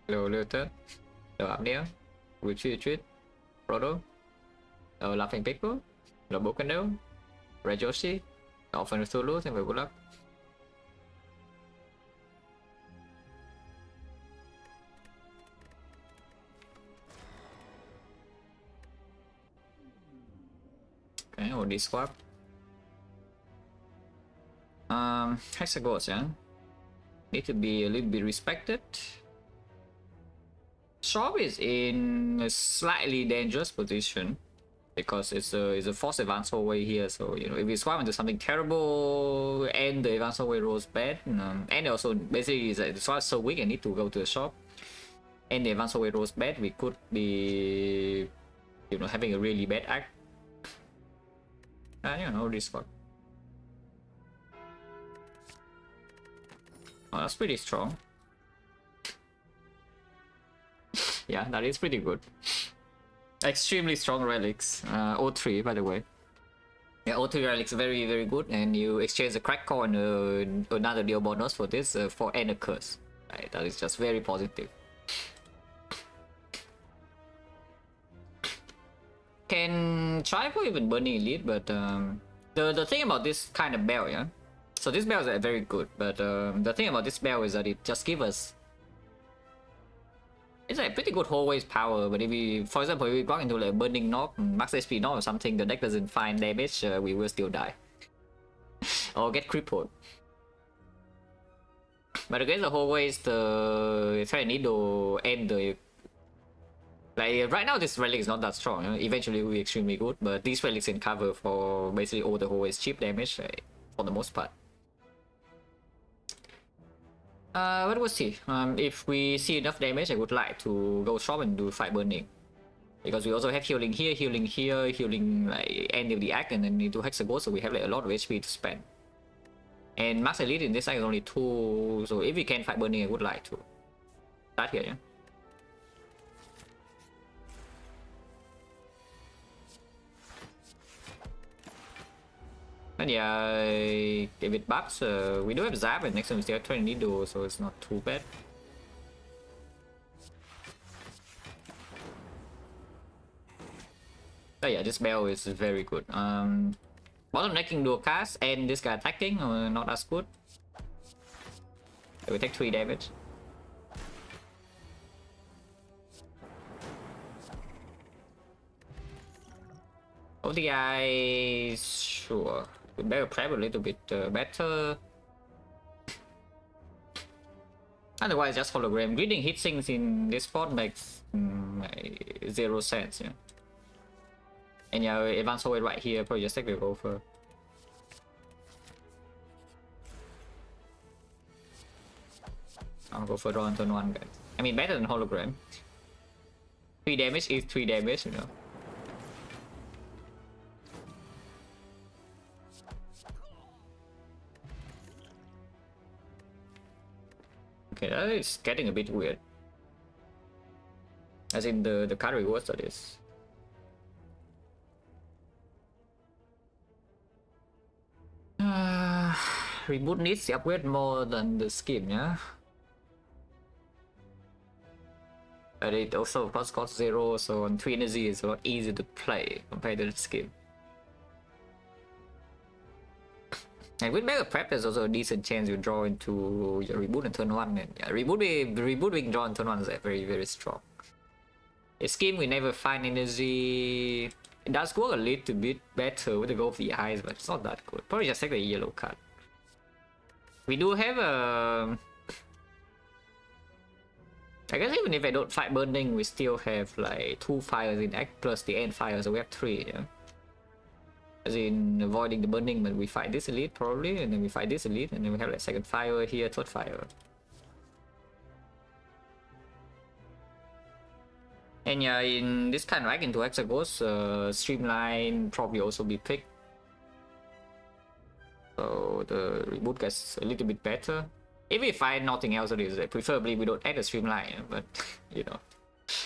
Hello, Luther. Hello, Abner. Retreat. Proto. Hello, Laughing People. Hello, Bokando. Rajoshi. Often Thulu, thank you, good luck. Okay, or this swap. Hexagons, yeah. Need to be a little bit respected. Shop is in a slightly dangerous position because it's a forced advance hallway here. So you know, if we swap into something terrible and the advance hallway rolls bad, and also basically is the swap is so weak, I need to go to the shop. And the advance hallway rolls bad, we could be, you know, having a really bad act. You know, this swap. Oh, that's pretty strong. Yeah, that is pretty good. Extremely strong relics. O3, by the way. Yeah, O3 relics very, very good, and you exchange a crack coin, another deal bonus for this, for and a curse. Right, that is just very positive. Can try for even burning elite, but the thing about this kind of bell, yeah. So this bell is very good, but the thing about this bell is that it just gives us. It's a pretty good hallways power, but if we, for example, if we walk into like a burning knob, max HP knob or something, the deck doesn't find damage, we will still die. Or get crippled. But against the hallways, the kind of need to end the. Like right now, this relic is not that strong. You know? Eventually, it will be extremely good, but these relics can cover for basically all the hallways cheap damage, for the most part. What was see? If we see enough damage, I would like to go shop and do fight burning. Because we also have healing here, healing like end of the act, and then need to hexagon, so we have like a lot of HP to spend. And max elite in this act is only 2, so if we can fight burning, I would like to start here, yeah. And yeah, with buffs, we do have Zap, and next time we still have Training Needle, so it's not too bad. Oh yeah, this bell is very good. Bottlenecking dual cast and this guy attacking, not as good. We take 3 damage. ODI, sure. We better prep a little bit better. Otherwise, just hologram. Greeting hit things in this spot makes 0 sense, yeah. And yeah, advance hallway right here, probably just take the over. I'll go for draw on turn 1, guys. I mean, better than hologram. 3 damage is 3 damage, you know. Okay, that is getting a bit weird. As in the card rewards that is. Reboot needs the upgrade more than the scheme, yeah? But it also of course costs 0, so on 3 energy is a lot easier to play compared to the scheme. And with Mega Prep, there's also a decent chance you draw into your reboot in turn 1. And yeah, reboot being drawn in turn 1 is very, very strong. A scheme we never find energy. It does work a little bit better with the Go of the Eyes, but it's not that good. Probably just take the yellow card. We do have a. I guess even if I don't fight burning, we still have like 2 fires in act plus the end fire, so we have 3, yeah? As in avoiding the burning, but we fight this elite probably, and then we fight this elite, and then we have like second fire here, third fire. And yeah, in this kind of act into hexagons, streamline probably also be picked. So the reboot gets a little bit better. If we find nothing else, it is preferably we don't add a streamline, but you know,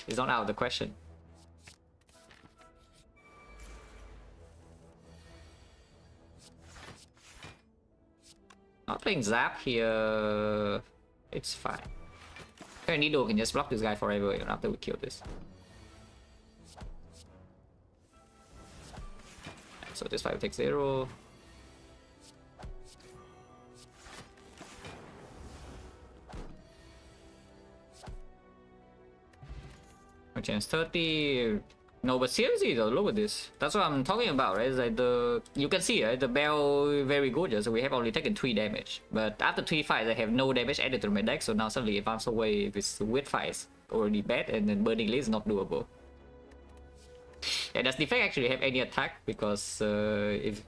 it's not out of the question. Not playing Zap here, it's fine. Needle can just block this guy forever even after we kill this. So this fight will take 0. Chance 30. No, but seriously though, look at this. That's what I'm talking about, right? It's like you can see, right? The bell very good, so we have only taken 3 damage. But after 3 fights, I have no damage added to my deck, so now suddenly advance away with weird fights already bad, and then burning lead is not doable. Yeah, does Defect actually have any attack? Because if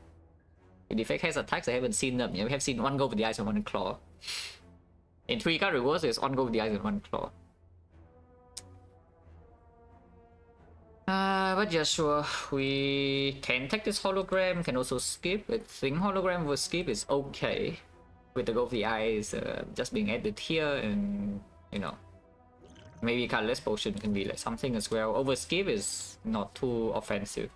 Defect has attacks, I haven't seen them. Yeah, we have seen 1 go with the eyes and 1 claw. In 3 card reverse, there's 1 go with the eyes and 1 claw. But yeah, sure, we can take this hologram, can also skip. I think hologram with skip is okay. With the go of the eyes just being added here, and you know, maybe colorless potion can be like something as well. Over skip is not too offensive.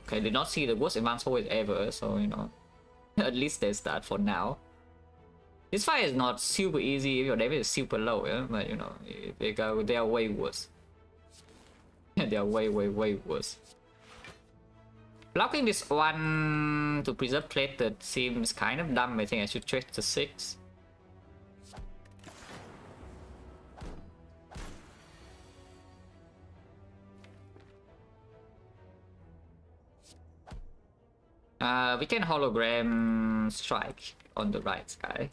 Okay, did not see the worst advance always ever, so you know, at least there's that for now. This fight is not super easy if your damage is super low, yeah? But you know, they are way worse. They are way worse. Blocking this 1 to preserve plate that seems kind of dumb. I think I should trade to 6. We can hologram strike on the right sky.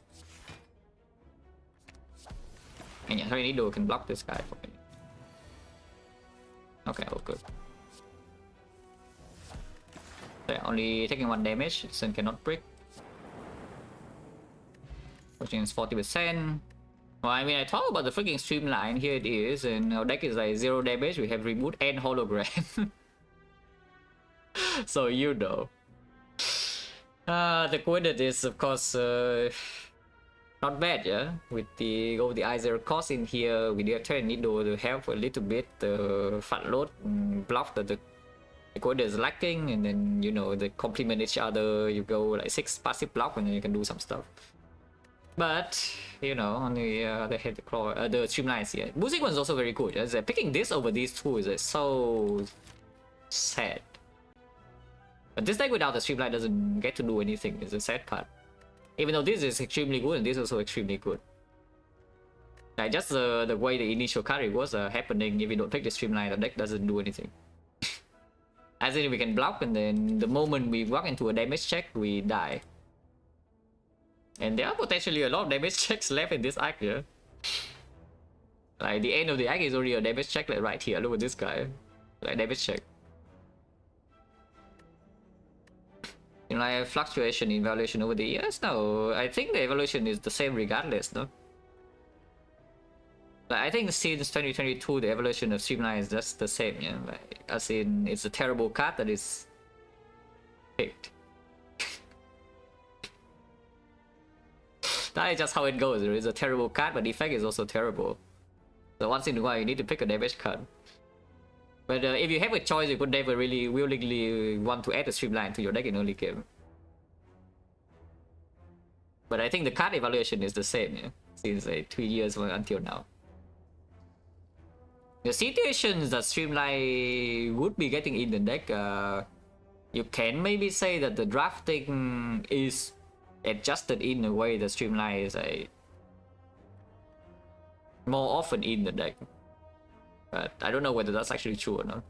And yeah, Needle can block this guy for me. Okay, all good. So yeah, only taking 1 damage, Sun cannot break. Pushing is 40%. Well, I mean, I talk about the freaking streamline, here it is, and our deck is like 0 damage, we have reboot and hologram. So you know. The coordinate is of course not bad, yeah. With the eye 0 cost in here, we do turn Needle to help a little bit the fat load block that the coordinate is lacking, and then you know they complement each other. You go like 6 passive block, and then you can do some stuff. But you know, on the head the claw, the streamlines here. Boost sequence is also very good. Yeah? Picking this over these 2 is so sad. But this deck without the streamline doesn't get to do anything. It's a sad part. Even though this is extremely good and this is also extremely good. Like just the way the initial carry was happening, if you don't pick the streamline, the deck doesn't do anything. As in we can block, and then the moment we walk into a damage check, we die. And there are potentially a lot of damage checks left in this act here. Like the end of the act is already a damage check, like right here. Look at this guy. Like damage check. You know, like fluctuation in evaluation over the years? No, I think the evaluation is the same regardless, no? Like, I think since 2022, the evaluation of Streamline is just the same, yeah? Like, as in, it's a terrible card that is picked. That is just how it goes. There is a terrible card, but the effect is also terrible. So once in a while, you need to pick a damage card. But if you have a choice, you could never really willingly want to add a streamline to your deck in early game. But I think the card evaluation is the same, yeah? Since like 2 years until now. The situations that streamline would be getting in the deck, you can maybe say that the drafting is adjusted in a way that streamline is more often in the deck. But I don't know whether that's actually true or not.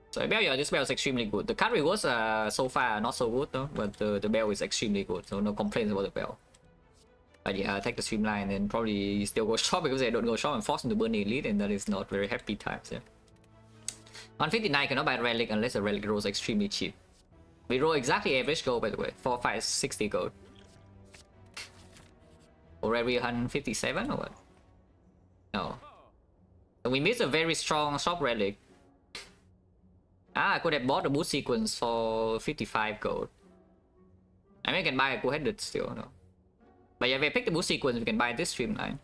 So yeah, this bell is extremely good. The card rewards so far not so good though, but the bell is extremely good, so no complaints about the bell. But yeah, take the streamline and probably still go short because they don't go short and force into burning elite, and that is not very happy times. Yeah. 159 cannot buy a relic unless the relic rolls extremely cheap. We roll exactly average gold, by the way. 4, 5, 60 gold. Already 157 or what? No. So we missed a very strong shop relic. I could have bought a boost sequence for 55 gold. I mean, I can buy a co-headed still, no. But yeah, if I pick the boost sequence, we can buy this streamline.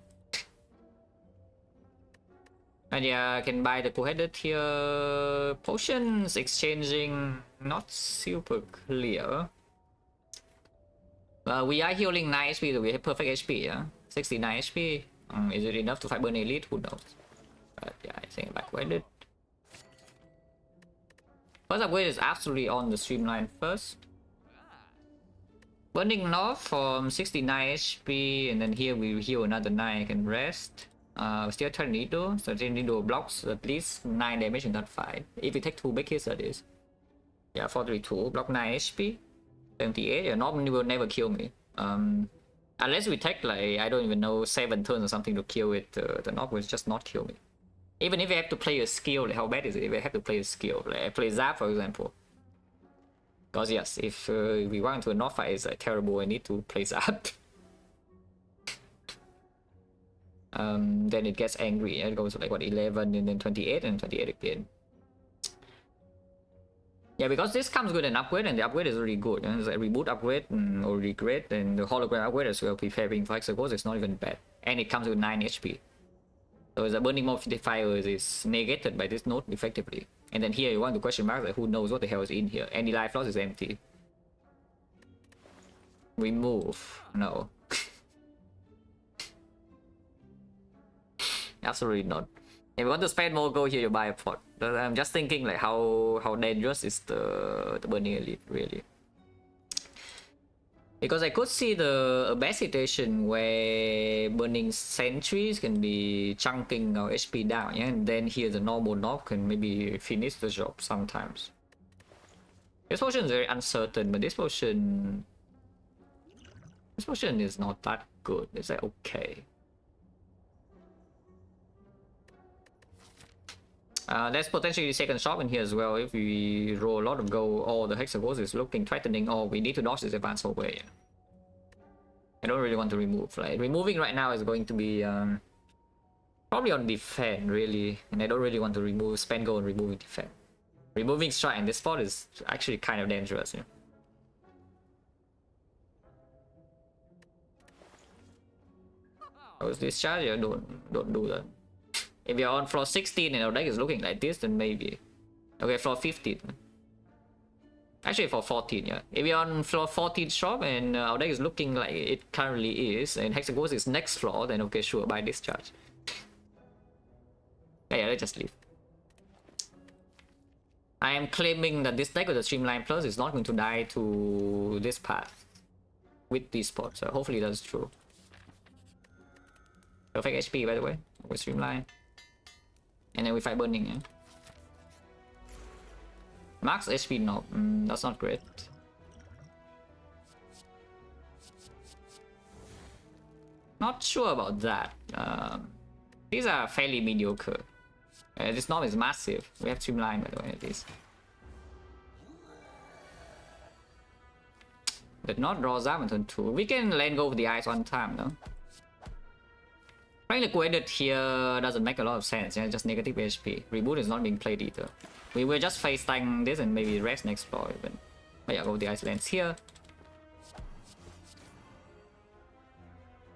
And yeah, I can buy the two-headed here. Potions exchanging not super clear. We are healing 9 HP, so we have perfect HP, yeah? 69 HP. Is it enough to fight Burn Elite? Who knows? But yeah, I think back-winded. First upgrade is absolutely on the streamline first. Burning North from 69 HP, and then here we heal another 9, I can rest. Still Tornado, so Tornado blocks at least 9 damage in that fight. If we take 2 big hits, that is. Yeah, 432, block 9 HP. 78, yeah, North will never kill me. Unless we take like, I don't even know, 7 turns or something to kill it, the North will just not kill me. Even if I have to play a skill, like how bad is it if I have to play a skill? Like I play Zap, for example. Because yes, if we run into a North fight, it's terrible, I need to play Zap. Then it gets angry, it goes like what, 11 and then 28 and 28 again. Yeah, because this comes with an upgrade, and the upgrade is really good. And it's a reboot upgrade already great, and the hologram upgrade as well, preparing for Hexagons, it's not even bad. And it comes with 9 HP. So the burning modifier is negated by this node effectively. And then here you want the question mark, like who knows what the hell is in here. Any life loss is empty. Remove. No. Absolutely not. If you want to spend more gold here, you buy a pot. But I'm just thinking like how dangerous is the Burning Elite really. Because I could see a bad situation where Burning Sentries can be chunking our HP down, yeah? And then here the normal knock can maybe finish the job sometimes. This potion is very uncertain, but this potion is not that good. It's like okay. There's potentially the second shop in here as well. If we roll a lot of gold, or the Hexagons is looking threatening, or we need to dodge this advance away. I don't really want to remove. Like removing right now is going to be probably on defend really, and I don't really want to spend gold on removing defend. Removing strike in this spot is actually kind of dangerous. Yeah. Discharge? Yeah, don't do that. If you're on floor 16 and our deck is looking like this, then maybe. Okay, floor 15. Actually, for 14, yeah. If you're on floor 14 shop and our deck is looking like it currently is, and Hexagons is next floor, then okay, sure, buy discharge. Yeah, let's just leave. I am claiming that this deck with the Streamline Plus is not going to die to this path with these spots, so hopefully that's true. Perfect HP, by the way, with Streamline. And then we fight Burning, yeah? Max HP, no, that's not great. Not sure about that. These are fairly mediocre. This knob is massive. We have Streamline, by the way, at least. But not draw Zap on turn 2. We can land go with the ice one time, though. Trying liquidated here doesn't make a lot of sense, yeah, just negative HP. Reboot is not being played either. We will just face tank this and maybe rest next floor even. But yeah, go with the ice lands here.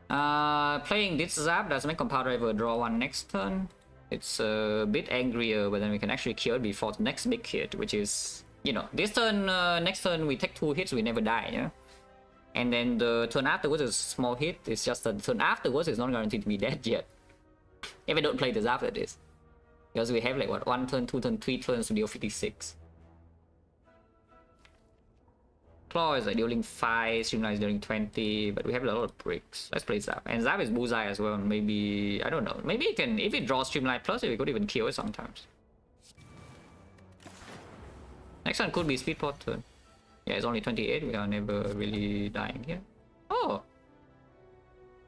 Playing this Zap does make Compound Driver draw 1 next turn. It's a bit angrier, but then we can actually kill it before the next big hit, which is, you know, this turn, next turn we take 2 hits, we never die, yeah? And then the turn afterwards is a small hit. It's just that the turn afterwards is not guaranteed to be dead yet. If I don't play this after this. Because we have like what, 1 turn, 2 turn, 3 turns to deal 56. Claw is like dealing 5, Streamline is dealing 20, but we have a lot of bricks. Let's play Zap. And Zap is Bullseye as well. Maybe, I don't know. Maybe it can, if it draws Streamline Plus, we could even kill it sometimes. Next one could be Speedport turn. Yeah, it's only 28, we are never really dying here. Oh!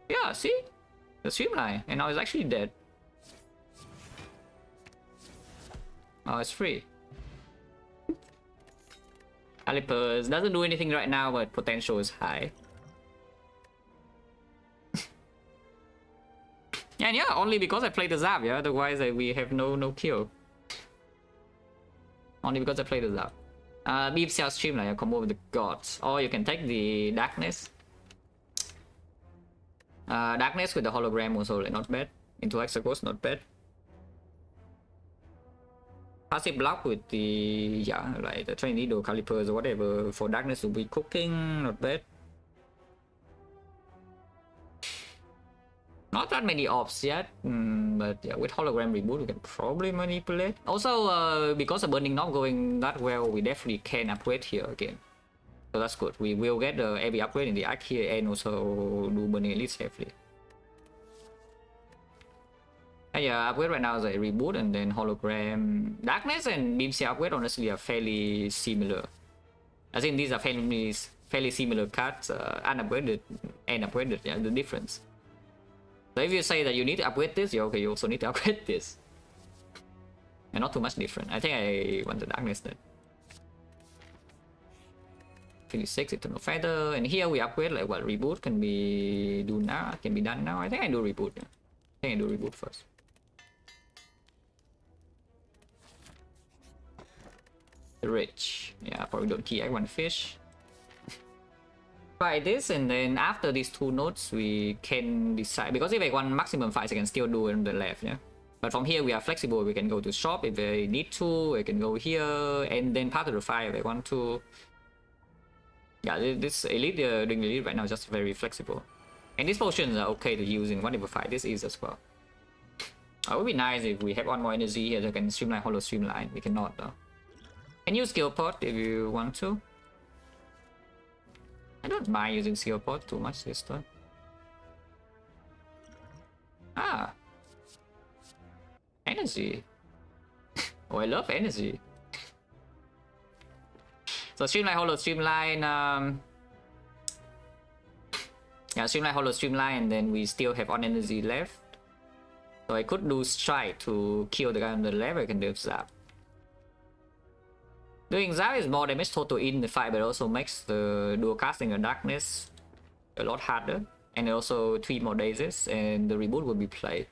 Yeah, see? The Streamline, and now it's actually dead. Oh, it's free. Calipers doesn't do anything right now, but potential is high. And yeah, only because I played the Zap, yeah? Otherwise we have no kill. Only because I played the Zap. Beep Cell Streamline, a combo with the gods. Or you can take the Darkness. Darkness with the hologram also like not bad. Into Hexagons, not bad. passive block with the like the training needle calipers or whatever for darkness will be cooking, not bad. Not that many ops yet, but yeah, with hologram reboot we can probably manipulate. Also, because the burning not going that well, we definitely can upgrade here again. So that's good. We will get the heavy upgrade in the arc here and also do burning elite safely. Yeah, upgrade right now is a reboot and then hologram. Darkness and beam seal upgrade honestly are fairly similar. I think these are fairly similar cards, unupgraded and upgraded. Yeah, the difference. So if you say that you need to upgrade this, okay, you also need to upgrade this. And not too much different. I think I want the darkness then. 56 eternal feather, and here we upgrade like what reboot can be done now. I think I do reboot. Yeah. I think I do reboot first. Rich, yeah, probably don't key egg one fish. Try this, and then after these two nodes we can decide, because if I want maximum fights I can still do it on the left, yeah. But from here we are flexible, we can go to shop if I need to, I can go here, and then part of the fight if I want to. Yeah, this elite doing elite right now is just very flexible, and these potions are okay to use in whatever fight this is as well. It would be nice if we have one more energy here that can streamline hollow streamline. We cannot though. Can use skill pot if you want to. I don't mind using skill pot too much this time. Ah, energy. Oh, I love energy. So streamline hollow streamline. Yeah, streamline hollow streamline, and then we still have on energy left. So I could do strike to kill the guy on the left. I can do zap. Doing zap is more damage total in the fight, but also makes the dual casting of darkness a lot harder, and also 3 more daisies, and the reboot will be played.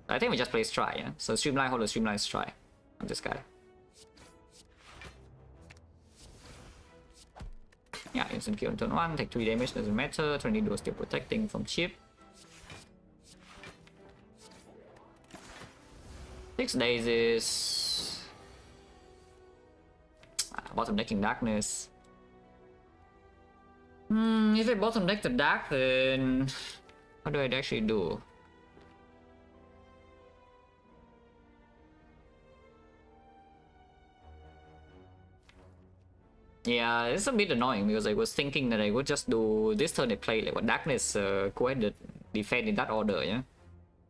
I think we just play strike, yeah. So streamline hollow streamline strike on this guy. Yeah, instant kill on turn 1, take 3 damage, doesn't matter. Tornado still protecting from chip. 6 daisies. Bottom decking darkness. If I bottom deck the dark, then what do I actually do? Yeah, it's a bit annoying because I was thinking that I would just do this turn I play like what darkness co-headed defend in that order, yeah,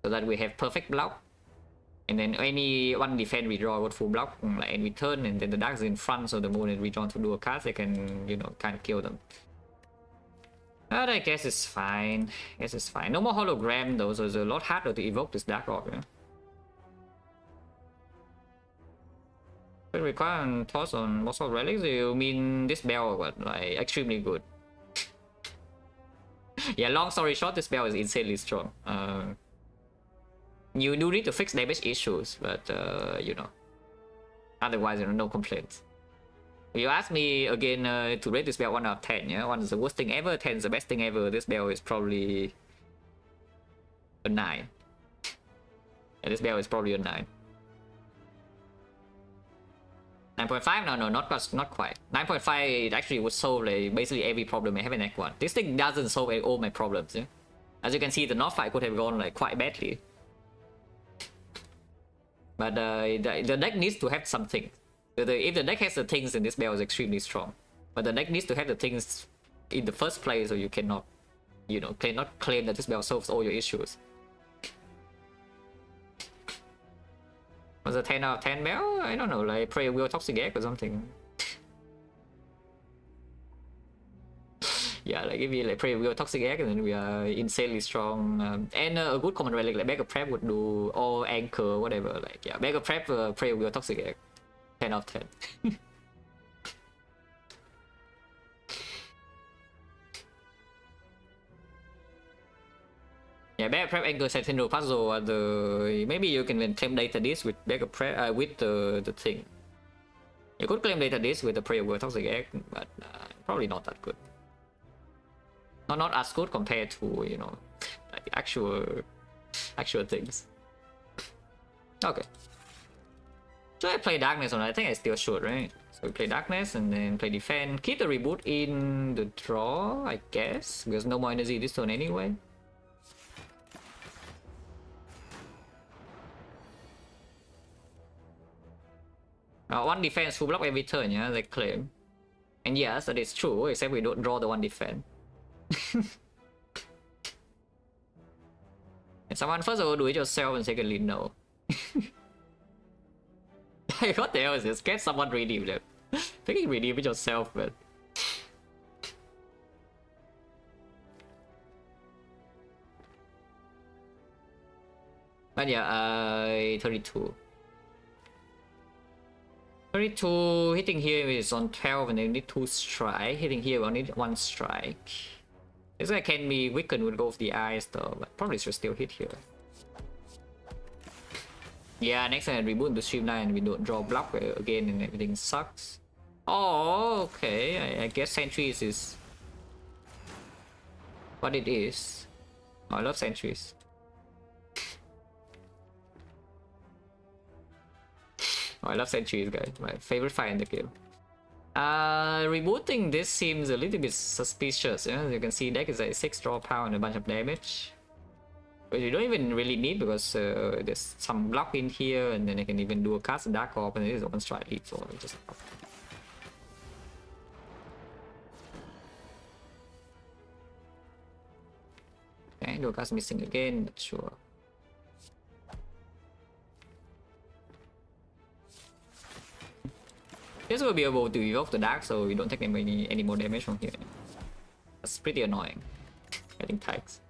so that we have perfect block. And then any one defense we draw with full block, like, and we turn, and then the dark is in front, so the moment we draw to do a card, they can, you know, kind of kill them. But I guess it's fine. No more hologram though, so it's a lot harder to evoke this dark orb, yeah. But require toss on Mossel relics. You mean this bell, what, like extremely good? Yeah, long story short, this bell is insanely strong. You do need to fix damage issues, but you know, otherwise, you know, no complaints. If you ask me again to rate this bell 1 out of 10, yeah, 1 is the worst thing ever, 10 is the best thing ever. This bell is probably a 9. Yeah, this bell is probably a 9. 9.5? No, not quite. 9.5 it actually would solve like, basically every problem I have in Act 1. This thing doesn't solve all my problems, yeah. As you can see, the North fight could have gone like quite badly. But the deck needs to have something. If the deck has the things, then this bell is extremely strong. But the deck needs to have the things in the first place, so you cannot, you know, cannot claim that this bell solves all your issues. Was a 10 out of 10 bell? I don't know, like Prayer Wheel Toxic Egg or something. Yeah, like if we like Prayer Wheel Toxic Egg, and then we are insanely strong. And a good common relic like Bag of Prep would do, or Anchor, whatever. Like, yeah, Bag of Prep, Prayer Wheel Toxic Egg. 10 out of 10. Yeah, Bag of Prep, Anchor, Sentinel, Puzzle are the... Maybe you can then claim data this with Bag of Prep, with the thing. You could claim data this with the Prayer Wheel Toxic Egg, but probably not that good. Not as good compared to, you know, like actual things. Okay. So I play Darkness, and I think I still should, right? So we play Darkness and then play Defend. Keep the Reboot in the draw, I guess, because no more energy this turn anyway. One defense full block every turn, yeah, they claim. And yes, that is true, except we don't draw the one defense. And someone first of all do it yourself and secondly no. What the hell is this? Get someone redeem them. Thinking redeem it yourself, man. But yeah, 32. 32, hitting here is on 12 and then need 2 strike. Hitting here we only need 1 strike. This guy can be weakened with both the eyes though, but probably should still hit here. Yeah, next time I reboot to streamline, we don't draw block again and everything sucks. Oh, okay. I guess sentries is what it is. Oh, I love sentries. Oh, I love sentries, guys. My favorite fight in the game. Rebooting this seems a little bit suspicious. Yeah? As you can see, deck is like 6 draw power and a bunch of damage. But you don't even really need because there's some block in here, and then I can even do a cast Dark Orb, and it is 1 strike lead, so just. Okay, do a cast missing again, not sure. This will be able to evoke the dark, so we don't take any more damage from here. That's pretty annoying. Getting tags.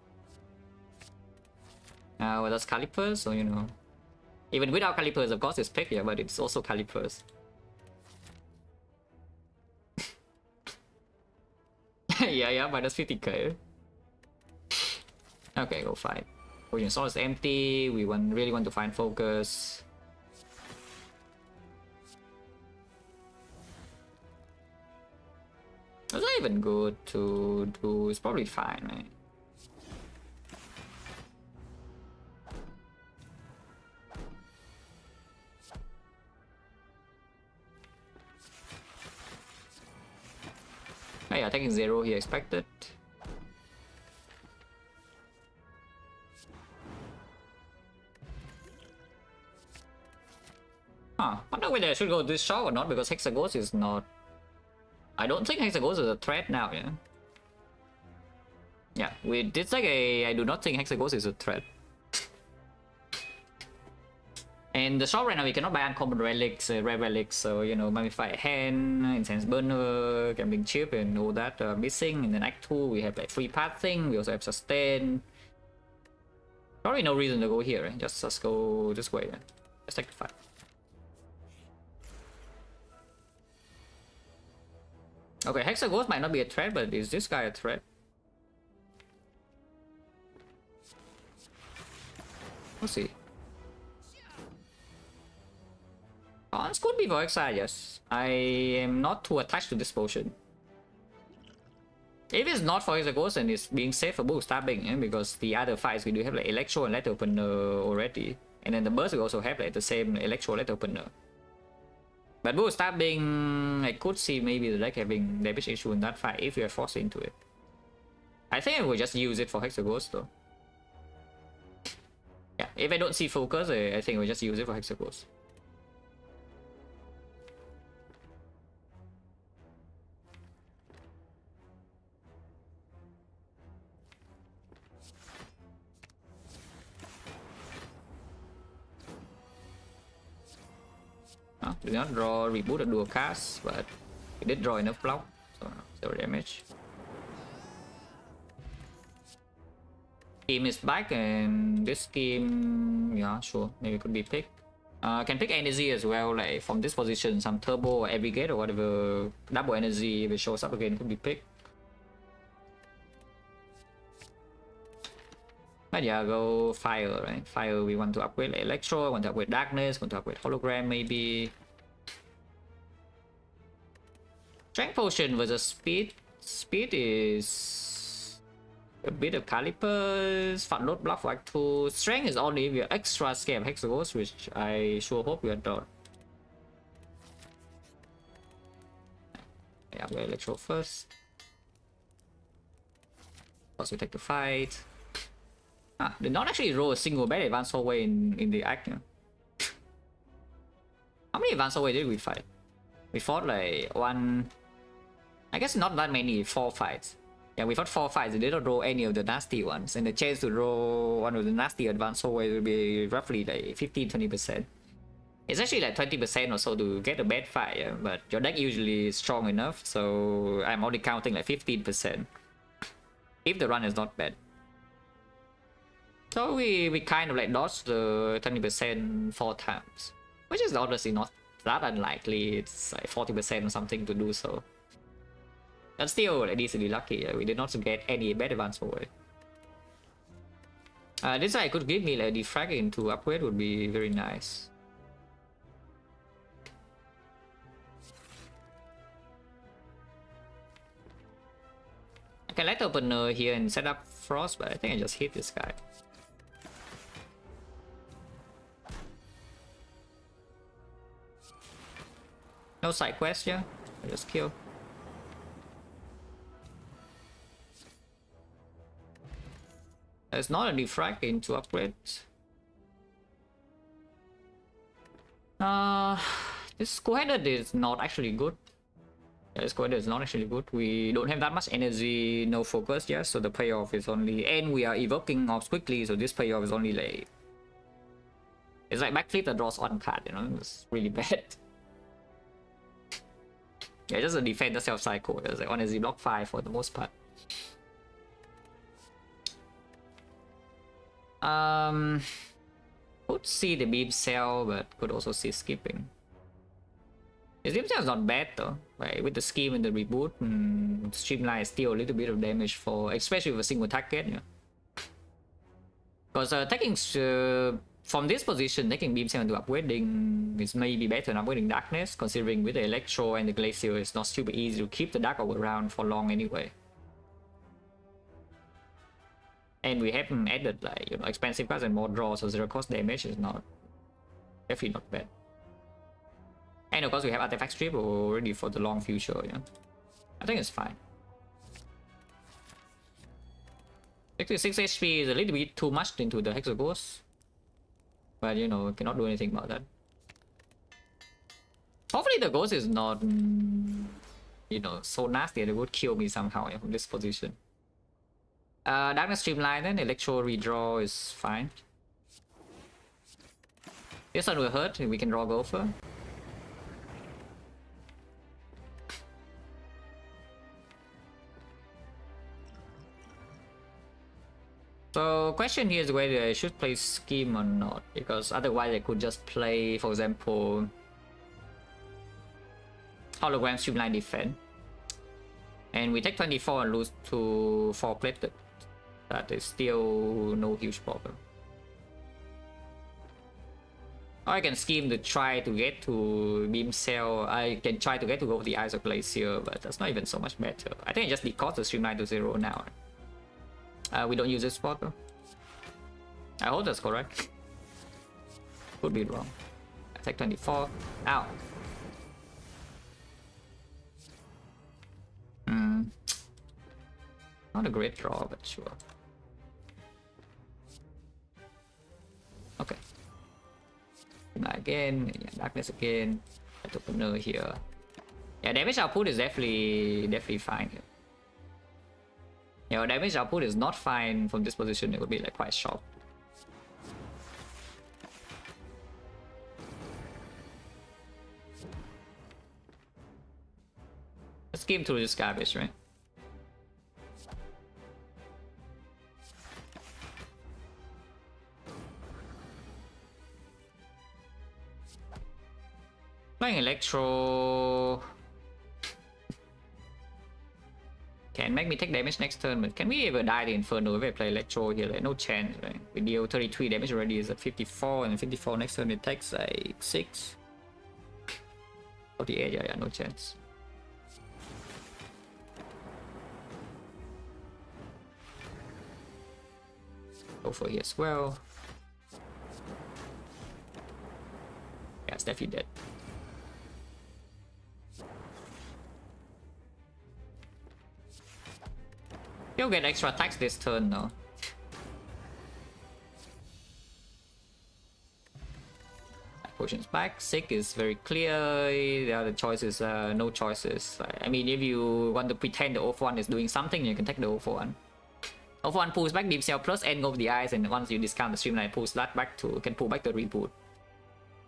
Well, that's Calipers, so you know. Even without Calipers, of course, it's pick, yeah, but it's also Calipers. yeah, minus 50k. Okay, go fight. Potion Soul is empty. We really want to find focus. That's not even good to do. It's probably fine, right? Oh yeah, taking 0 here expected. I wonder whether I should go this shot or not, because Hexaghost is not... I don't think Hexaghost is a threat now, yeah? Yeah, with this like I do not think Hexaghost is a threat. And the shop right now we cannot buy uncommon relics, rare relics, so you know, Mummified Hand, Incense Burner, Gambling Chip and all that missing. And then Act 2 we have like free pathing, we also have Sustain. Probably no reason to go here, right? Just go this way, right? Let's take the fight. Okay, Hexaghost might not be a threat, but is this guy a threat? We'll see. Cons could be for Exile, yes. I am not too attached to this potion. If it's not for Hexaghost, then it's being safe for both stabbing, yeah? Because the other fights we do have like Electro and Letter Opener already. And then the burst we also have like the same Electro Letter Opener. But both stabbing, I could see maybe the deck having damage issue in that fight if we are forced into it. I think I will just use it for Hexaghost though. Yeah, if I don't see focus, I think we'll just use it for Hexaghost. Did not draw reboot or dual cast, but we did draw enough block, so 0 damage. Scheme is back, and this scheme, yeah, sure, maybe could be picked. Can pick energy as well, like from this position, some turbo or abrogate or whatever, double energy if it shows up again could be picked. But yeah, go fire, right? Fire, we want to upgrade like Electro, want to upgrade Darkness, want to upgrade Hologram maybe. Strength Potion versus Speed. Speed is a bit of Calipers, Fat Load Block for Act 2. Strength is only if you're extra scared of Hexaghost, which I sure hope we are not. Yeah, upgrade Electro first. Plus we take the fight. Ah, did not actually roll a single bad advanced hallway in the act. Yeah. How many advanced hallway did we fight? We fought like one. I guess not that many. 4 fights. Yeah, we fought 4 fights. We did not roll any of the nasty ones, and the chance to roll one of the nasty advanced hallway will be roughly like 15-20%. It's actually like 20% or so to get a bad fight, yeah? But your deck usually is strong enough, so I'm only counting like 15%. If the run is not bad. So we kind of like dodged the 20% 4 times. Which is honestly not that unlikely. It's like 40% or something to do so. But still like decently lucky. We did not get any bad advance away. This guy could give me like Defect into upgrade would be very nice. I can let opener here and set up Frost, but I think I just hit this guy. No side quest, yeah? I just kill. There's not a Defrag into upgrade. This Squared is not actually good. Yeah, this Squared is not actually good. We don't have that much energy, no focus, yeah, so the payoff is only... And we are evoking off quickly, so this payoff is only like... It's like backflip that draws 1 card, you know? It's really bad. Yeah, just a defend the self cycle. It's like on a Z block 5 for the most part. Could see the beam cell, but could also see skipping. His beam cell is not bad though. Like with the scheme and the reboot, streamline is still a little bit of damage for, especially with a single target. Yeah. Because taking from this position, taking beam cell into upgrading is maybe better than upgrading darkness, considering with the electro and the glacier, it's not super easy to keep the dark orb around for long anyway. And we haven't added like, you know, expensive cards and more draws, so 0 cost damage is not definitely not bad. And of course we have artifact strip already for the long future, yeah. I think it's fine. 66 HP is a little bit too much into the Hexaghost. But you know, cannot do anything about that. Hopefully the ghost is not, you know, so nasty that it would kill me somehow, yeah, from this position. Darkness streamline, then electro redraw is fine. This one will hurt, we can draw Gopher. So question here is whether I should play Scheme or not, because otherwise I could just play, for example, Hologram Streamline Defend. And we take 24 and lose to 4 plated. That is still no huge problem. Or I can scheme to try to get to Beam Cell. I can try to get to go with the Eyes of Glacier, but that's not even so much better. I think I just decost the Streamline to 0 now. We don't use this spot though. I hope that's correct. Could be wrong. Attack 24. Ow. Not a great draw, but sure. Okay. Again, yeah, darkness again. Entrepreneur here. Yeah, damage output is definitely fine here. Yeah, damage output is not fine from this position. It would be like quite sharp. Let's game through this garbage, right? Playing Electro can make me take damage next turn, but can we ever die the Inferno if I play Electro here? Like, no chance, right? We deal 33 damage already, is at 54, and 54 next turn it takes like 6. 48, yeah, no chance. Go for here as well. Yeah, it's definitely dead. You'll get extra attacks this turn though. Potions back. Sick is very clear. The other choices are no choices. I mean, if you want to pretend the O1 is doing something, you can take the O1. O1 pulls back Deep Cell plus End of the Eyes, and once you discount the Streamline, pulls that back to can pull back the reboot.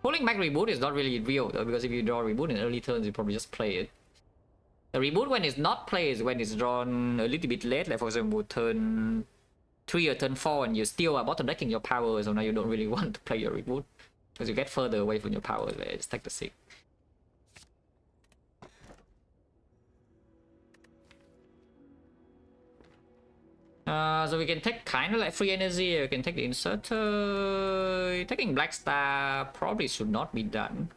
Pulling back reboot is not really real though, because if you draw reboot in early turns, you probably just play it. The reboot when it's not played is when it's drawn a little bit late, like for example turn 3 or turn 4, and you still are bottom decking your power, so now you don't really want to play your reboot. Because you get further away from your power, just take the sick. So we can take kind of like free energy, we can take the inserter. Taking Black Star probably should not be done.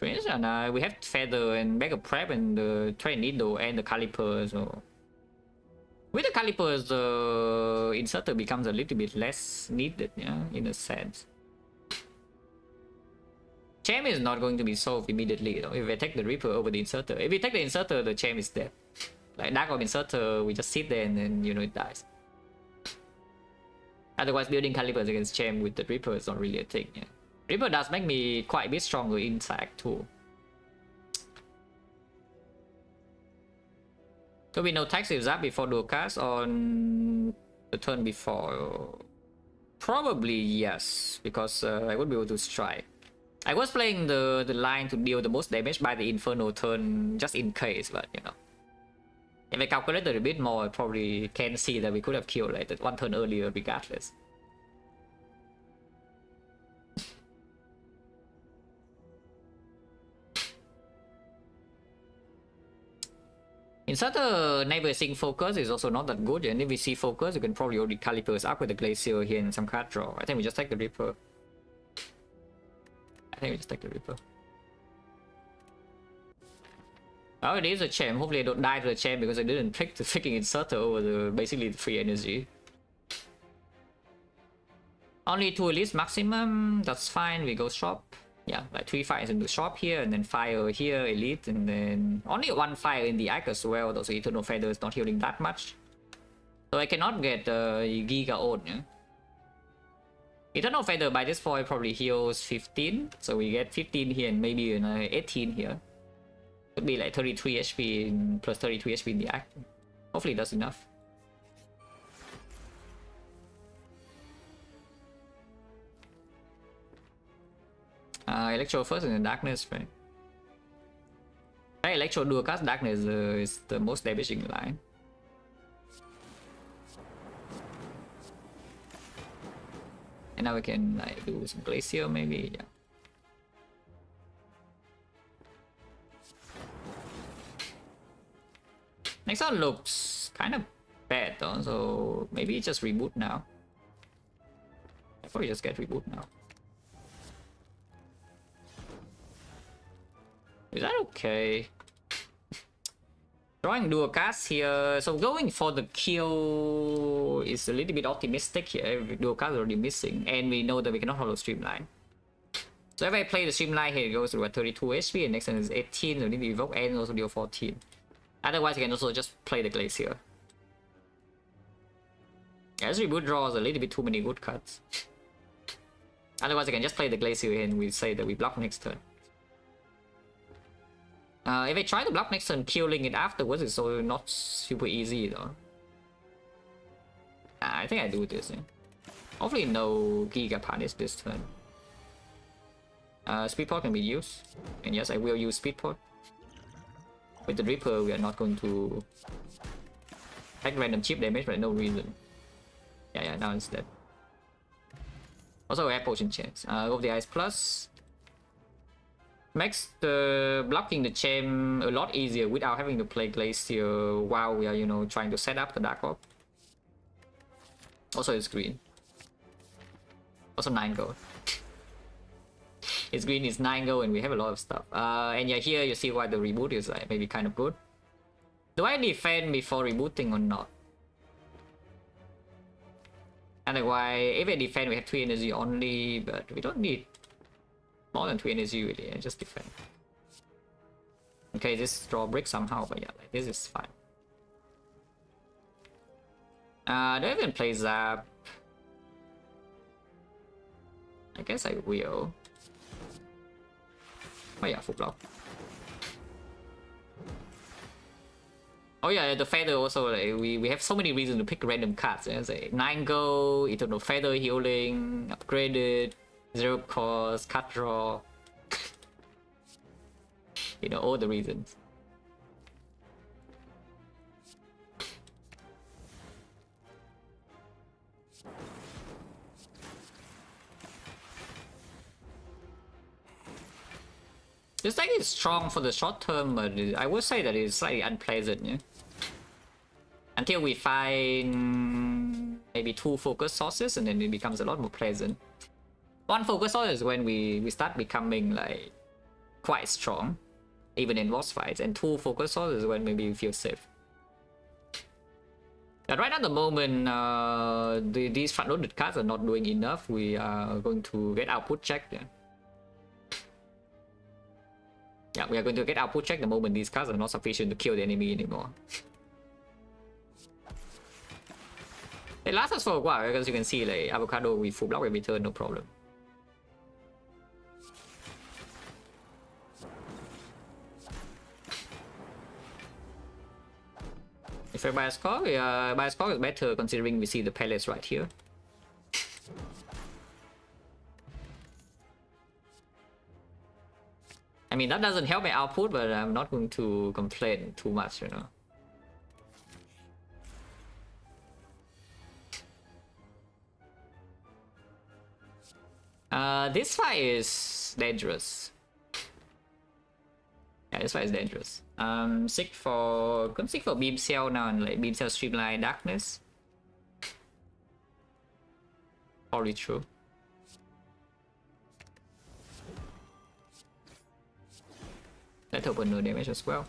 And we have Feather and Mega Prep and the Train Needle and the Caliper, so... With the Calipers, the inserter becomes a little bit less needed, yeah, in a sense. Cham is not going to be solved immediately though, if we take the Reaper over the inserter. If we take the inserter, the Cham is dead. Like Dark Orb inserter, we just sit there and then, you know, it dies. Otherwise, building Calipers against Cham with the Reaper is not really a thing, yeah. Reaper does make me quite a bit stronger in Sack too. So we know tax is up before dual cast on the turn before. Probably yes, because I would be able to strike. I was playing the line to deal the most damage by the Inferno turn just in case, but you know. If I calculated a bit more, I probably can see that we could have killed like that one turn earlier regardless. Inserter never sync focus is also not that good, and if we see focus, you can probably already Calipers up with the Glacier here and some card draw. I think we just take the Reaper. Oh, it is a Cham. Hopefully I don't die to the Cham because I didn't pick the freaking inserter over the basically the free energy. Only 2 elites maximum, that's fine, we go shop. Yeah, like 3 fires into shop here, and then fire here, elite, and then only 1 fire in the Act as well, though, so Eternal Feather is not healing that much. So I cannot get Giga Own, yeah? Eternal Feather by this point probably heals 15, so we get 15 here and maybe 18 here. Could be like 33 HP plus 33 HP in the Act. Hopefully that's enough. Electro first and then Darkness, right? Electro dual cast Darkness is the most damaging line. And now we can like do some Glacier maybe, yeah. Next one looks kind of bad though, so maybe just reboot now. I'll probably just get reboot now. Is that okay? Drawing dual cast here, so going for the kill is a little bit optimistic here. Dual cast is already missing, and we know that we cannot follow Streamline. So if I play the Streamline here, it goes to 32 HP, and next one is 18, so we need to evoke and also deal 14. Otherwise, you can also just play the Glacier. Yeah, this reboot draws a little bit too many good cards. Otherwise, I can just play the Glacier and we say that we block next turn. If I try to block next turn, killing it afterwards is so not super easy though. I think I do this. Yeah. Hopefully no Giga Punish this turn. Speedport can be used. And yes, I will use Speedport. With the Reaper, we are not going to take random chip damage for no reason. Yeah, now it's dead. Also, we have Potion Chance. Of the Ice Plus. Makes the blocking the Cham a lot easier without having to play Glacier while we are, you know, trying to set up the Dark Orb. Also, it's green. Also 9 gold. It's green, it's 9 gold, and we have a lot of stuff. And yeah, here you see why the reboot is like maybe kind of good. Do I defend before rebooting or not? Otherwise, if I defend, we have 3 energy only, but we don't need more than 3 energy really, I just defend. Okay, this draw brick somehow, but yeah, like this is fine. Do I even play Zap? I guess I will. Oh yeah, full block. Oh yeah, the feather also, like, we have so many reasons to pick random cards. Yeah? Like 9 gold, eternal feather healing, upgraded, 0 cost, cut draw. You know, all the reasons. This deck is strong for the short term, but I would say that it's slightly unpleasant, yeah? Until we find maybe 2 focus sources, and then it becomes a lot more pleasant. 1 focus source is when we start becoming like quite strong, even in boss fights, and 2 focus sources is when maybe we feel safe. But right at the moment, these front-loaded cards are not doing enough. We are going to get output check. Yeah, we are going to get output check the moment these cards are not sufficient to kill the enemy anymore. It lasts us for a while, because you can see like avocado with full block every turn, no problem. If I buy a score, buy a score is better considering we see the palace right here. I mean, that doesn't help my output, but I'm not going to complain too much, you know. This fight is dangerous. Yeah, this fight is dangerous. Seek for... Couldn't seek for Beam Cell now and like Beam Cell Streamline Darkness. Probably true. Let's open no damage as well.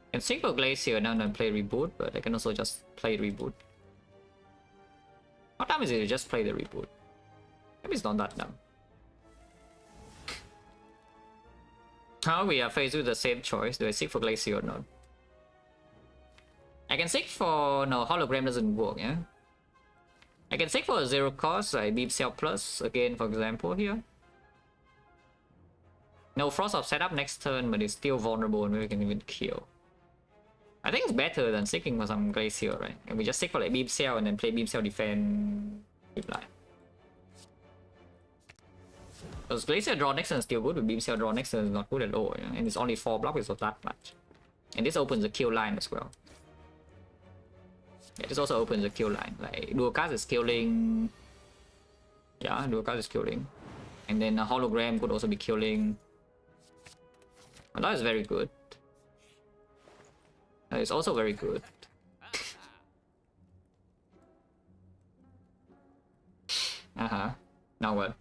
I can seek for Glacier now and play Reboot, but I can also just play Reboot. How dumb is it to just play the Reboot? Maybe it's not that dumb. How we are faced with the same choice. Do I seek for Glacier or not? I can seek for... No, Hologram doesn't work, yeah? I can seek for a 0 cost, like Beam Cell Plus, again, for example, here. No Frost of setup next turn, but it's still vulnerable and we can even kill. I think it's better than seeking for some Glacier, right? And we just seek for like Beam Cell and then play Beam Cell defend Deep Line. Because Glacier draw next turn is still good, but Beam Cell draw next turn is not good at all, yeah? And it's only 4 blocks, it's not that much. And this opens a kill line as well. Yeah, this also opens a kill line. Like dual cast is killing. Yeah, dual cast is killing. And then a hologram could also be killing. Well, that is very good. That is also very good. Now what?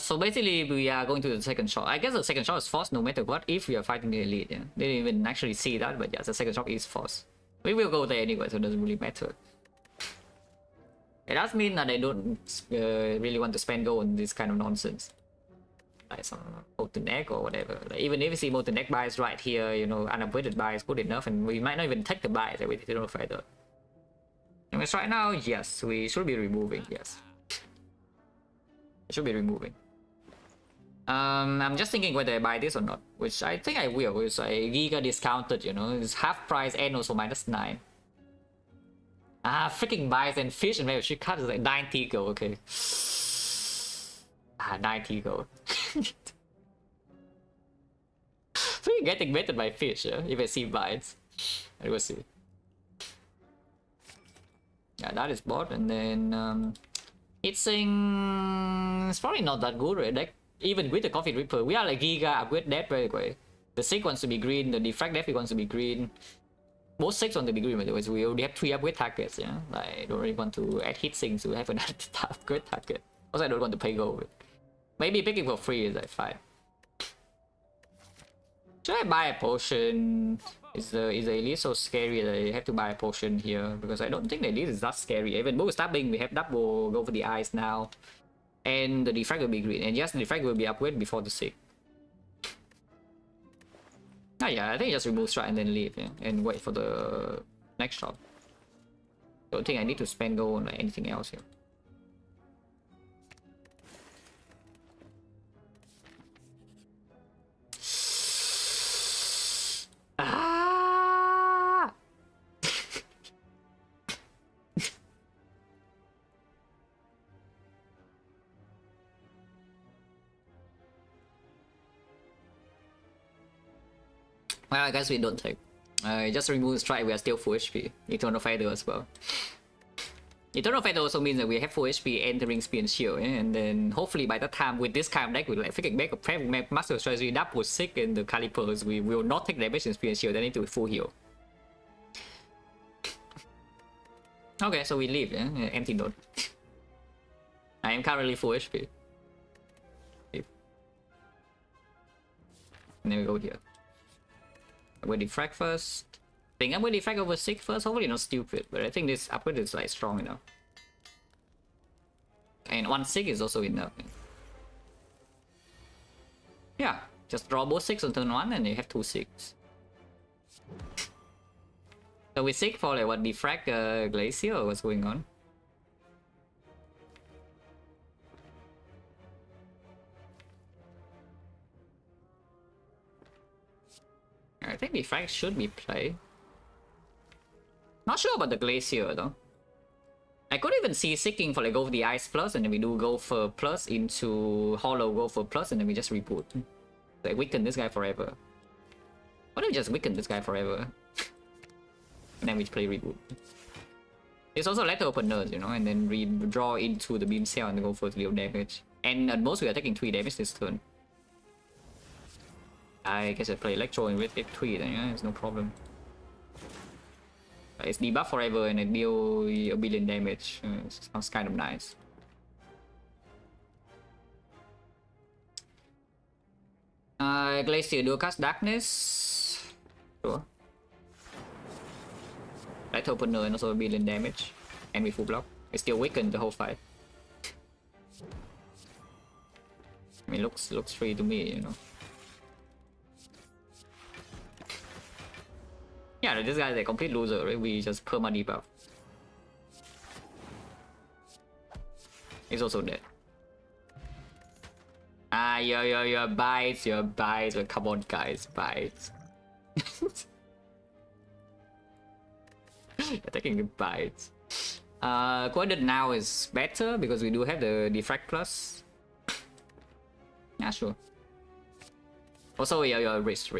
So basically we are going to the second shot. I guess the second shot is forced no matter what if we are fighting the elite, yeah. They didn't even actually see that, but yeah, the second shot is forced. We will go there anyway, so it doesn't really matter. It does mean that I don't really want to spend gold on this kind of nonsense. Like some molten egg or whatever. Like, even if we see molten egg buys right here, you know, unupgraded buy is good enough, and we might not even take the buys that we didn't know further. Anyways, right now, yes, we should be removing, yes. It should be removing. I'm just thinking whether I buy this or not, which I think I will, because I giga discounted, you know, it's half price and also -9. Ah, freaking buys and fish and maybe she cut is like 90 gold, okay. 90 gold. Freaking getting baited by fish, yeah? If I see buys. I will see. Yeah, that is bought, and then it's probably not that good, right? Like, even with the Coffee Reaper, we are like giga upgrade that very quick. The 6 wants to be green, the Defect Defect wants to be green. Both 6 want to be green, by the way, so we already have 3 upgrade targets, yeah? Like, I don't really want to add hit sinks to have another upgrade target. Also, I don't want to pay gold with. Maybe picking for free is like fine. Should I buy a potion? Is the elite so scary that I have to buy a potion here? Because I don't think the elite is that scary. Even both stabbing, we have double go for the eyes now. And the defect will be green. And yes, the defect will be upgraded before the sick. Oh yeah, I think just remove strike and then leave, yeah. And wait for the next shot. Don't think I need to spend gold on anything else here. Ah! Well, I guess we don't take. Just remove strike, we are still full HP. Eternal Feather as well. Eternal Feather also means that we have full HP entering Spear and Shield, yeah? And then hopefully by that time with this kind of deck with like freaking make a prep, make Master Strategy, double sick and the Calipers, we will not take damage in Spear and Shield, then need to full heal. Okay, so we leave, yeah? Antidote. I am currently full HP. Leave. And then we go here. Upgrade Defect first. I think I'm going to Defect over 6 first. Hopefully not stupid, but I think this upgrade is like strong enough. And 1 6 is also enough. Yeah, just draw both 6 on turn 1 and you have 2 6. So we seek for like what, Defect Glacier or what's going on? I think Defect should be played. Not sure about the Glacier though. I could even see seeking for like go for the Ice Plus and then we do go for plus into Hollow, go for plus and then we just reboot. Like weaken this guy forever. Why don't we just weaken this guy forever? And then we play reboot. It's also letter openers, you know, and then redraw into the beam cell and go for 3 damage. And at most we are taking 3 damage this turn. I guess I play Electro and with F3 then, yeah, it's no problem. It's debuff forever and I deal a billion damage. Sounds kind of nice. Glacier dual cast Darkness. Sure. Light opener and also a billion damage. And we full block. It's still weakened the whole fight. I mean, looks free to me, you know. Yeah, this guy is a complete loser, right? We just perma debuff. He's also dead. Ah, your bites, but come on guys, bites. Attacking the bites. Quaded now is better because we do have the Defect plus. Yeah, sure. Also, you're rich.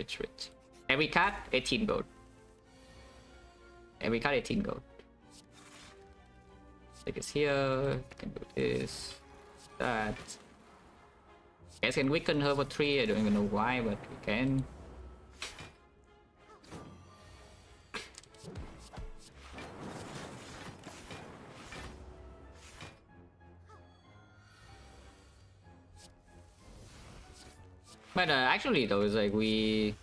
Every card, 18 gold. Every card 18 gold. Take this here. Can do this. That. Guys can weaken her for 3. I don't even know why, but we can. But actually though, it's like we...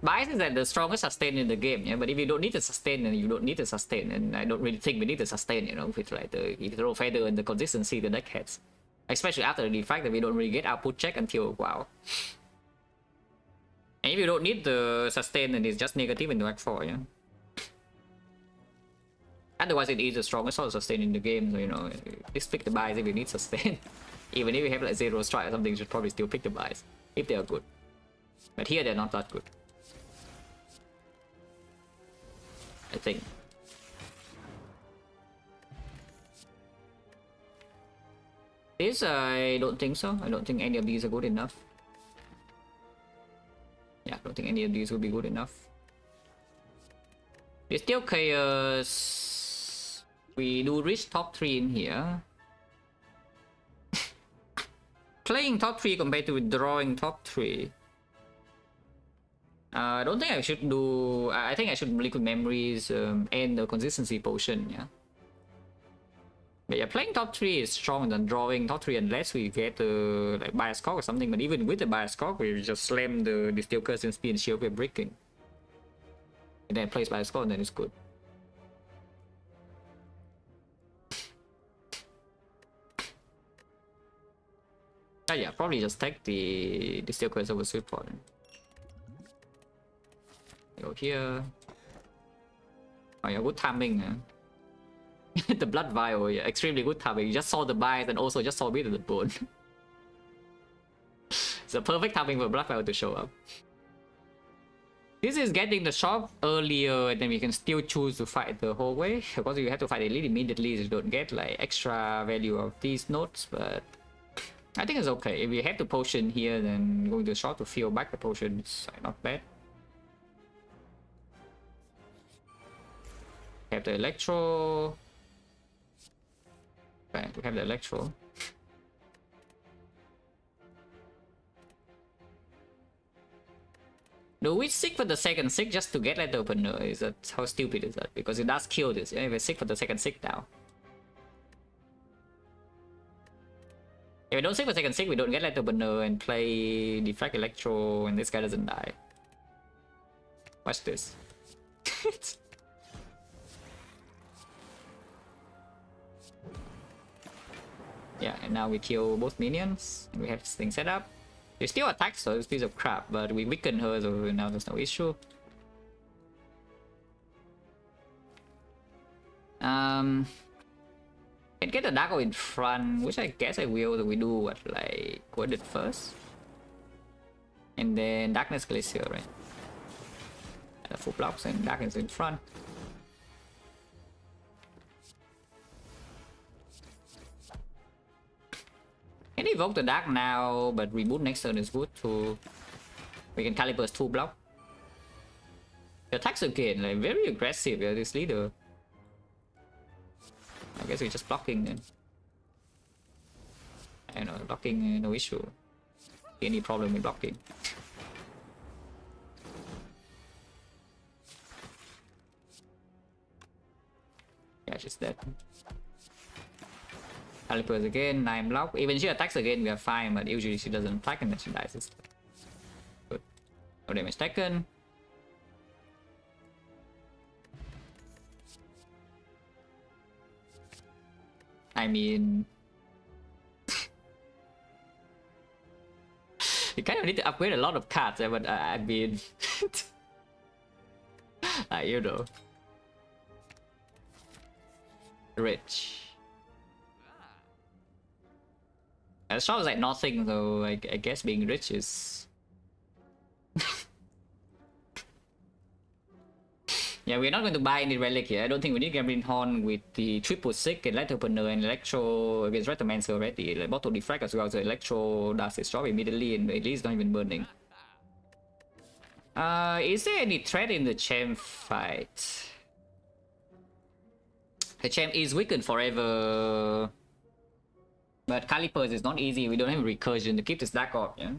Bias is like the strongest sustain in the game, yeah. But if you don't need to sustain, then you don't need to sustain, and I don't really think we need to sustain, you know, with like the Eternal Feather and the consistency the deck has, especially after the fact that we don't really get output check until wow. And if you don't need the sustain, then it's just negative in Act 4, yeah. Otherwise, it is the strongest sort of sustain in the game, so you know, just pick the bias if you need sustain. Even if you have like 0 strike or something, you should probably still pick the bias if they are good. But here they're not that good, I think. This, I don't think so. I don't think any of these are good enough. Yeah, I don't think any of these will be good enough. It's still chaos. We do reach top 3 in here. Playing top 3 compared to withdrawing top 3. I don't think I should do... I think I should Liquid Memories and the Consistency Potion, yeah. But yeah, playing top 3 is stronger than drawing top 3 unless we get the like bias cock or something. But even with the bias cock, we just slam the Steel Curse and Speed and Shield with breaking. And then plays bias cock and then it's good. Oh yeah, probably just take the Steel Curse over Sweet Pot. Go here. Oh yeah, good timing. The Blood Vial, yeah, extremely good timing. You just saw the bias and also just saw a bit of the bone. It's a perfect timing for Blood Vial to show up. This is getting the shop earlier and then we can still choose to fight the whole way. Of course, you have to fight elite immediately so you don't get like extra value of these notes, but I think it's okay. If we have the potion here, then going to the shop to fill back the potion is not bad. Have the electro. Okay, we have the electro. Do we seek for the second sick just to get like the opener? Is that how stupid is that? Because it does kill this. Yeah, we seek for the second sick now. If we don't seek for second sick, we don't get like the opener and play Defect Electro, and this guy doesn't die. Watch this. Yeah, and now we kill both minions, and we have this thing set up. She still attacks, so it's a piece of crap, but we weaken her, so now there's no issue. Can get the Darko in front, which I guess I will, so we do what, like, Corded first? And then Darkness Glacier, right? And full blocks and Darkness in front. Can evoke the Dark now, but reboot next turn is good too. We can Calibur's 2 block. The attacks again, like very aggressive, yeah, this leader. I guess we're just blocking then. I know, blocking, no issue. Any problem with blocking. Yeah, she's dead. Calipers again, 9 block. Even she attacks again, we are fine, but usually she doesn't attack and then she dies. It's good. No damage taken. I mean... you kind of need to upgrade a lot of cards, but I mean... you know. Rich. As strong as like nothing, though, I guess being rich is... yeah, we're not going to buy any relic here. I don't think we need Gabriel Horn with the triple sick and light opener and electro against Retomancer already. Like bottle defrag as well, so electro does its job immediately and at least not even burning. Is there any threat in the champ fight? The champ is weakened forever. But Calipers is not easy, we don't have recursion to keep this Dark Orb, yeah?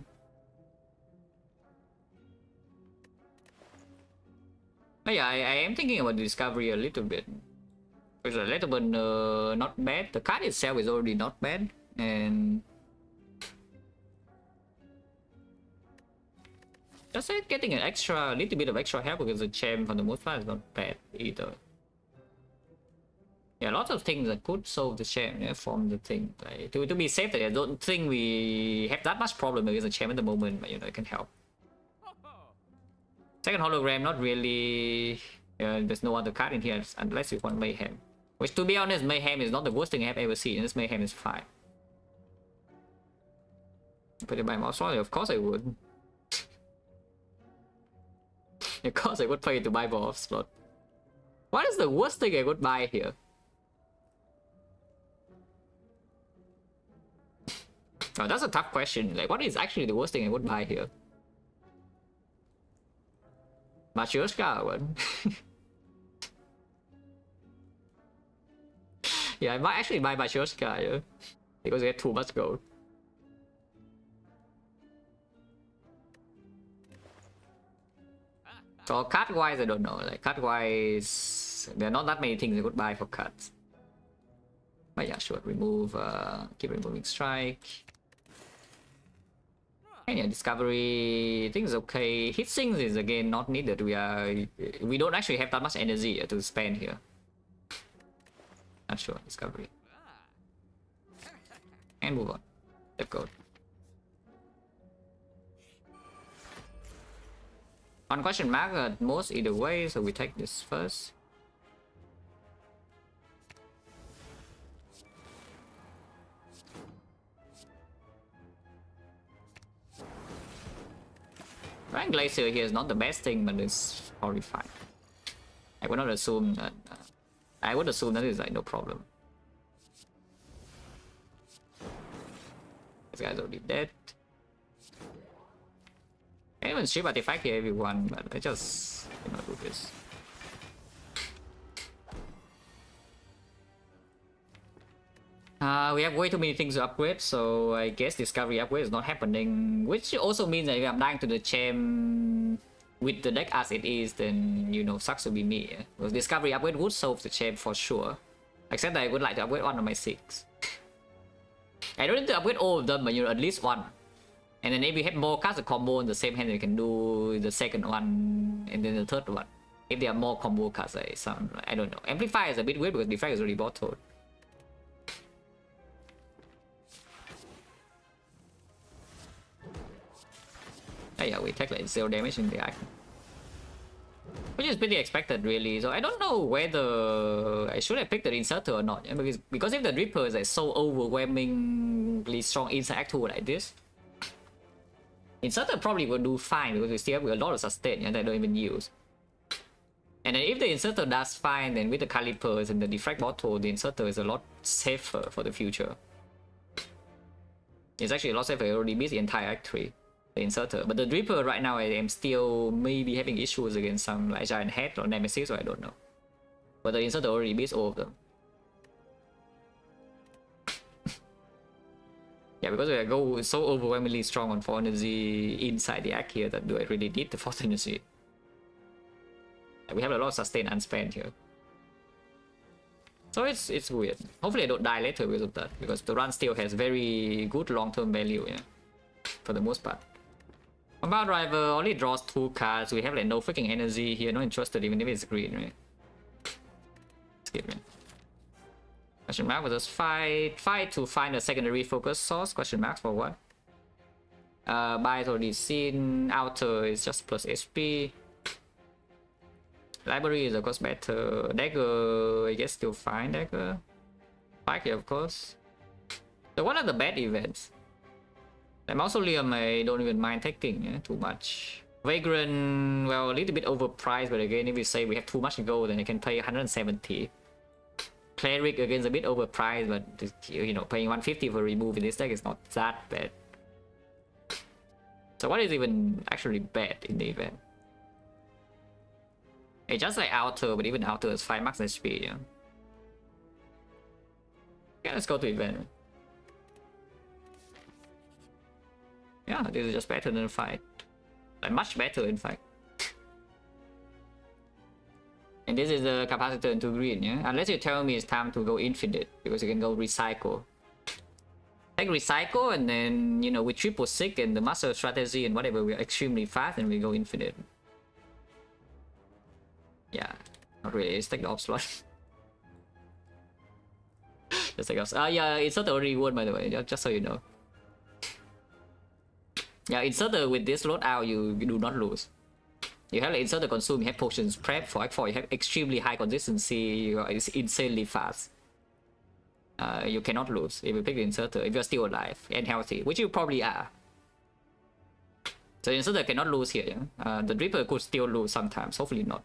But yeah, I am thinking about the discovery a little bit. Because a little bit not bad. The card itself is already not bad. And... just getting an extra, little bit of extra help because the champ for the most part is not bad either. Yeah, lots of things that could solve the champ, yeah, from the thing. Like, to be safe, I don't think we have that much problem against the champ at the moment, but you know, it can help. Second hologram, not really. There's no other card in here unless you want Mayhem. Which, to be honest, Mayhem is not the worst thing I've ever seen. This Mayhem is fine. Put it by mouse swallow, of course I would. Of course I would play it to buy more off slot. What is the worst thing I would buy here? Oh, that's a tough question. Like, what is actually the worst thing I would buy here? Matryoshka or what? Yeah, I might actually buy Matryoshka, yeah. Because we have too much gold. So card-wise, I don't know. Like, card-wise, there are not that many things I could buy for cards. But yeah, sure. Remove, keep removing strike. And yeah, discovery, I think is okay. Hit sinks is again not needed. We don't actually have that much energy to spend here. Not sure. Discovery. And move on. Let's go. On question mark at most either way, so we take this first. Rank Glacier here is not the best thing, but it's probably fine. I would not assume that. I would assume that is like no problem. This guy's already dead. I even ship artifact here everyone, but I just cannot do this. We have way too many things to upgrade, so I guess discovery upgrade is not happening, which also means that if I'm dying to the champ with the deck as it is, then you know, sucks to be me. Because discovery upgrade would solve the champ for sure. Except that I would like to upgrade one of my 6. I don't need to upgrade all of them, but you know, at least one. And then if you have more cards of combo in the same hand, you can do the second one and then the third one. If there are more combo cards, I don't know. Amplify is a bit weird because Defect is already bottled. Oh yeah, we take like 0 damage in the act. Which is pretty expected really, so I don't know whether I should have picked the Inserter or not. Because if the Ripper is like so overwhelmingly strong inside Act 2 like this, Inserter probably will do fine because we still have a lot of sustain that I don't even use. And then if the Inserter does fine, then with the Calipers and the Defect bottle, the Inserter is a lot safer for the future. It's actually a lot safer. I already beat the entire Act 3. The Inserter, but the Dripper right now I am still maybe having issues against some like Giant Head or Nemesis, so I don't know. But the Inserter already beats all of them. Yeah, because I go so overwhelmingly strong on 4 energy inside the act here that do I really need the 4 energy? And we have a lot of sustain unspent here. So it's weird. Hopefully I don't die later because of that, because the run still has very good long-term value, yeah, for the most part. Compound Driver only draws 2 cards. We have like no freaking energy here, not interested even if it's green, right? Skip it. Question mark versus fight to find a secondary focus source. Question mark for what? Buy is already seen. Outer is just plus SP. Library is of course better. Dagger, I guess still fine. Dagger. Spike here, of course. So what are the bad events? The Mausoleum I don't even mind taking, yeah, too much. Vagrant, well, a little bit overpriced, but again, if we say we have too much gold, then I can pay 170. Cleric again is a bit overpriced, but you know, paying 150 for remove in this deck is not that bad. So what is even actually bad in the event? It's just like Outer, but even Outer is 5 max HP, yeah. Yeah, let's go to event. Yeah, this is just better than a fight. Like, much better, in fact. And this is the capacitor into green, yeah? Unless you tell me it's time to go infinite, because you can go recycle. Take recycle, and then, you know, with triple sick and the master strategy and whatever, we're extremely fast and we go infinite. Yeah, not really. Let's take the op slot. Let's take off. Yeah, it's not already won, by the way, just so you know. Yeah, Inserter with this loadout, you do not lose. You have like Inserter consume, you have potions prep for Act 4, you have extremely high consistency, it's insanely fast. You cannot lose if you pick the Inserter, if you're still alive and healthy, which you probably are. So Inserter cannot lose here, yeah? The Dripper could still lose sometimes, hopefully not.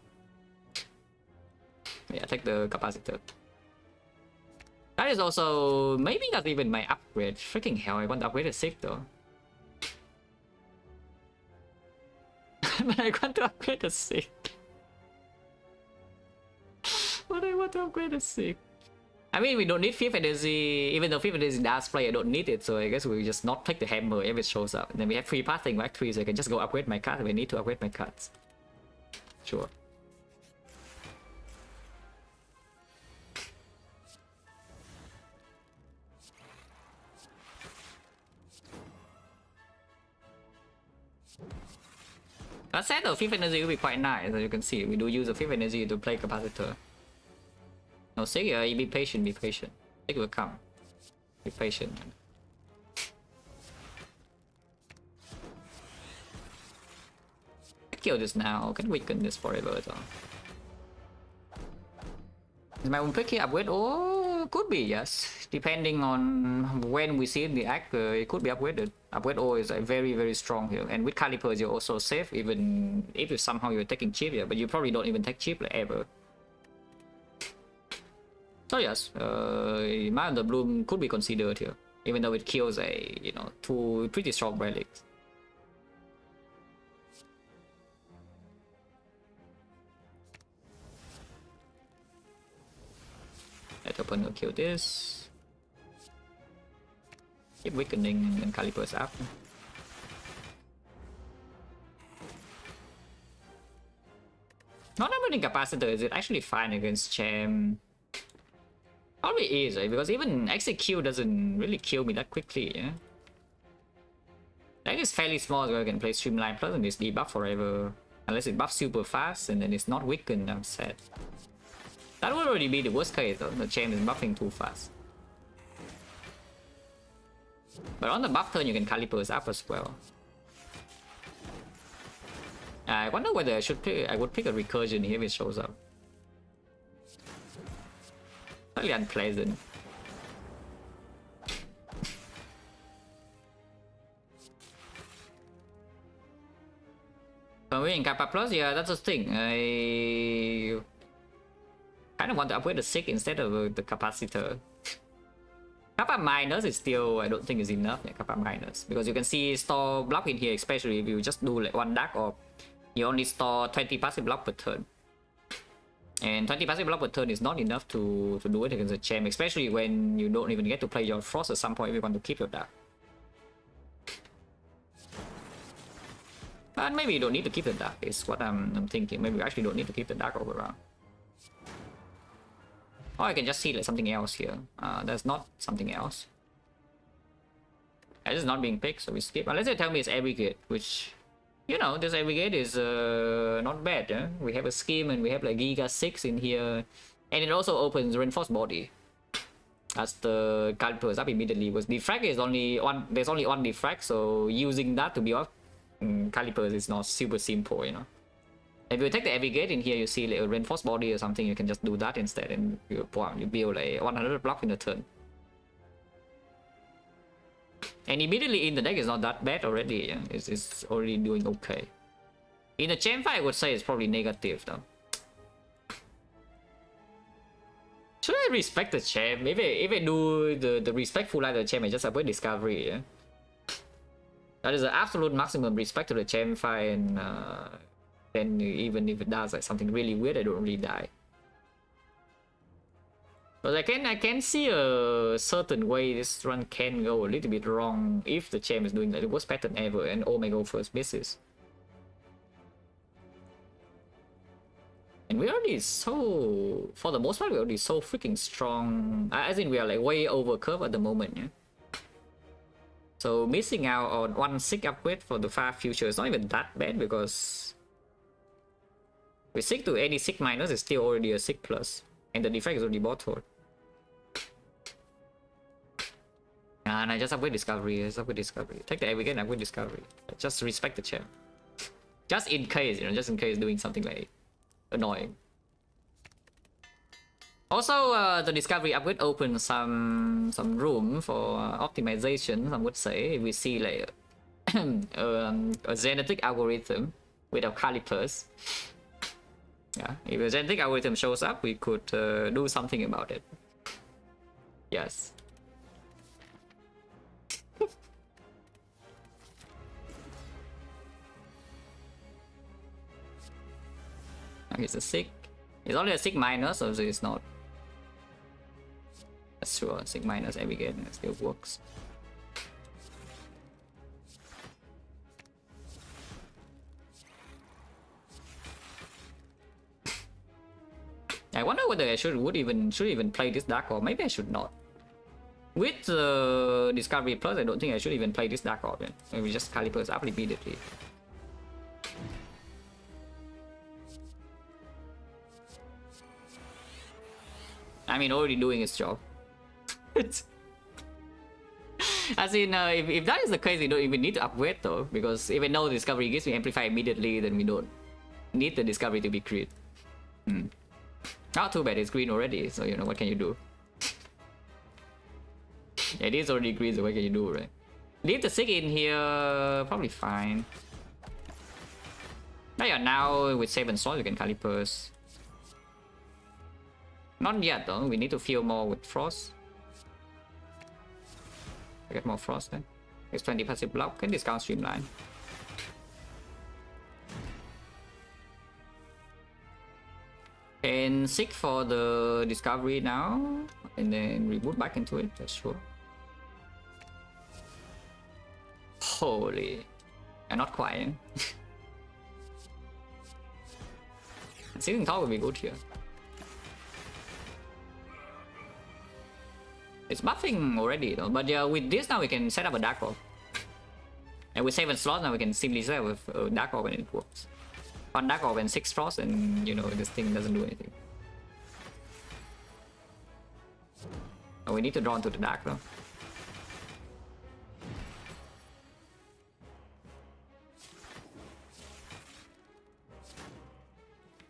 Yeah, take the capacitor. That is also, maybe not even my upgrade. Freaking hell, I want to upgrade a 6 though. But I want to upgrade a 6. But I want to upgrade a 6. I mean, we don't need 5th energy, even though 5th energy does play, I don't need it, so I guess we just not take the hammer if it shows up. And then we have free passing Act 3, so I can just go upgrade my cards if I need to upgrade my cards. Sure. That said, the 5th energy will be quite nice. As you can see, we do use the 5th energy to play capacitor. No, Sig, be patient, be patient. Sig will come. Be patient. Kill this now, can weaken this forever though. Is my own pick here upgrade? Oh, could be, yes. Depending on when we see the act, it could be upgraded. Upgrade O is very, very strong here. And with calipers, you're also safe, even if somehow you're taking chip here, but you probably don't even take chip like, ever. So yes, Mind on the Bloom could be considered here, even though it kills a, you know, two pretty strong relics. Let opponent kill this. Keep weakening and calipers up. Not upgrading capacitor, is it actually fine against Champ? Probably is, right? Because even Execute doesn't really kill me that quickly, yeah? That is fairly small, so I can play Streamline Plus and it's debuff forever. Unless it buffs super fast and then it's not weakened, I'm sad. That would already be the worst case though, the Champ is buffing too fast. But on the buff turn you can calipers up as well. I wonder whether I would pick a recursion here if it shows up. Slightly unpleasant. We're in Kappa Plus, yeah, that's the thing. I kind of want to upgrade the Sig instead of the capacitor. Kappa minus is still, I don't think is enough, yeah, Kappa minus. Because you can see store block in here, especially if you just do like one dark or you only store 20 passive block per turn. And 20 passive block per turn is not enough to do it against a Champ, especially when you don't even get to play your Frost at some point if you want to keep your dark. But maybe you don't need to keep the dark, is what I'm thinking. Maybe you actually don't need to keep the dark all around. Or I can just see like something else here. That's not something else. This is not being picked, so we skip. Unless they tell me it's Abrogate, which, you know, this Abrogate is not bad. Yeah? We have a scheme and we have like Giga 6 in here. And it also opens Reinforced Body. As the calipers up immediately. With Defect is only one, there's only one Defect, so using that to be off calipers is not super simple, you know. If you take the Abrogate in here, you see like a Reinforced Body or something, you can just do that instead and you build like 100 block in a turn. And immediately in the deck is not that bad already, yeah? It's already doing okay. In the Champ fight, I would say it's probably negative though. Should I respect the Champ? If I do the respectful like the Champ, I just avoid Discovery, yeah? That is the absolute maximum respect to the Champ fight, and then even if it does like something really weird, I don't really die. But I can see a certain way this run can go a little bit wrong if the Champ is doing like the worst pattern ever and Omega first misses. And we're already so, for the most part, we're already so freaking strong. As in we are like way over curve at the moment, yeah. So missing out on one Sig upgrade for the far future is not even that bad, because with Sig to any Sig minus is still already a Sig plus, and the Defect is already bottled. And I just upgrade Discovery, Take the Abrogate and upgrade Discovery. Just respect the Champ. Just in case, you know, just in case doing something like annoying. Also, the Discovery upgrade opens some room for optimization, some would say. If we see like a genetic algorithm with our calipers. Yeah, if a genetic algorithm shows up, we could do something about it. Yes. Okay, it's a Sig. It's only a Sig minus, so it's not. That's true, Sig minus Abrogate, it still works. I wonder whether I should even play this Dark Orb. Maybe I should not. With Discovery Plus, I don't think I should even play this Dark Orb. Maybe just calipers up immediately. I mean, already doing its job. As in, if that is the case, we don't even need to upgrade though, because even though discovery gives me amplify immediately, then we don't need the discovery to be green. Not too bad, it's green already, so you know, what can you do? Yeah, it is already green, so what can you do, right? Leave the Sig in here, probably fine. Now, yeah, now with 7 slots, you can Calipers. Not yet though, we need to fill more with Frost. Get more Frost then. It's 20 passive block, can discount Streamline. And Sig for the discovery now, and then reboot back into it, that's sure. Holy, I'm not quite. Season Talk will be good here. It's buffing already though, but yeah, with this now we can set up a Dark Orb. And with 7 slots now we can simply set up with a Dark Orb and it works. 1 Dark Orb and 6 Frost and you know, this thing doesn't do anything. Oh, we need to draw into the Dark though.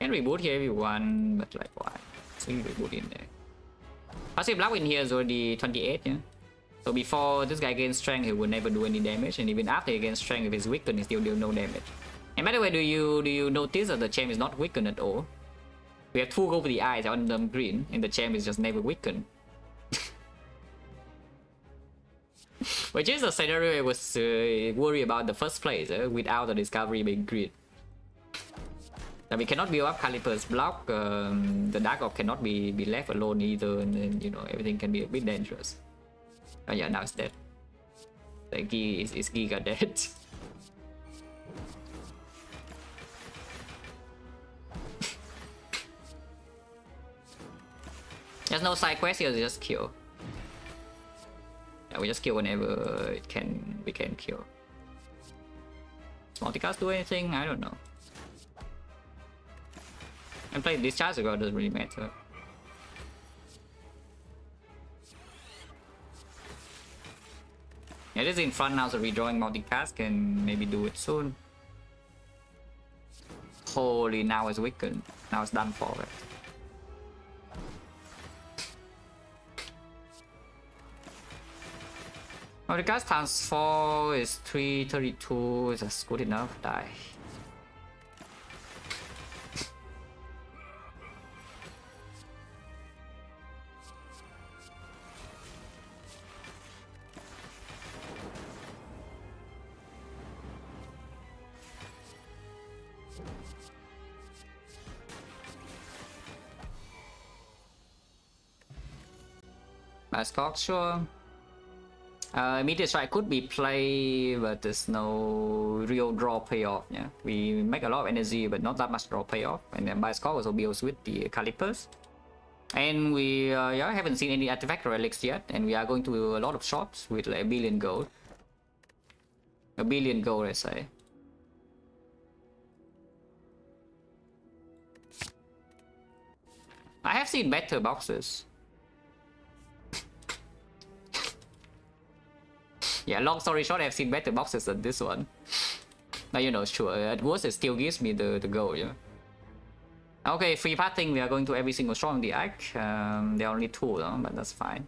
Can reboot here if you want, but like why? So you reboot in there. Passive block in here is already 28, yeah? So before this guy gains strength, he will never do any damage, and even after he gains strength, if he's weakened, he still do no damage. And by the way, do you notice that the champ is not weakened at all? We have 2 go for the eyes on them green, and the champ is just never weakened. Which is a scenario I was worried about the first place, without the discovery being green. That we cannot build up Caliper's block, the Dark Orb cannot be left alone either, and then, you know, everything can be a bit dangerous. Oh yeah, now it's dead. The is Giga dead. There's no side quest here, just kill. Yeah, we just kill whenever we can kill. Does multicast do anything? I don't know. And playing discharge ago doesn't really matter. Yeah, this is in front now, so redrawing multicast can maybe do it soon. Holy, now it's weakened. Now it's done for it. Multicast times 4 is 332, is that's good enough, die. Mascot, sure. Immediate strike could be play, but there's no real draw payoff. Yeah, we make a lot of energy, but not that much draw payoff. And then Bioscope also builds with the Calipers. And we yeah, haven't seen any artifact relics yet, and we are going to a lot of shops with like 1 billion gold. 1 billion gold, I say. I have seen better boxes. Yeah, long story short, I've seen better boxes than this one. But you know, sure, at worst it still gives me the gold, yeah. Okay, free pathing, we are going to every single shop on the Arc. There are only 2 though, but that's fine.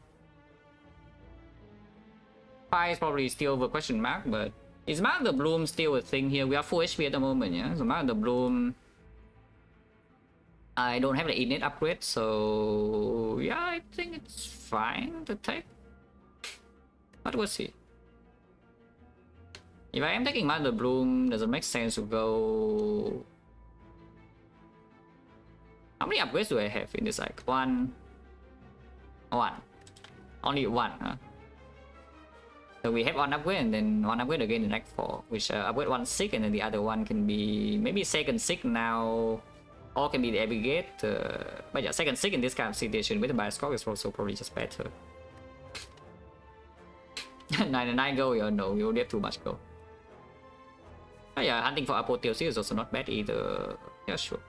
5 is probably still over question mark, but is Mark the Bloom still a thing here? We are full HP at the moment, yeah? So Mark the Bloom, I don't have the innate upgrade, so yeah, I think it's fine to take. But we'll see. If I am taking Mother Bloom, does it make sense to go? How many upgrades do I have in this like? One. Only 1, huh? So we have 1 upgrade and then 1 upgrade again in Act 4, which upgrade 1 Sig, and then the other one can be maybe second Sig now, or can be the Abrogate. But yeah, second Sig in this kind of situation with the Bioscope is also probably just better. 99 gold, yeah, no, we already have too much gold. Oh yeah, hunting for apotheosis is also not bad either. Yeah, sure.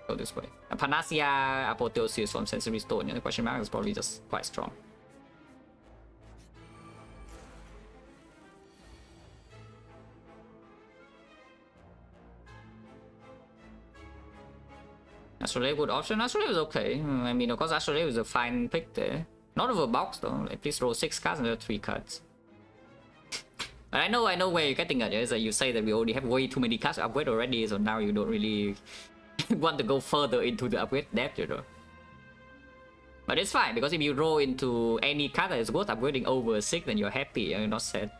Go this way. Panacea Apotheosis from Sensory Stone. The question mark is probably just quite strong. Astrolabe good option. Astrolabe is okay. I mean, of course, Astrolabe is a fine pick there. Not over box though. At least roll 6 cards and there are 3 cards. But I know where you're getting at. Is that you say that we already have way too many cards to upgrade already, so now you don't really want to go further into the upgrade depth, you know. But it's fine because if you roll into any card that is worth upgrading over 6, then you're happy. You're not sad.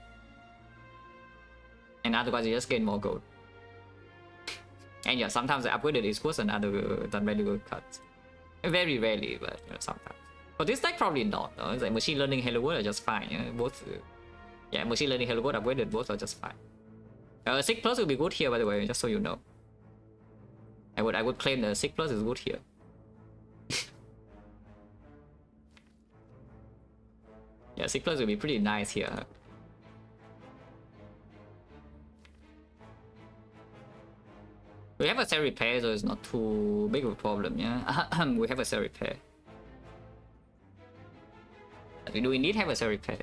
And otherwise, you just gain more gold. And yeah, sometimes the upgraded is worse than regular cards. Very rarely, but you know, sometimes. For this deck, probably not. No? It's like Machine Learning Hello World are just fine. You know? Both, yeah, Machine Learning Hello World upgraded, both are just fine. 6 plus will be good here, by the way, just so you know. I would claim that 6 plus is good here. Yeah, 6 plus will be pretty nice here. We have a cell repair, so it's not too big of a problem, yeah? We have a cell repair. We do indeed have a cell repair.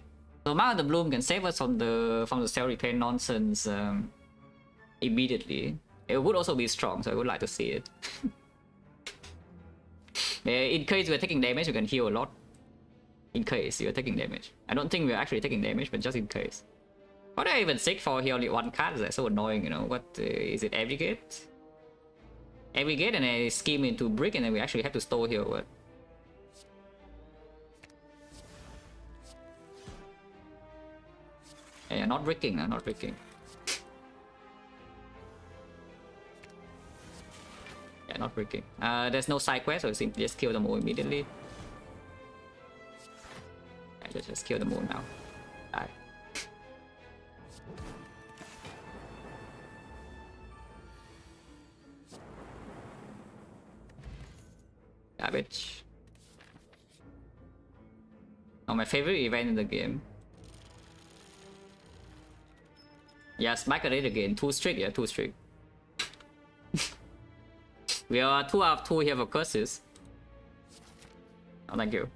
So Mark of the Bloom can save us from the cell repair nonsense immediately. It would also be strong, so I would like to see it. In case we're taking damage, you can heal a lot. In case you're taking damage. I don't think we're actually taking damage, but just in case. What do I even seek for here? Only 1 card? That's so annoying, you know. What is it? Abrogate? Abrogate and I scheme into brick, and then we actually have to store here. What? Yeah, not bricking, not bricking. Yeah, not bricking. There's no side quest, so we simply just kill them all immediately. Yeah, just kill them all now. Die. Garbage. Oh, my favorite event in the game. Yeah, Spike it again. 2 streak, yeah, 2 streak. We are 2 out of 2 here for curses. Oh, thank you.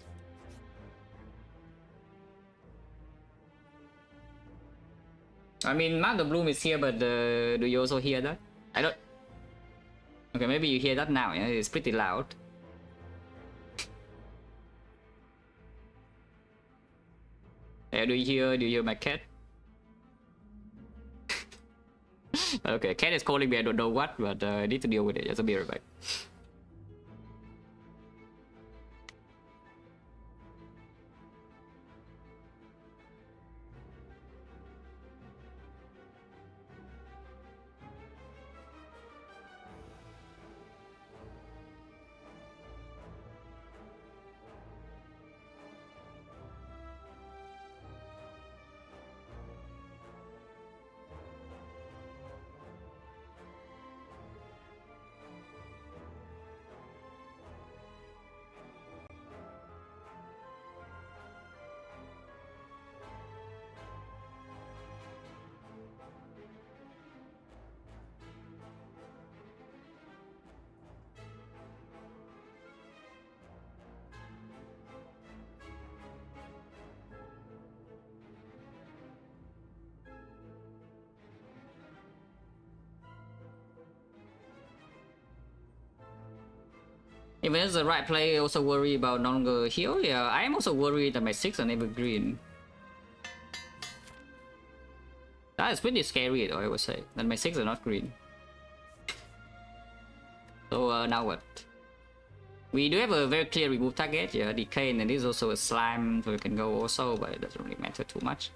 I mean, Mark the Bloom is here, but do you also hear that? I don't... Okay, maybe you hear that now, yeah? It's pretty loud. Yeah, do you hear my cat? Okay, cat is calling me, I don't know what, but I need to deal with it. Just be right back. Even as the right play, also worry about longer heal. Yeah, I am also worried that my 6 are never green. That is pretty scary though, I would say. That my 6 are not green. So now what? We do have a very clear remove target, yeah, decay, and this is also a slime, so we can go also, but it doesn't really matter too much.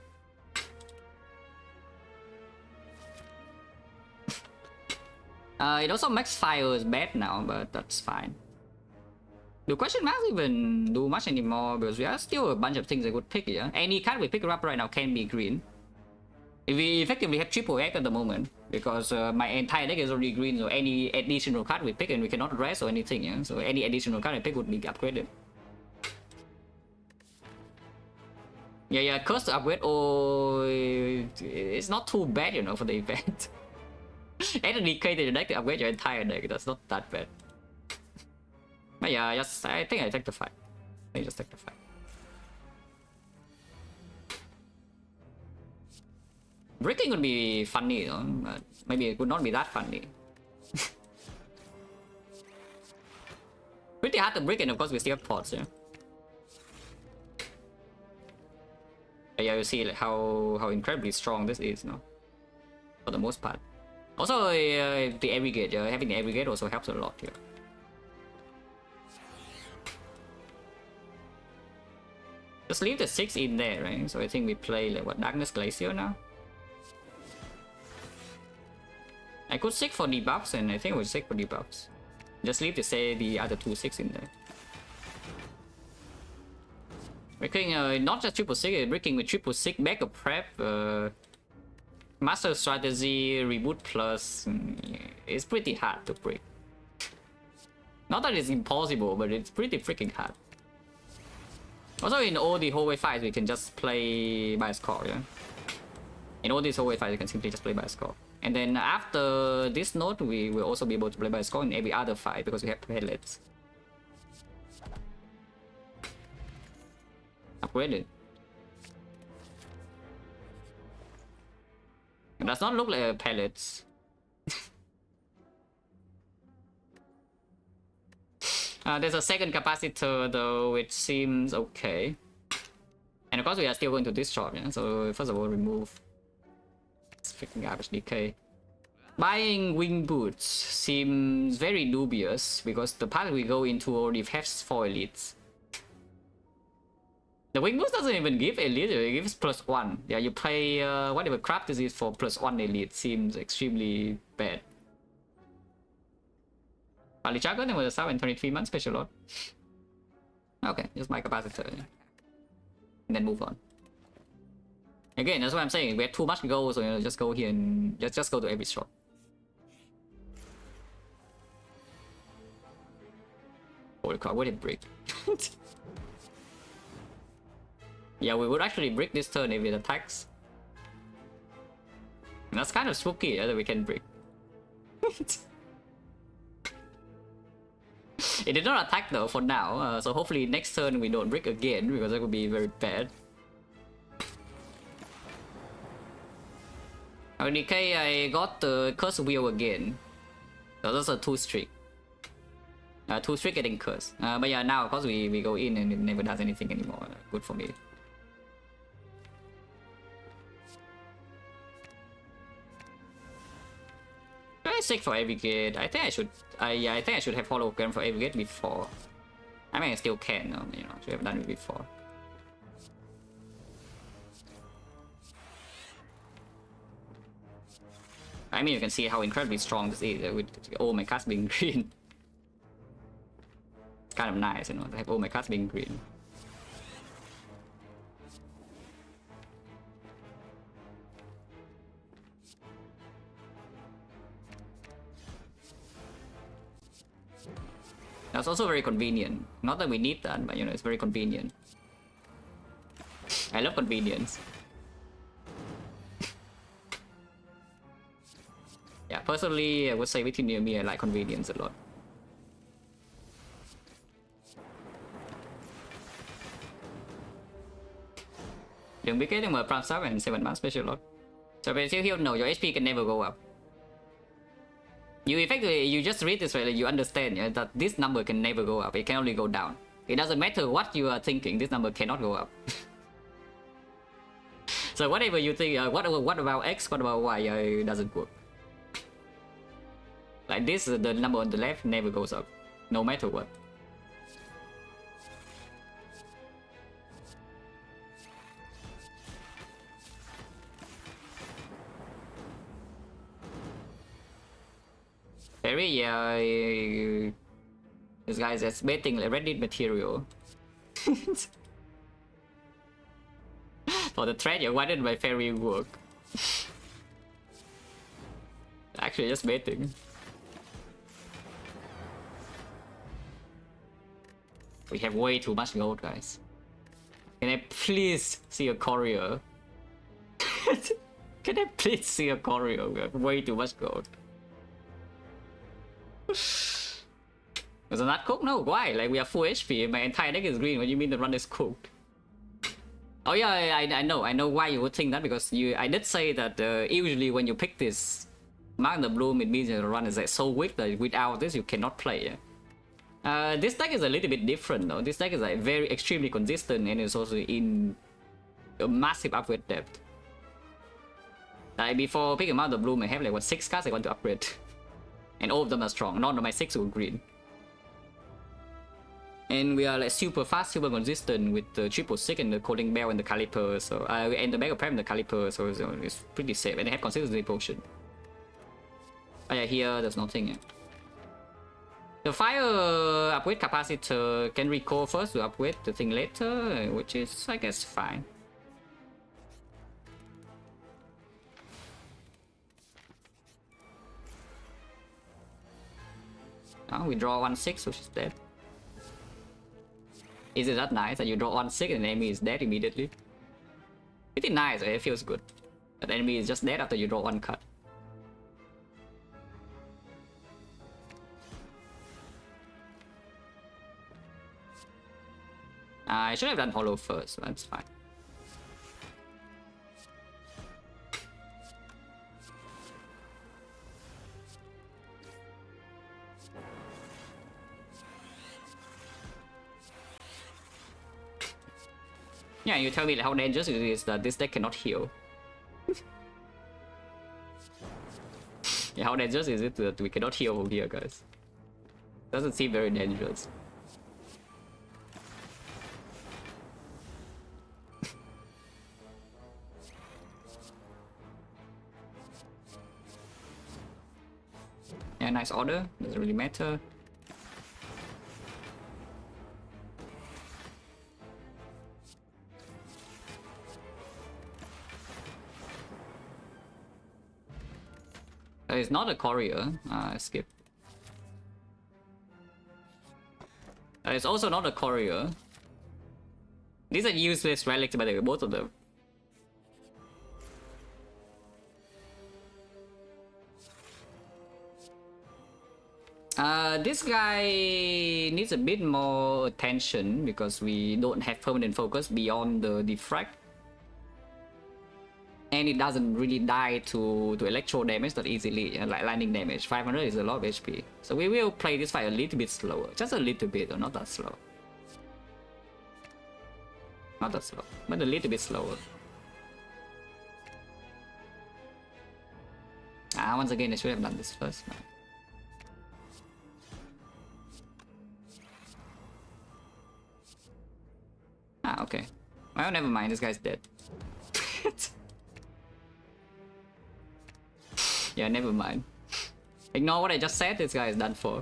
It also makes fire bad now, but that's fine. The question marks even do much anymore because we have still a bunch of things I could pick here. Any card we pick up right now can be green. We effectively have triple X at the moment because my entire deck is already green, so any additional card we pick and we cannot address or anything, yeah? So any additional card I pick would be upgraded. Yeah, curse to upgrade, oh, it's not too bad, you know, for the event. Add a decay to your deck to upgrade your entire deck, that's not that bad. But yeah, I think I take the fight. I just take the fight. Bricking would be funny, though, but maybe it would not be that funny. Pretty hard to brick, and of course we still have pots, yeah. But yeah, you see like, how incredibly strong this is, no? For the most part. Also, the aggregate, having the aggregate also helps a lot here. Just leave the 6 in there, right? So I think we play like what, Darkness Glacier now? I could seek for debuffs, and I think we'll seek for debuffs. Just leave the other 2 6 in there. Breaking not just triple 6, breaking with triple 6, backup prep, master strategy, reboot plus. It's pretty hard to break. Not that it's impossible, but it's pretty freaking hard. Also, in all the hallway fights, we can just play by score, yeah? In all these hallway fights, you can simply just play by score. And then after this node, we will also be able to play by score in every other fight because we have pellets. Upgraded. It does not look like pellets. There's a second capacitor though, which seems okay. And of course we are still going to discharge, yeah? So first of all remove this freaking garbage decay. Buying wing boots seems very dubious because the path we go into already has 4 elites. The wing boots doesn't even give elite, it gives +1. Yeah, you play whatever crap this is for +1 elite seems extremely bad. Palichaga, then with a 723 month special load. Okay, just my capacitor. And then move on. Again, that's what I'm saying. We have too much gold, so just go here and just go to every shop. Holy crap, what did it break? Yeah, we would actually break this turn if it attacks. And that's kind of spooky that we can break. It did not attack though for now, so hopefully next turn we don't break again because that would be very bad. On DK, I got the curse wheel again. So that's a 2 streak. 2 streak getting curse. But yeah, now of course we go in and it never does anything anymore. Good for me. I seek for aggregate. I think I should. Yeah, I think I should have hologram for aggregate before. I mean, I still can. Should have done it before. I mean, you can see how incredibly strong this is with all my cards being green. It's kind of nice, to have all my cards being green. That's also very convenient. Not that we need that, but it's very convenient. I love convenience. Yeah, personally, I would say between you and me, I like convenience a lot. Đừng biết cái mà Prime Sub and 7 month special lot. So basically, no, your HP can never go up. You effectively, you just read this right, you understand that this number can never go up. It can only go down. It doesn't matter what you are thinking, this number cannot go up. So whatever you think, what about X, what about Y, it doesn't work. Like this, the number on the left never goes up, no matter what. Very, yeah, this guy's just betting like Reddit material. For the thread, why didn't my fairy work? Actually, just betting. We have way too much gold, guys. Can I please see a courier? Can I please see a courier? We have way too much gold. Was it not cooked? No, why? Like, we are full HP, my entire deck is green. What do you mean the run is cooked? Oh yeah, I know why you would think that, because I did say that usually when you pick this Mark the Bloom, it means the run is like so weak that without this you cannot play. This deck is a little bit different though. This deck is like very extremely consistent and it's also in a massive upgrade depth. Like before picking Mark the Bloom, I have like what 6 cards I want to upgrade, and all of them are strong. None of my 6 were green. And we are like super fast, super consistent with the triple sick and the Calling Bell and the Caliper. So and the Mega Prep and the Caliper, so it's pretty safe. And they have consistency potion. Oh yeah, here there's nothing. Yeah. The fire upgrade capacitor can recall first to upgrade the thing later, which is I guess fine. Now we draw 1/6, which is dead. Is it that nice that you draw 1/6 and the enemy is dead immediately? Pretty nice, it feels good. But the enemy is just dead after you draw 1 card. I should have done hollow first, but that's fine. Yeah, you tell me like how dangerous it is that this deck cannot heal. Yeah, how dangerous is it that we cannot heal over here, guys? Doesn't seem very dangerous. Yeah, nice order. Doesn't really matter. It's not a courier. Skip. It's also not a courier. These are useless relics, by the way, both of them. This guy needs a bit more attention because we don't have permanent focus beyond the Defect. And it doesn't really die to electro damage that easily, like lightning damage. 500 is a lot of HP. So we will play this fight a little bit slower. Just a little bit, or not that slow. Not that slow, but a little bit slower. Once again, I should have done this first. Okay. Well, never mind, this guy's dead. Yeah, never mind. Ignore what I just said, this guy is done for.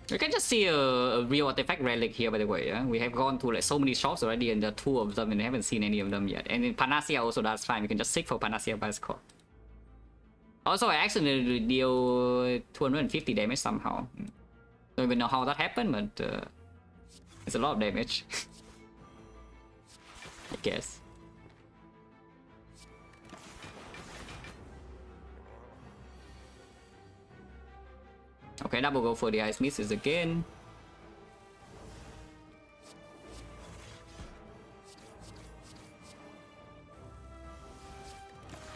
You can just see a real artifact relic here, by the way. Yeah? We have gone to like so many shops already, and there are 2 of them, and I haven't seen any of them yet. And in Panacea also, that's fine. We can just seek for Panacea by score. Also, I accidentally deal 250 damage somehow. Don't even know how that happened, but it's a lot of damage. I guess. Okay, double go for the ice misses again.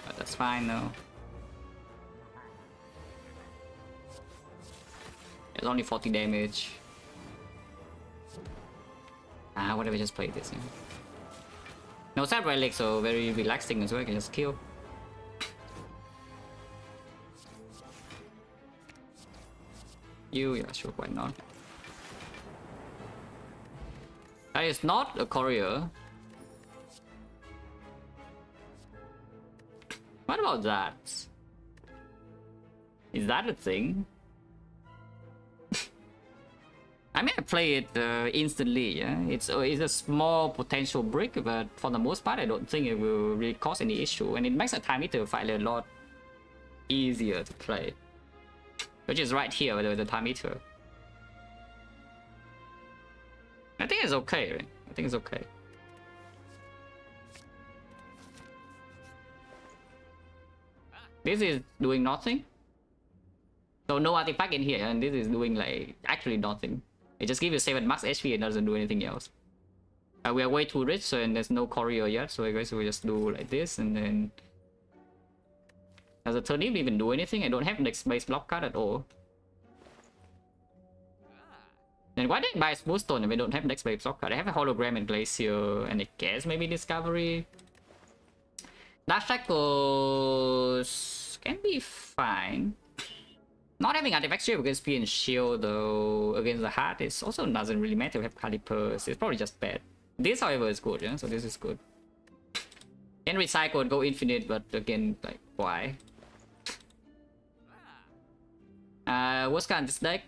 But that's fine though. It's only 40 damage. Whatever, just play this. Yeah. No sad relic, so very relaxing as well. I can just kill. Yeah, sure, why not? That is not a courier. What about that? Is that a thing? I mean, I play it instantly. Yeah, it's a small potential brick, but for the most part, I don't think it will really cause any issue, and it makes a time meter fight a lot easier to play. Which is right here with the time meter. I think it's okay, right? I think it's okay. This is doing nothing. So no artifact in here, and this is doing like actually nothing. It just gives you 7 max HP and doesn't do anything else. We are way too rich, so and there's no courier yet, so I guess we just do like this, and then as a turn, if we even do anything, I don't have next base block card at all. Then why did I buy Smooth Stone if I don't have next base block card? I have a hologram and Glacier, and I guess maybe Discovery. Dash Shackles can be fine. Not having artifact shield against Spear and Shield though against the heart is also doesn't really matter. We have Calipers. It's probably just bad. This, however, is good, yeah. So this is good. Can recycle and go infinite, but again, like why? Worst card in this deck.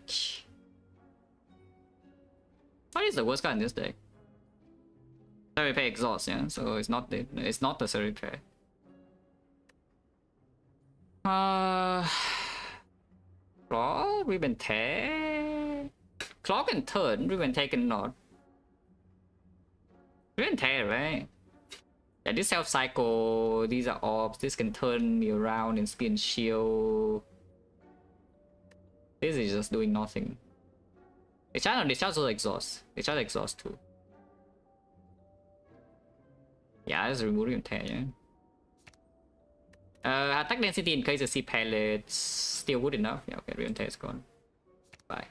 What is the worst card in this deck? Repair Exhaust, yeah. So it's not the Repair. Claw, Ribbon Tear. Claw can turn, Ribbon Tear cannot. Ribbon Tear, right? Yeah, this self cycle, these are orbs, this can turn me around and spin shield. This is just doing nothing. Discharge also exhaust. Discharge exhaust too. Yeah, just remove Ribbon Tear, yeah. Attack density in case of sea pellets still good enough. Yeah, okay, Ribbon Tear is gone. Bye.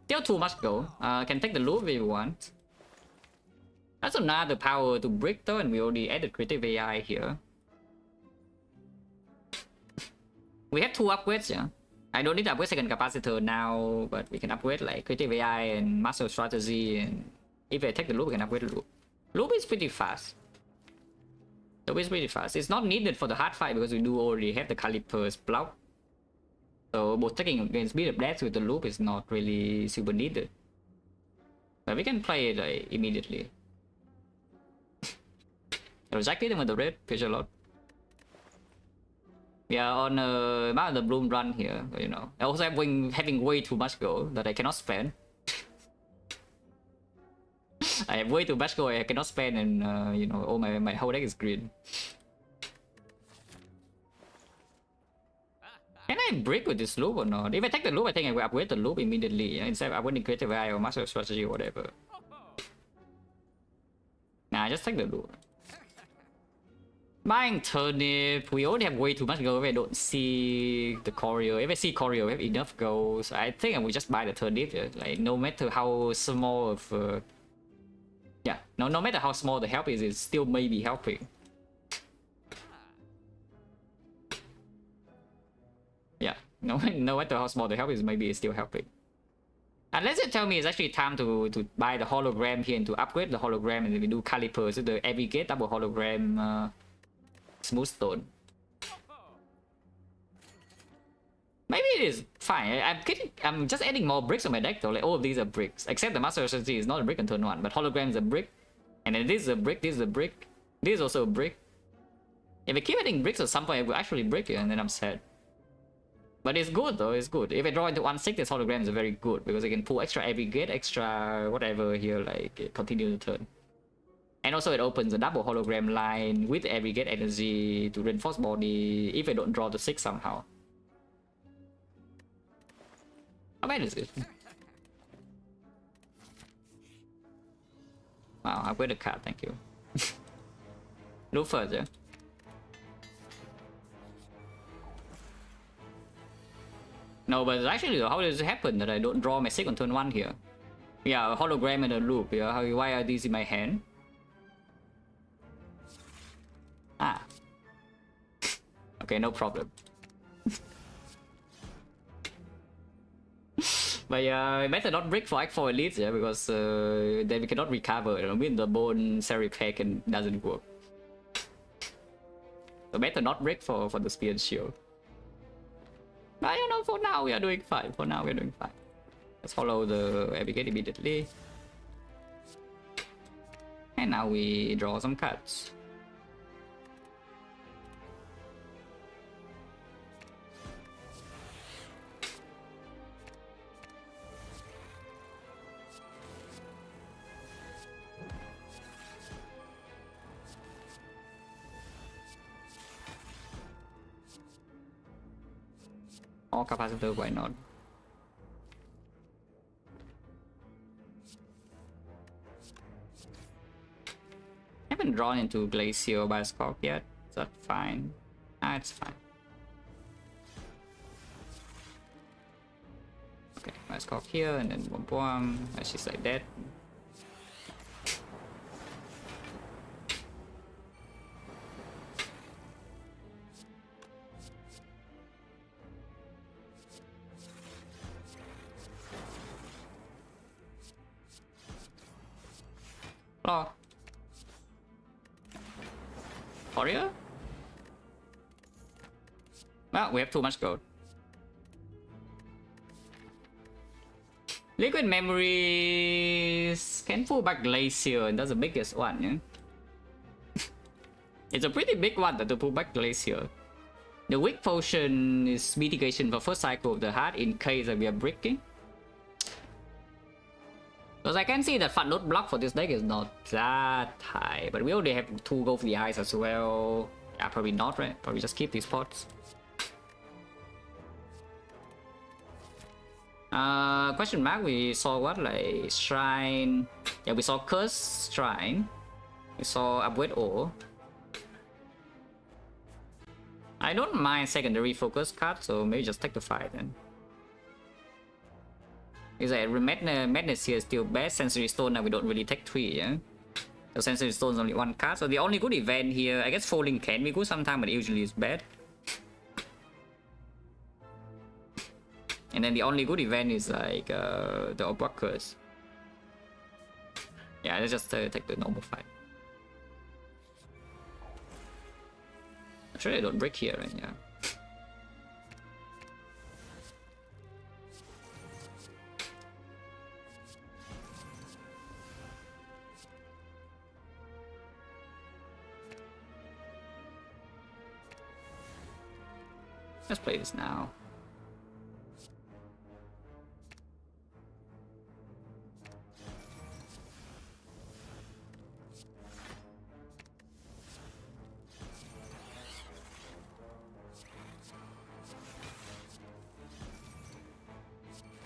Still too much go. Can take the loop if you want. That's another power to brick though, and we already added creative AI here. We have 2 upgrades, yeah. I don't need to upgrade second capacitor now, but we can upgrade like creative AI and master strategy, and if I take the loop, we can upgrade the loop. Loop is pretty fast. Loop is pretty fast. It's not needed for the hard fight because we do already have the Calipers block. So both taking against beat up death with the loop is not really super needed. But we can play it like immediately. Rejected him with the red, pitch a lot. We are on Mount the Bloom run here, you know. I also have having way too much gold that I cannot spend. I have way too much gold I cannot spend, and you know, all my whole deck is green. Can I brick with this loop or not? If I take the loop, I think I will upgrade the loop immediately, yeah? Instead of upgrading creative AI or master strategy or whatever. Nah, I just take the loop. Buying turnip, we already have way too much gold if I don't see the courier. If I see courier, we have enough gold. So I think I will just buy the turnip. Yeah? Like no matter how small of yeah, no matter how small the help is, it still may be helping. Yeah, no matter how small the help is, maybe it's still helping. Unless you tell me it's actually time to buy the hologram here and to upgrade the hologram, and then we do calipers, so the every gate double hologram smooth stone. Maybe it is fine. I'm just adding more bricks on my deck though. Like all of these are bricks, except the master strategy is not a brick on turn 1, but hologram is a brick, and then this is a brick, this is a brick, this is also a brick. If I keep adding bricks at some point, I will actually break it, and then I'm sad. But it's good though, it's good. If I draw into 1/6, this hologram is very good because I can pull extra every gate, extra whatever here, like continue the turn. And also it opens a double hologram line with every gate energy to reinforce body if I don't draw the 6 somehow. How bad is it? Wow, I upgrade the card, thank you. Look further. No, but actually, how does it happen that I don't draw my 6 on turn 1 here? Yeah, a hologram and a loop. Yeah, why are these in my hand? Ah. Okay, no problem. But yeah, better not brick for Act 4 Elites, yeah, because then we cannot recover. You know, with the bone repair doesn't work. So better not brick for the spear and shield. But you know, for now we are doing fine. For now we are doing fine. Let's follow the Abigail immediately. And now we draw some cards. Or capacitor, why not? Haven't drawn into Glacier or Bioscope yet. Is that fine? Ah, it's fine. Okay, Bioscope here and then boom boom. She's like that. Hello. Warrior? Well, we have too much gold. Liquid memories can pull back Glacier, and that's the biggest one, yeah? It's a pretty big one to pull back Glacier. The weak potion is mitigation for first cycle of the heart in case that we are breaking. Because I can see that fat load block for this deck is not that high, but we already have 2 gold for the eyes as well. Yeah, probably not, right? Probably just keep these pots. Question mark, we saw what, like Shrine? Yeah, we saw Curse Shrine. We saw Upward Ore. I don't mind secondary focus card, so maybe just take the fight then. Is that Madness here is still best. Sensory Stone now we don't really take 3, yeah? So Sensory Stone is only 1 card. So the only good event here, I guess Falling can be good sometimes, but usually it's bad. And then the only good event is like the Obworkers. Yeah, let's just take the normal fight. I'm sure they don't break here, right? Yeah. Let's play this now.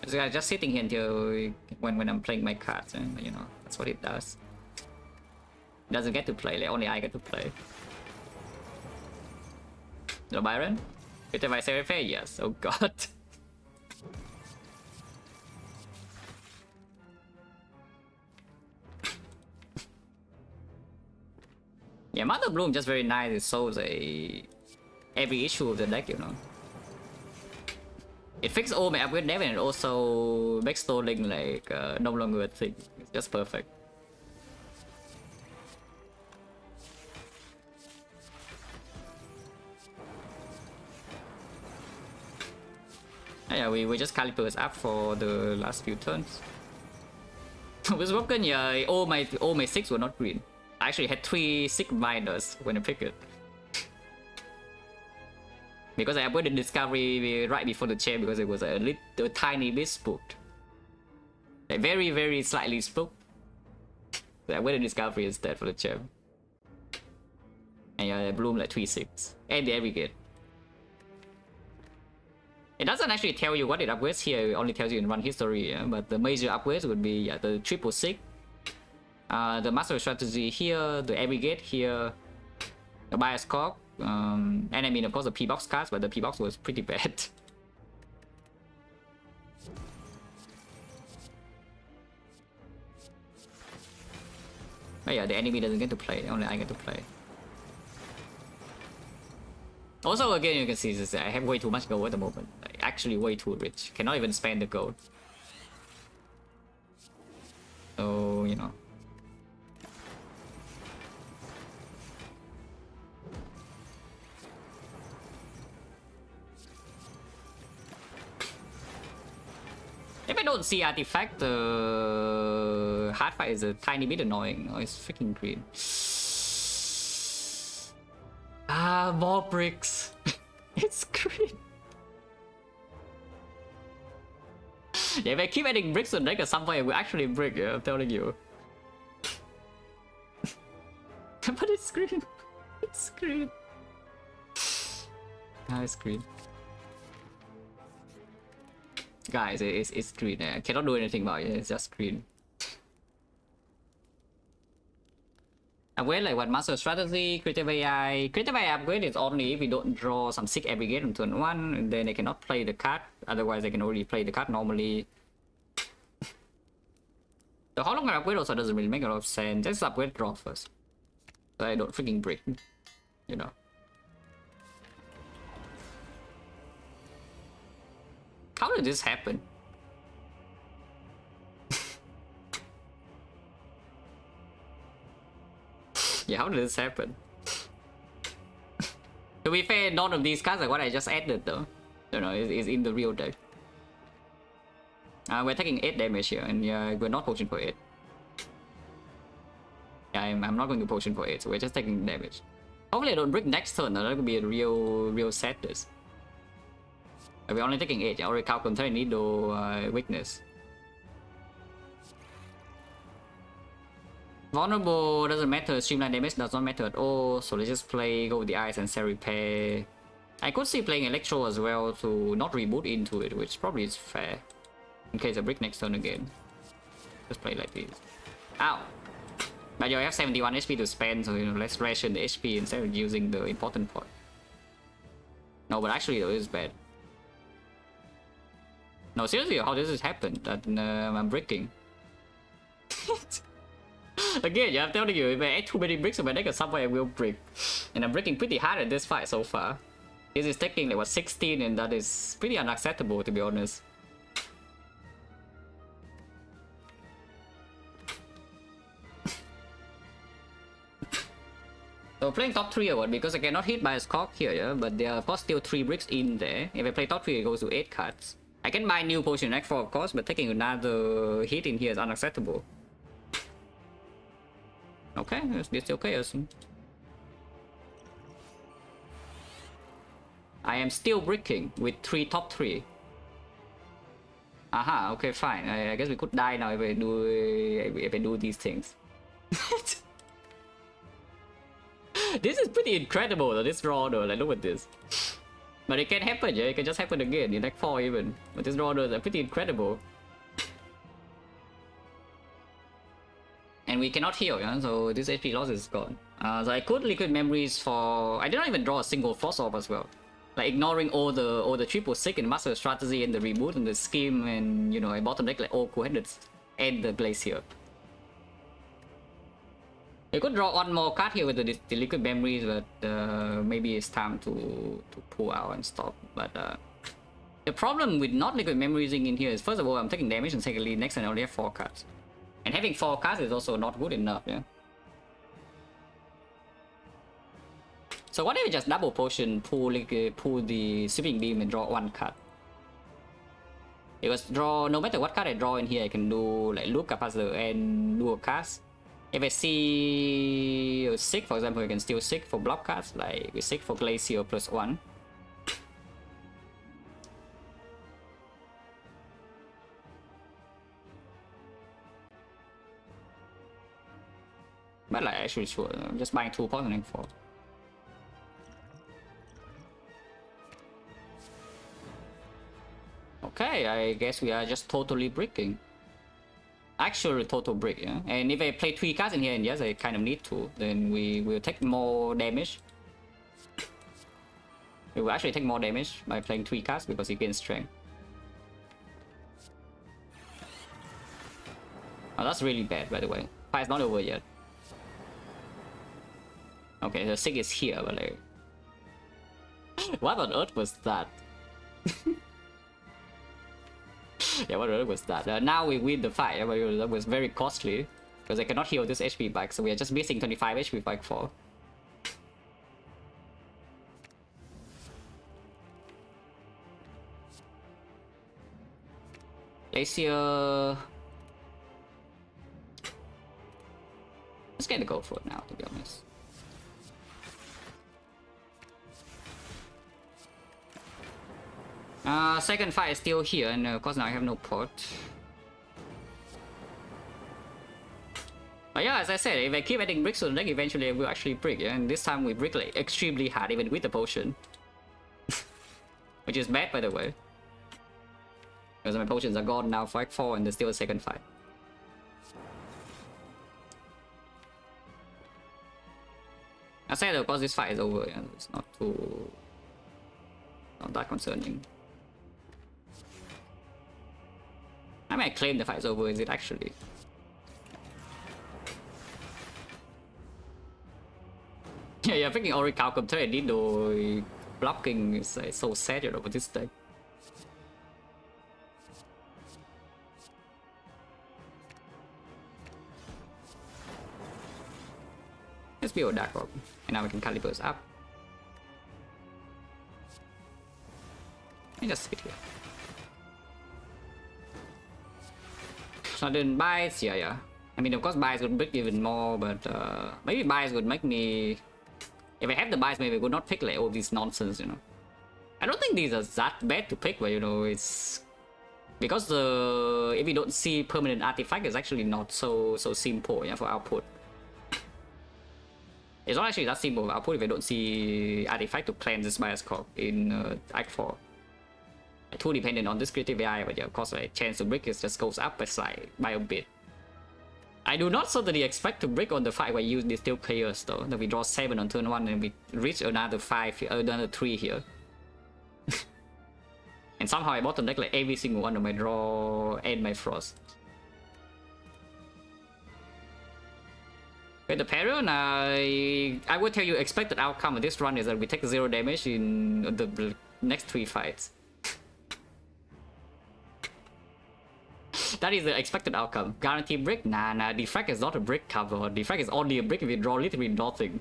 This guy just sitting here until when I'm playing my cards, and you know that's what it does. It doesn't get to play, like only I get to play. No Byron? With my Seraph? Yes. Oh god. Yeah, Mother Bloom just very nice. It solves every issue of the deck, you know. It fixes all my upgrade dev and it also makes stalling like no longer a thing. It's just perfect. Yeah, we just Calipers up for the last few turns. With Broken, yeah, all my 6 were not green. I actually had 3 sick miners when I picked it. Because I avoided Discovery right before the chair because it was a tiny bit spooked. Like very slightly spooked. So I avoided Discovery instead for the chair. And yeah, I bloom like 3/6. And the aggregate. It doesn't actually tell you what it upgrades here, it only tells you in run history, yeah? But the major upgrades would be the 666, the Master Strategy here, the Aggregate here, the Bias Corp, and I mean of course the P-Box cards, but the P-Box was pretty bad. But yeah, the enemy doesn't get to play, only I get to play. Also, again, you can see this, I have way too much gold at the moment. Like, actually way too rich. Cannot even spend the gold. So, you know. If I don't see Artifact, the hard fight is a tiny bit annoying. Oh, it's freaking green. Ah, more bricks. It's green. Yeah, if I keep adding bricks to the deck at some point, it will actually break, yeah, I'm telling you. But it's green. It's green. Ah, it's green. Guys, it's green. I cannot do anything about it. It's just green. Upgrade like what? Master Strategy, Creative AI. Creative AI upgrade is only if we don't draw some sick aggregate on turn 1, and then they cannot play the card. Otherwise, they can already play the card normally. The hologram upgrade also doesn't really make a lot of sense. Just upgrade draw first. So I don't freaking break. You know. How did this happen? Yeah, how did this happen? To be fair, none of these cards are what I just added though. You know, is in the real deck. We're taking 8 damage here, and we're not potion for 8. Yeah, I'm not going to potion for 8, so we're just taking damage. Hopefully I don't break next turn, though. That could be a real sadness. But we're only taking 8, yeah, already calculate needle weakness. Vulnerable doesn't matter, streamline damage does not matter at all, so let's just play Go with the Eyes and Set Repair. I could see playing Electro as well to not reboot into it, which probably is fair. In case I break next turn again. Just play like this. Ow! But you have 71 HP to spend, so you know, let's ration the HP instead of using the important part. No, but actually though, it's bad. No, seriously, how does this happen? That I'm breaking. Again, yeah, I'm telling you, if I add too many bricks in my deck, at some point I will break. And I'm breaking pretty hard at this fight so far. This is taking like what, 16, and that is pretty unacceptable, to be honest. So playing top 3 or what, because I cannot hit by a Scorch here, yeah? But there are of course still 3 bricks in there. If I play top 3, it goes to 8 cards. I can buy new potion in Act 4 of course, but taking another hit in here is unacceptable. Okay, it's okay, I assume. I am still bricking with 3 top 3. Aha, okay, fine. I guess we could die now if I do these things. This is pretty incredible though, this draw though, like look at this. But it can happen, yeah, it can just happen again in Act 4 even. But this draw though are pretty incredible. And we cannot heal, yeah, so this HP loss is gone. So I could Liquid Memories for... I did not even draw a single Force Orb as well. Like ignoring all the triple sick and Master Strategy and the reboot and the scheme and, you know, I bottom deck like all cool-headed and the Glacier. You could draw one more card here with the Liquid Memories, but maybe it's time to pull out and stop. But the problem with not Liquid Memoriesing in here is, first of all, I'm taking damage, and secondly, next turn I only have 4 cards. And having 4 cards is also not good enough, yeah? So what if we just double potion, pull the Sweeping Beam and draw 1 card? Because no matter what card I draw in here, I can do like Look Capacitor and do a cast. If I see a sick, for example, I can still sick for block cards, like we sick for Glacier +1. But like actually sure, I'm just buying 2 poisoning for. Okay, I guess we are just totally bricking. Actual total brick, yeah. And if I play 3 cards in here, and yes, I kind of need to, then we will take more damage. We will actually take more damage by playing 3 cards because he gains strength. Oh, that's really bad, by the way. Fight's not over yet. Okay, the sick is here, but like... what on earth was that? Yeah, what on earth was that? Now we win the fight, but that was very costly. Because I cannot heal this HP back, so we are just missing 25 HP back for. Glacier... Let's get the go for it now, to be honest. Second fight is still here, and of course now I have no port. But yeah, as I said, if I keep adding bricks to the deck, eventually I will actually brick, yeah? And this time we brick like extremely hard, even with the potion. Which is bad, by the way. Because my potions are gone now for Act 4 and there's still a second fight. I say that of course this fight is over, yeah, it's not that concerning. I mean, I claim the fight is over, is it actually? Yeah, freaking Oracle compared to Dido blocking is so sad, you know, with this deck. Let's build a Dark Orb, and now we can Calibers up. And just sit here. So then buys, yeah. I mean, of course, buys would break even more, but maybe buys would make me. If I have the buys, maybe I would not pick like all these nonsense, you know. I don't think these are that bad to pick, but you know, it's because if you don't see permanent artifact, it's actually not so simple, yeah, for output. It's not actually that simple for output if I don't see artifact to cleanse this bias corp in Act 4. Too dependent on this creative AI, but yeah, of course, like chance to break it just goes up by a bit. I do not certainly expect to break on the fight where I use these 2 players though. That we draw 7 on turn 1 and we reach another 5, another 3 here. And somehow I bottom deck like every single one of my draw and my frost. With the Perun, I would tell you expected outcome of this run is that we take 0 damage in the next 3 fights. That is the expected outcome. Guarantee brick? Nah, Defect is not a brick cover. Defect is only a brick if you draw literally nothing.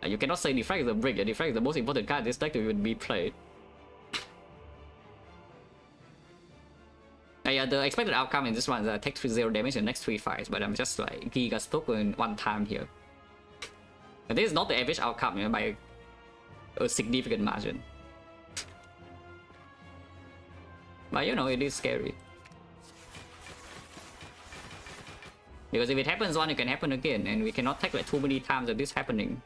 You cannot say Defect is a brick. Defect is the most important card in this deck to even be played. Yeah, the expected outcome in this one is that I take 0 damage in the next 3 fights, but I'm just like Giga stuck in 1 time here. And this is not the average outcome, you know, by a significant margin. But you know, it is scary. Because if it happens once, it can happen again, and we cannot take like too many times of this happening.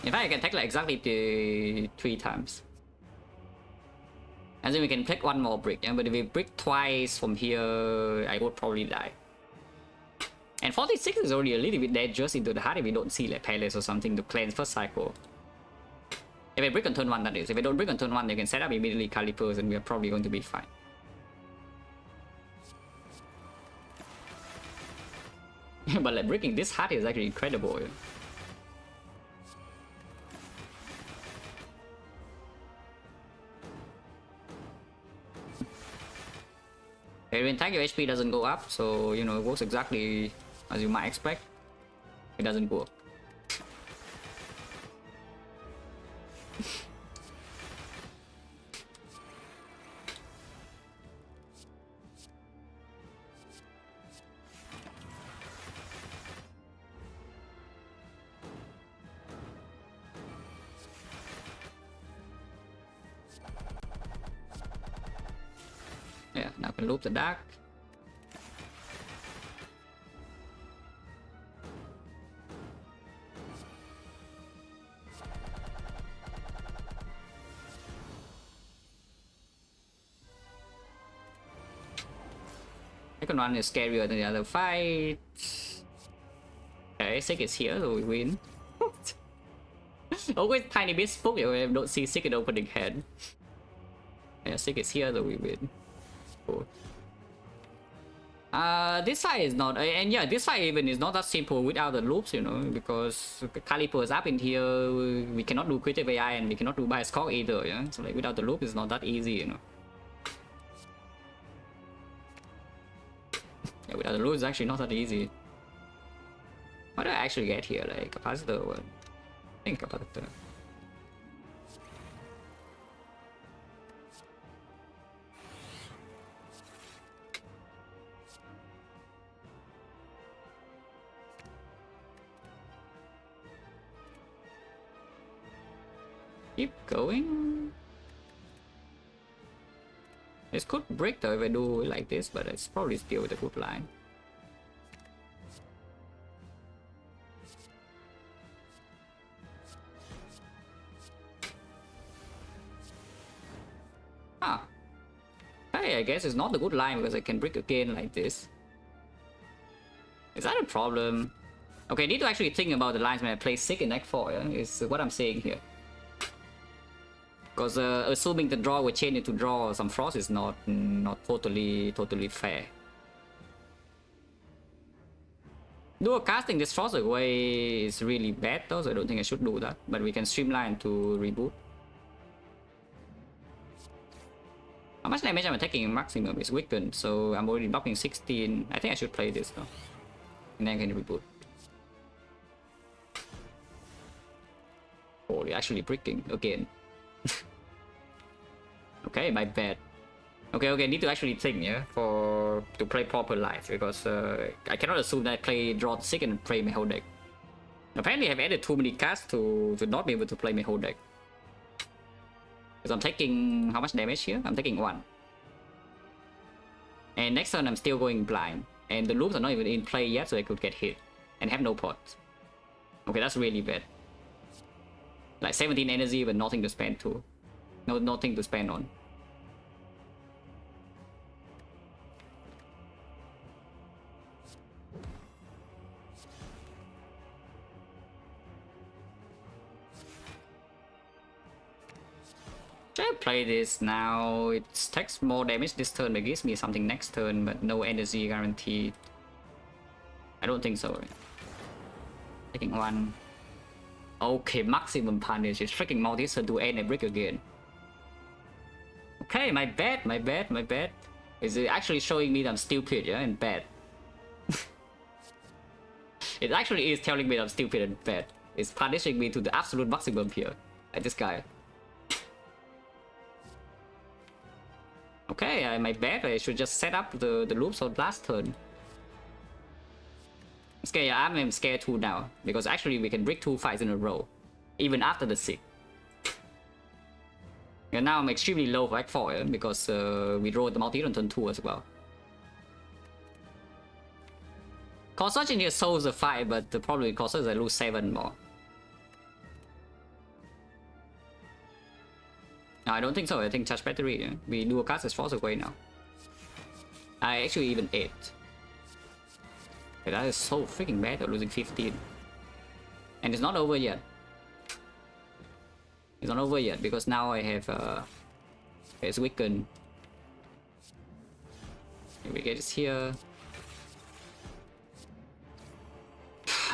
In fact, I can take like exactly 3 times. And then we can take 1 more brick, yeah? But if we brick twice from here, I would probably die. And 46 is already a little bit dead just into the heart if we don't see like Palace or something to cleanse first cycle. If I brick on turn 1, that is. If I don't brick on turn 1, they can set up immediately Calipers and we are probably going to be fine. But like breaking this heart is actually incredible. Yeah? When attack your HP doesn't go up, so you know it works exactly as you might expect. It doesn't work. Yeah, now I can loop the dark. Second one is scarier than the other fight. Okay, Sick is here, so we win. Always tiny bit spook if I don't see Sick in opening hand. Yeah, Sick is here, so we win. Cool. This fight is not, and yeah, this fight even is not that simple without the loops, you know, because Caliper is up in here, we cannot do creative AI and we cannot do bias core either, yeah. So like without the loop, it's not that easy, you know. Yeah, without the loop, it's actually not that easy. What do I actually get here? Like capacitor? What? I think capacitor. Keep going. This could break though if I do it like this, but it's probably still with a good line. Ah. Hey, I guess it's not a good line because I can break again like this. Is that a problem? Okay, I need to actually think about the lines when I play Sick in Act 4, yeah? Is what I'm saying here. Because assuming the draw will change into draw some frost is not totally fair. Dual casting this frost away is really bad though, so I don't think I should do that. But we can streamline to reboot. How much damage am I taking maximum? It's weakened, so I'm already blocking 16. I think I should play this though. And then I can reboot. Oh, you're actually bricking again. Okay, my bad. Okay, need to actually think, yeah, to play proper life, because I cannot assume that I play draw 6 and play my whole deck. Apparently I've added too many cards to not be able to play my whole deck. Because I'm taking how much damage here? I'm taking 1. And next turn I'm still going blind. And the loops are not even in play yet, so I could get hit. And have no pots. Okay, that's really bad. Like 17 energy but nothing to spend to. Nothing to spend on. Should I play this now? It takes more damage this turn, but gives me something next turn, but no energy guaranteed. I don't think so. Taking 1. Okay, maximum punish. It's freaking multi turn to end and break again. Okay, my bad. Is it actually showing me that I'm stupid, yeah, and bad? It actually is telling me that I'm stupid and bad. It's punishing me to the absolute maximum here. Like this guy. Okay, my bad. I should just set up the loops on last turn. Okay, I'm scared too now. Because actually we can break 2 fights in a row. Even after the 6. And now I'm extremely low for Act 4, yeah, because we draw the multi on turn 2 as well. Cost in here solves the fight, but the problem with cost is I lose 7 more. No, I don't think so. I think charge battery. Yeah? We do a cast as force away now. I actually even 8. Okay, that is so freaking bad. I'm losing 15. And it's not over yet. It's not over yet because now I have it's weakened. We get this here.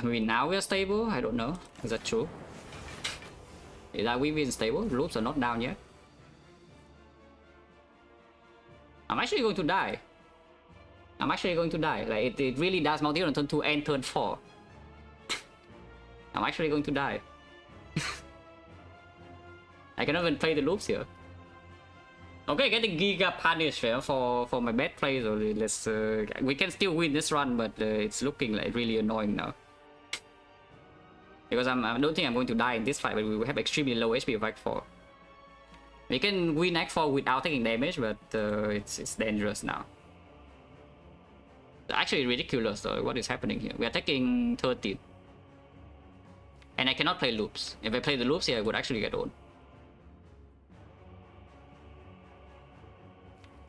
Maybe now we are stable. I don't know. Is that true? Is that we been stable? The loops are not down yet. I'm actually going to die. Like it really does multi on turn 2 and turn 4. I'm actually going to die. I cannot even play the loops here. Okay, getting Giga punish for my bad plays. So let's we can still win this run, but it's looking like really annoying now. Because I don't think I'm going to die in this fight, but we will have extremely low HP of Act 4. We can win Act 4 without taking damage, but it's dangerous now. It's actually ridiculous though, what is happening here. We are taking 13. And I cannot play loops. If I play the loops here, I would actually get owned.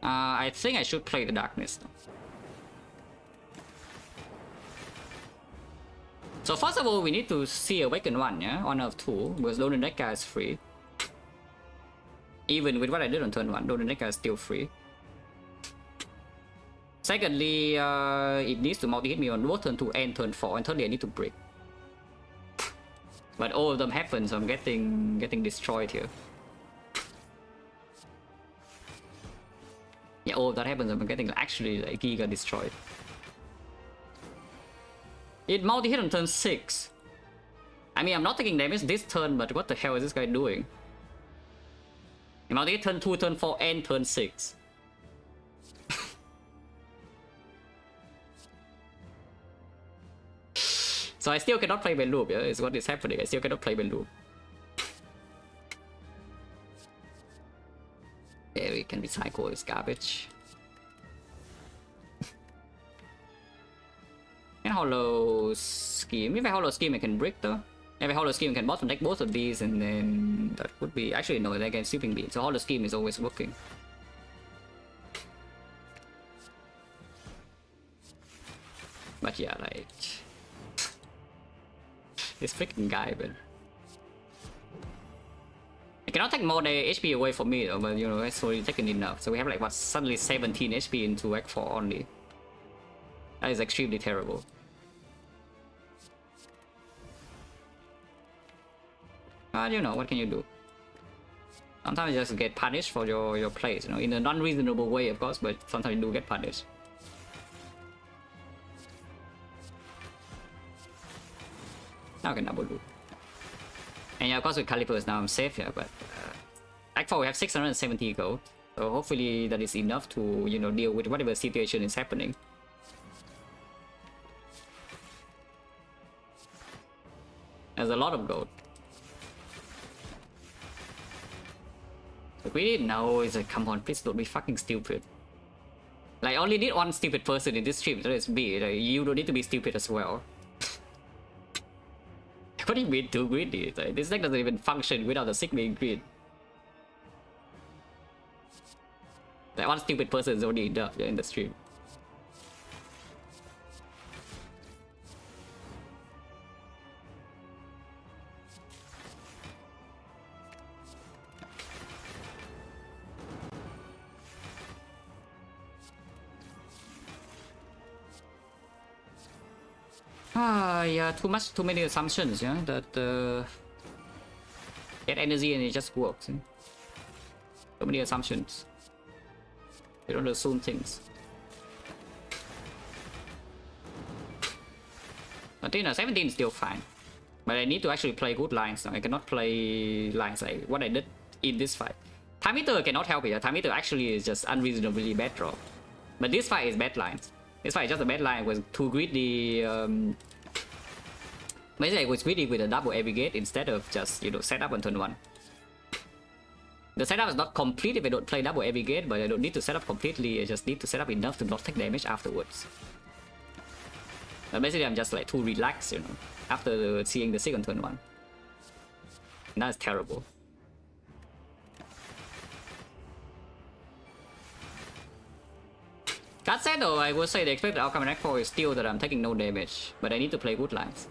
I think I should play the darkness though. So first of all, we need to see Awaken 1, yeah? Honor of 2, because Donadeka is free. Even with what I did on turn 1, Donadeka is still free. Secondly, it needs to multi-hit me on both turn 2 and turn 4, and thirdly I need to break. But all of them happen, so I'm getting destroyed here. Yeah, all of that happens, I'm getting actually like Giga destroyed. It multi-hit on turn 6. I mean, I'm not taking damage this turn, but what the hell is this guy doing? It multi-hit turn 2, turn 4, and turn 6. So I still cannot play by loop, yeah? Is what is happening. I still cannot play by loop. Yeah, we can recycle this garbage. And hollow scheme. If I hollow scheme, I can brick though. If I hollow scheme, I can bottom deck both of these, and then that would be actually no. They get sleeping beam. So hollow scheme is always working. But yeah, like this freaking guy, but I cannot take more HP away from me though, but you know, it's already taken enough. So we have like what, suddenly 17 HP into Act 4 only. That is extremely terrible. But you know, what can you do? Sometimes you just get punished for your plays, you know, in an unreasonable way of course, but sometimes you do get punished. Now I can double do. And yeah, of course with Calipers now I'm safe here, but Act 4 we have 670 gold. So hopefully that is enough to, you know, deal with whatever situation is happening. There's a lot of gold. But we didn't know, it's like, come on, please don't be fucking stupid. Like, I only need one stupid person in this stream, that is me. Like, you don't need to be stupid as well. What do you mean too greedy? Like, this deck doesn't even function without the sick being green. Like, one stupid person is already enough in the stream. Yeah, too many assumptions, yeah, that get energy and it just works. Yeah? So many assumptions. You don't assume things. But you know, 17 is still fine. But I need to actually play good lines now. I cannot play lines like what I did in this fight. Time Eater cannot help it. Time Eater actually is just unreasonably bad draw. But this fight is bad lines. This fight is just a bad line with too greedy. Basically, I was greedy with a double aggregate instead of just, you know, set up on turn 1. The setup is not complete if I don't play double aggregate, but I don't need to set up completely. I just need to set up enough to not take damage afterwards. But basically, I'm just like too relaxed, you know, after seeing the sick on turn 1. And that's terrible. That said though, I would say the expected outcome in Act 4 is still that I'm taking no damage, but I need to play good lines.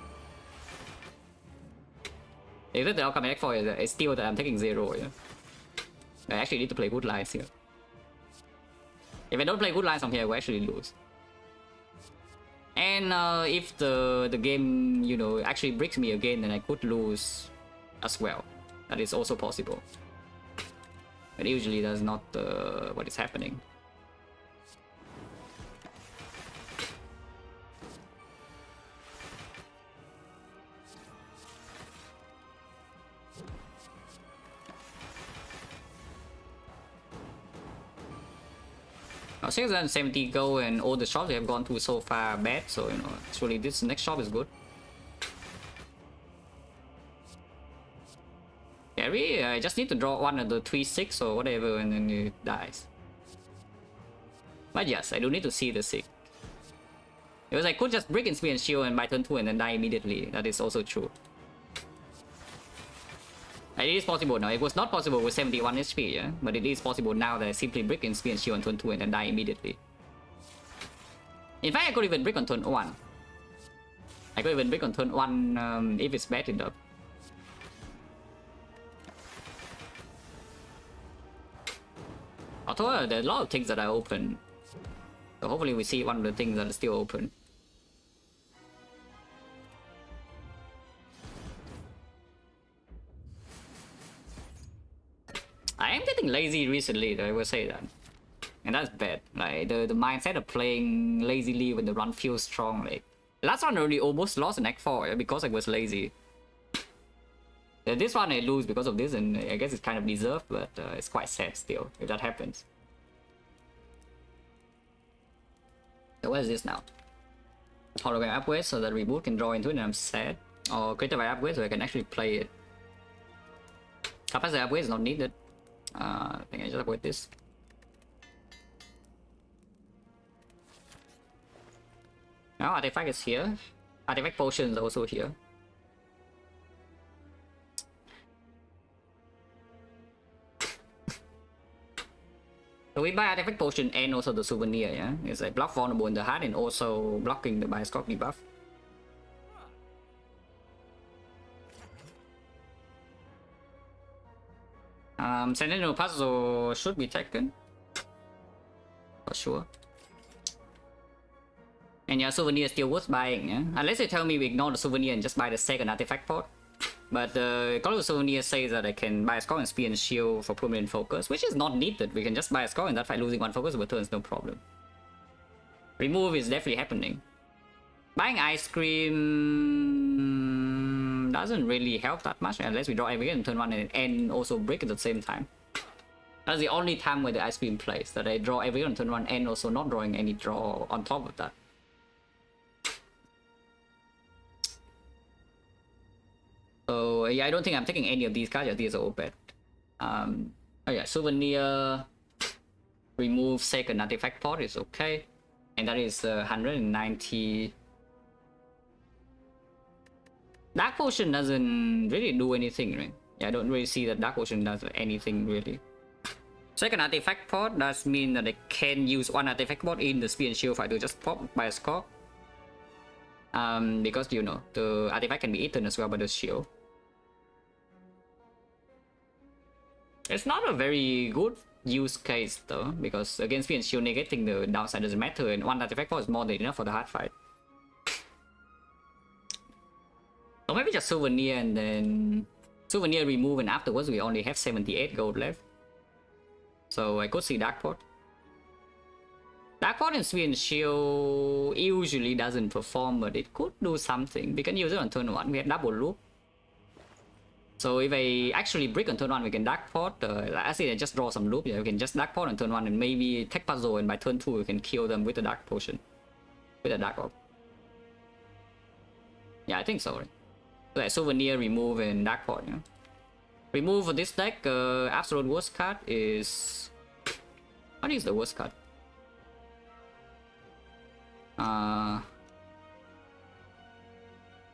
The expected outcome in Act 4 is still that I'm taking 0, yeah. I actually need to play good lines here. If I don't play good lines from here, I will actually lose. And if the game, you know, actually breaks me again, then I could lose as well. That is also possible. But usually that's not what is happening. Now 670 go and all the shops they have gone to so far bad, so you know, actually this next shop is good. Carry, I just need to draw one of the 3-6 or whatever and then it dies. But yes, I do need to see the sick. Because I could just break in speed and shield and by turn 2 and then die immediately. That is also true. It is possible now. It was not possible with 71 HP, yeah? But it is possible now that I simply break in speed and shield on turn 2 and then die immediately. In fact, I could even break on turn 1. I could even break on turn 1 if it's bad enough. Although there are a lot of things that are open. So hopefully we see one of the things that are still open. I am getting lazy recently, though, I will say that. And that's bad. Like, the mindset of playing lazily when the run feels strong, like... Last one I already almost lost in Act 4 because I was lazy. This one I lose because of this, and I guess it's kind of deserved, but it's quite sad still, if that happens. So what is this now? Hologram upgrade so that reboot can draw into it and I'm sad. Or creative upgrade so I can actually play it. Capacity upgrade is not needed. I think I just avoid this. Now artifact is here. Artifact potion is also here. So we buy artifact potion and also the souvenir, yeah? It's like block vulnerable in the heart and also blocking the bioscope debuff. Sentinel puzzle should be taken. For sure. And yeah, souvenir is still worth buying, yeah? Unless you tell me we ignore the souvenir and just buy the second artifact pod. But the Color Souvenir says that I can buy a score and spear and shield for permanent focus, which is not needed. We can just buy a score and that fight losing one focus over turns, no problem. Remove is definitely happening. Buying ice cream doesn't really help that much unless we draw Aggregate in turn 1 and also break at the same time. That's the only time where the ice cream plays, that I draw Aggregate on turn 1 and also not drawing any draw on top of that. So yeah, I don't think I'm taking any of these cards. Yeah, these are all bad. Oh yeah, souvenir. Remove second artifact pod is okay, and that is 190. Dark potion doesn't really do anything, right? Yeah, I don't really see that dark potion does anything really. Second artifact pod does mean that I can use one artifact pod in the spear and shield fight to just pop by a score. Because you know the artifact can be eaten as well by the shield. It's not a very good use case though, because against spear and shield negating the downside doesn't matter, and one artifact pod is more than enough for the hard fight. Or maybe just souvenir and then souvenir remove, and afterwards we only have 78 gold left. So I could see Dark Pot. Dark Pot and Spear and Shield usually doesn't perform, but it could do something. We can use it on turn 1. We have double loop. So if I actually brick on turn 1, we can Dark Pot. I see I just draw some loop. Yeah, we can just Dark Pot on turn 1 and maybe tech puzzle, and by turn 2 we can kill them with the Dark Potion. With a Dark Orb. Yeah, I think so. Right? So that souvenir, remove, and Dark Pot. Yeah. Remove for this deck, absolute worst card is... What is the worst card?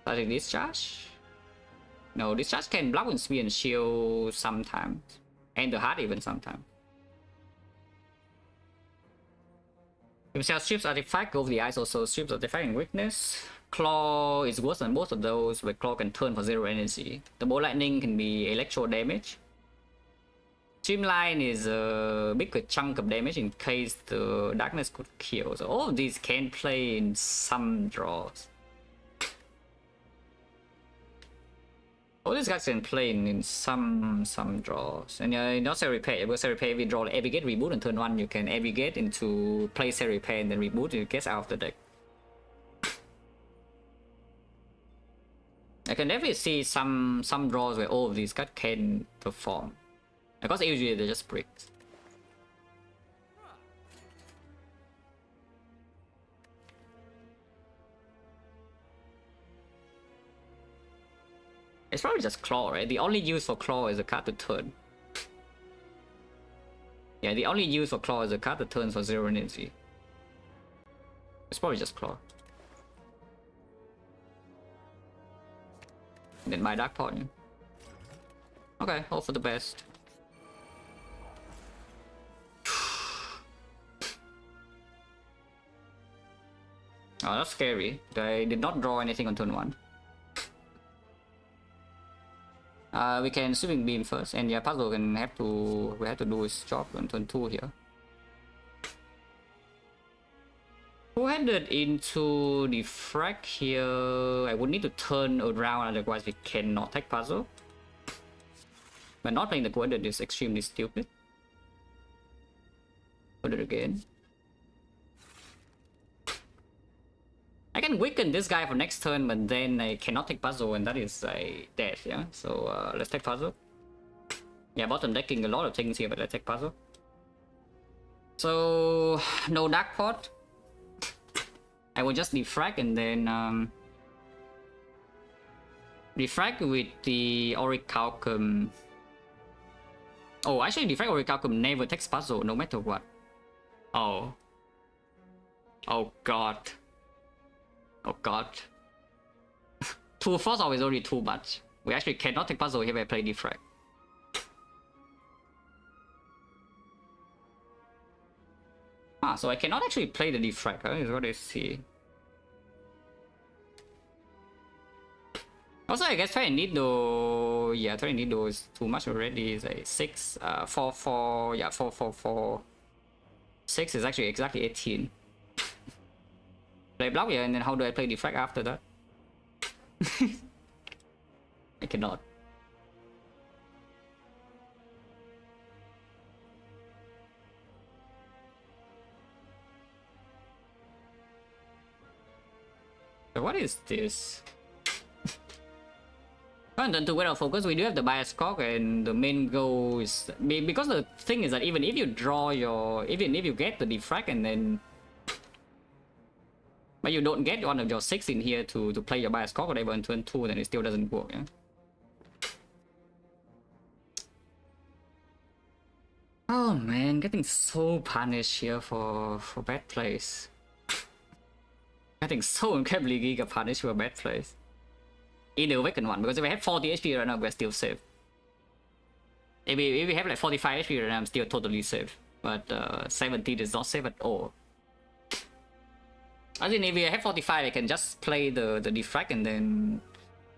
Static Discharge? No, Discharge can block with Spear and Shield sometimes. And the heart even sometimes. If Cell strips artifact, go over the ice also strips artifact and weakness. Claw is worse than both of those, but Claw can turn for 0 energy. The Bolt Lightning can be electro damage. Streamline is a big chunk of damage in case the darkness could kill. So all of these can play in some draws. All these guys can play in some draws. And not Cell Repair. With Cell Repair, we draw Aggregate, reboot, and turn 1 you can Aggregate into play Cell Repair and then reboot, and it gets out of the deck. I can definitely see some draws where all of these cards can perform. Because usually they're just bricks. It's probably just Claw, right? The only use for Claw is a card to turn. Yeah, the only use for Claw is a card that turns for 0 energy. It's probably just Claw. And then my Dark Pot. Yeah. Okay, hope for the best. Oh, that's scary. I did not draw anything on turn 1. We can Sweeping Beam first, and yeah, puzzle can have to do his job on turn 2 here. Two-handed into the Defect here. I would need to turn around, otherwise we cannot take puzzle. But not playing the two-handed is extremely stupid. Put it again. I can weaken this guy for next turn, but then I cannot take puzzle, and that is a death, yeah? So let's take puzzle. Yeah, bottom decking a lot of things here, but let's take puzzle. So no Dark Pot. I will just Defect and then Defect with the Auric Calcum. Oh, actually, Defect or Recalculum never takes puzzle, no matter what. Oh. Oh god. Oh god. 2 force is already too much. We actually cannot take puzzle if I play Defect. Ah, so I cannot actually play the Defect, huh? Is what I see. Also, I guess Try Needle. Yeah, Try Needle is too much already. It's like 6, 4, 4. Yeah, 4, 4, 4. 6 is actually exactly 18. Play block, yeah, and then how do I play Defect after that? I cannot. So what is this? And then to win our focus, we do have the bias cock, and the main goal is because the thing is that even if you draw your, even if you get the Defect and then, but you don't get one of your 6 in here to play your bias cock or whatever on turn 2, then it still doesn't work. Yeah. Oh man, getting so punished here for bad plays. Getting so incredibly giga punished for bad plays. In the awakened one, because if I have 40 HP right now, we're still safe. If we have like 45 HP right now, I'm still totally safe. But 17 is not safe at all. I think if we have 45, I can just play the Defect and then,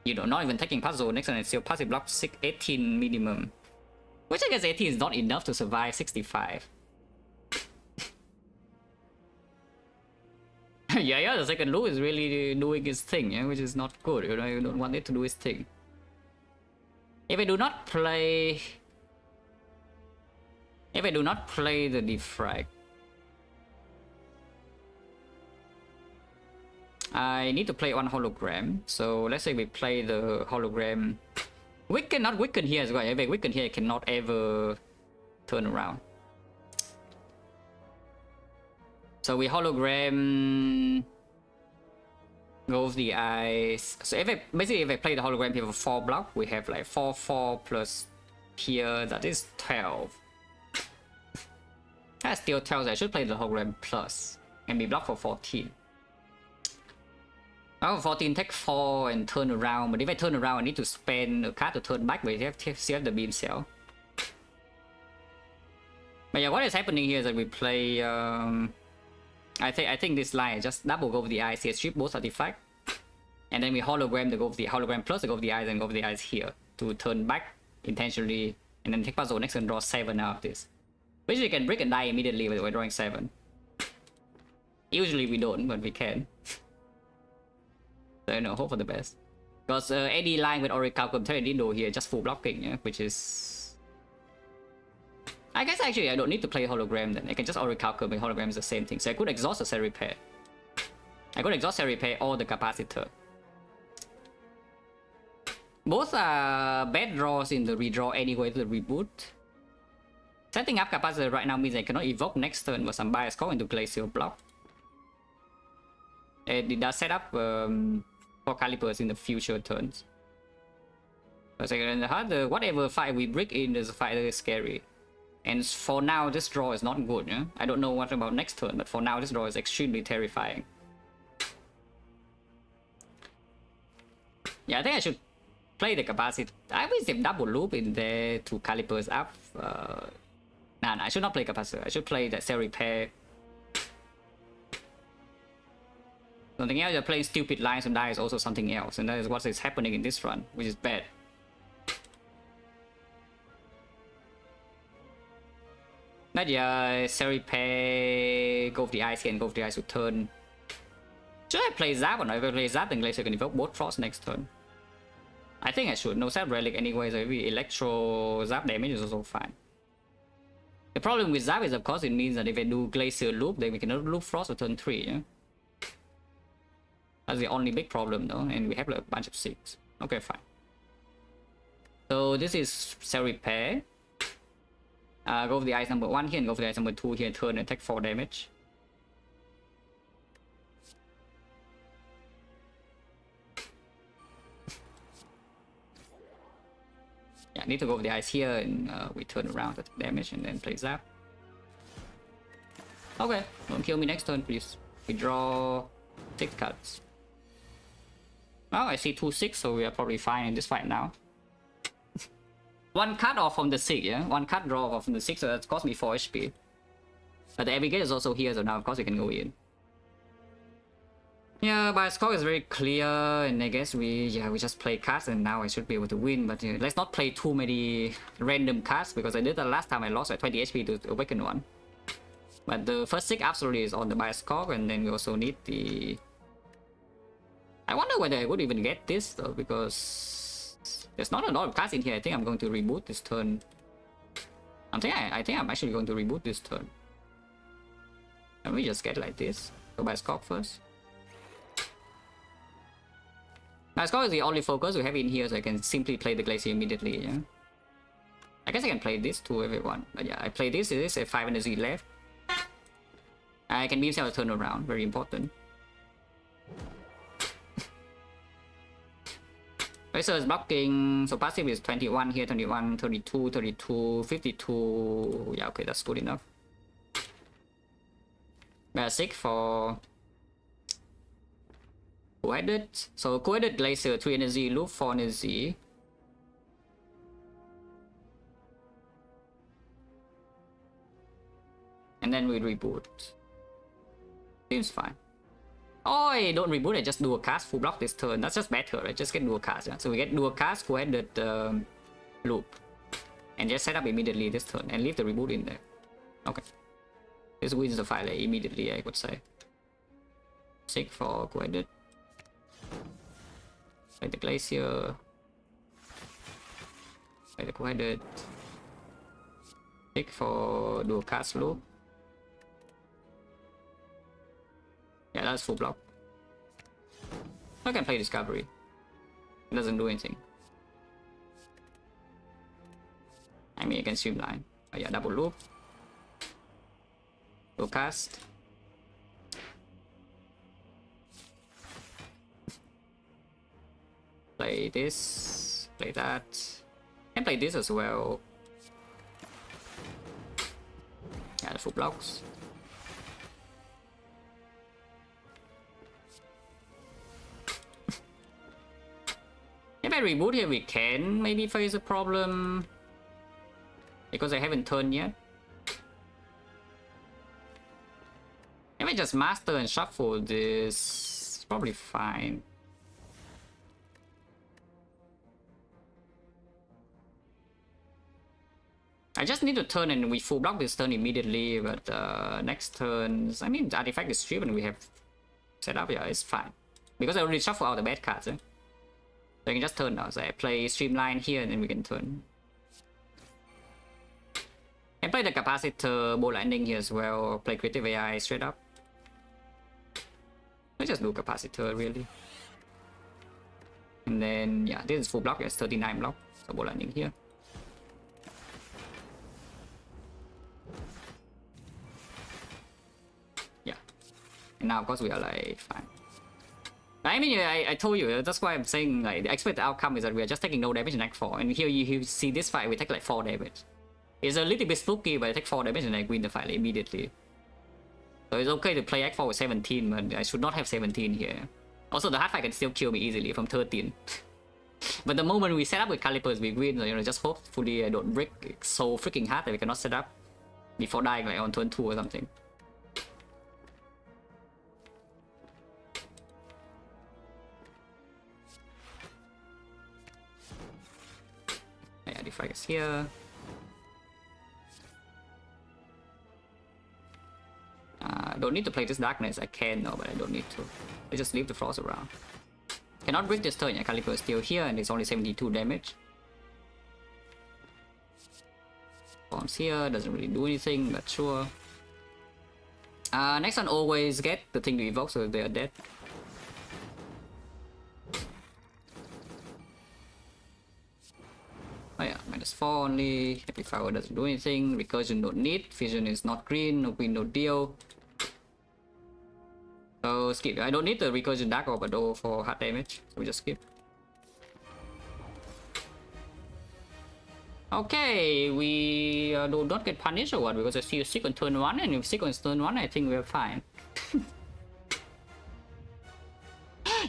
you know, not even taking puzzle next turn and still passive block 18 minimum. Which I guess 18 is not enough to survive 65. Yeah, the second loop is really doing his thing, yeah, which is not good. You know, you don't want it to do his thing. If I do not play the Defect, I need to play one hologram. So let's say we play the hologram. We cannot weaken here as well. If I weaken here, I cannot ever turn around. So we hologram goes the eyes. So if I play the hologram here for 4 block, we have like 4, 4 plus here, that is 12. That still tells I should play the hologram plus and be blocked for 14. Oh, 14 take 4 and turn around, but if I turn around I need to spend a card to turn back, but you have the beam cell. But yeah, what is happening here is that we play I think this line is just double go of the eyes here, strip both artifact, and then we hologram the go of the hologram plus the go of the eyes and go of the eyes here to turn back intentionally, and then take puzzle next and draw 7 out of this. Which we can break and die immediately when we're drawing 7. Usually we don't, but we can. So you know, hope for the best. Because any line with Orichalcum Terradindo here just full blocking, yeah, which is. I guess actually I don't need to play hologram then. I can just Orichalcum and hologram is the same thing. So I could exhaust a Cell Repair. I could exhaust Cell Repair or the capacitor. Both are bad draws in the redraw anyway to the reboot. Setting up capacitor right now means I cannot evoke next turn with some bias call into glacial block. It does set up for calipers in the future turns. But whatever fight we break in is a fight that is scary. And for now, this draw is not good. Yeah? I don't know what about next turn, but for now, this draw is extremely terrifying. Yeah, I think I should play the capacity. I wish they double loop in there to calipers up. Nah, I should not play capacitor. I should play that Cell Repair. Something else, you're playing stupid lines and die is also something else, and that is what is happening in this run, which is bad. But yeah, Cell Repair, go for the eyes here and go for the eyes to turn. Should I play Zap or not? If I play Zap, then Glacier can evoke both Frost next turn. I think I should. No Zap Relic anyway, so maybe Electro Zap damage is also fine. The problem with Zap is, of course, it means that if I do Glacier Loop, then we cannot loop Frost for turn 3, yeah? That's the only big problem though, and we have like a bunch of 6. Okay, fine. So this is Cell Repair. Go for the ice number 1 here and go for the ice number 2 here, turn and take 4 damage. Yeah, need to go with the ice here, and we turn around to damage and then play zap. Okay, don't kill me next turn, please. We draw 6 cards. Well, I see 2/6, so we are probably fine in this fight now. One card off from the 6, yeah? One card draw off from the 6, so that cost me 4 HP. But the Abigail is also here, so now of course we can go in. Yeah, my score is very clear, and I guess we just play cards, and now I should be able to win. But let's not play too many random cards, because I did that last time. I lost like 20 HP to Awaken one. But the first 6 absolutely is on the bias score, and then we also need the... I wonder whether I would even get this though, because there's not a lot of cards in here. I think I'm going to reboot this turn. I think I'm actually going to reboot this turn. And we just get like this. Go bias score first. Bias score is the only focus we have in here, so I can simply play the Glacier immediately. Yeah. I guess I can play this to everyone. But yeah, I play this. It is a 5 energy left. I can beam cell a turn around. Very important. Razor is blocking, so passive is 21 here, 21, 32, 32, 52. Yeah, okay, that's good enough. Basic for co-headed. So co-headed Glacier, 3 energy, loop 4 energy. And then we reboot. Seems fine. Oh, I don't reboot, I just do a cast, full block this turn. That's just better, right? Just get dual cast. Yeah? So we get dual cast, co-headed loop. And just set up immediately this turn and leave the reboot in there. Okay. This wins the fight like, immediately, I would say. 6 for co-headed. Play the Glacier. Play the co-headed. 6 for dual cast loop. Yeah, that's full block. I can play Discovery. It doesn't do anything. I mean, I can streamline. Oh yeah, double loop. Go cast. Play this. Play that. And play this as well. Yeah, the full blocks. If I reboot here, we can maybe face a problem. Because I haven't turned yet. If I just master and shuffle this, it's probably fine. I just need to turn and we full block this turn immediately, but next turns, I mean, the artifact is stripped and we have set up, yeah, it's fine. Because I already shuffle out the bad cards, eh? So I can just turn now. So I play Streamline here and then we can turn. And play the Capacitor, Bow Lightning here as well. Play Creative AI straight up. Let's just do Capacitor really. And then, yeah, this is full block, it's 39 block. So Bow Lightning here. Yeah. And now of course we are like fine. I mean, I told you, that's why I'm saying like the expected outcome is that we are just taking no damage in Act 4. And here you see this fight, we take like 4 damage. It's a little bit spooky, but I take 4 damage and I win the fight like, immediately. So it's okay to play Act 4 with 17, but I should not have 17 here. Also, the hard fight can still kill me easily from 13. But the moment we set up with Calipers, we win. So, you know, just hopefully I don't break it so freaking hard that we cannot set up before dying like on turn 2 or something. Yeah, Defect is here. Don't need to play this Darkness. I can, no, but I don't need to. I just leave the Frost around. Cannot break this turn. Yeah, Caliper is still here and it's only 72 damage. Bombs here, doesn't really do anything, but sure. Next one always get the thing to evoke, so they are dead. Oh yeah, -4 only. Happy Flower doesn't do anything. Recursion don't need. Vision is not green. No green, no deal. So skip. I don't need the Recursion Dark Orb though for hard damage. So we just skip. Okay, we do not get punished or what? Because I see a sick on turn 1, and if sick on turn 1, I think we're fine.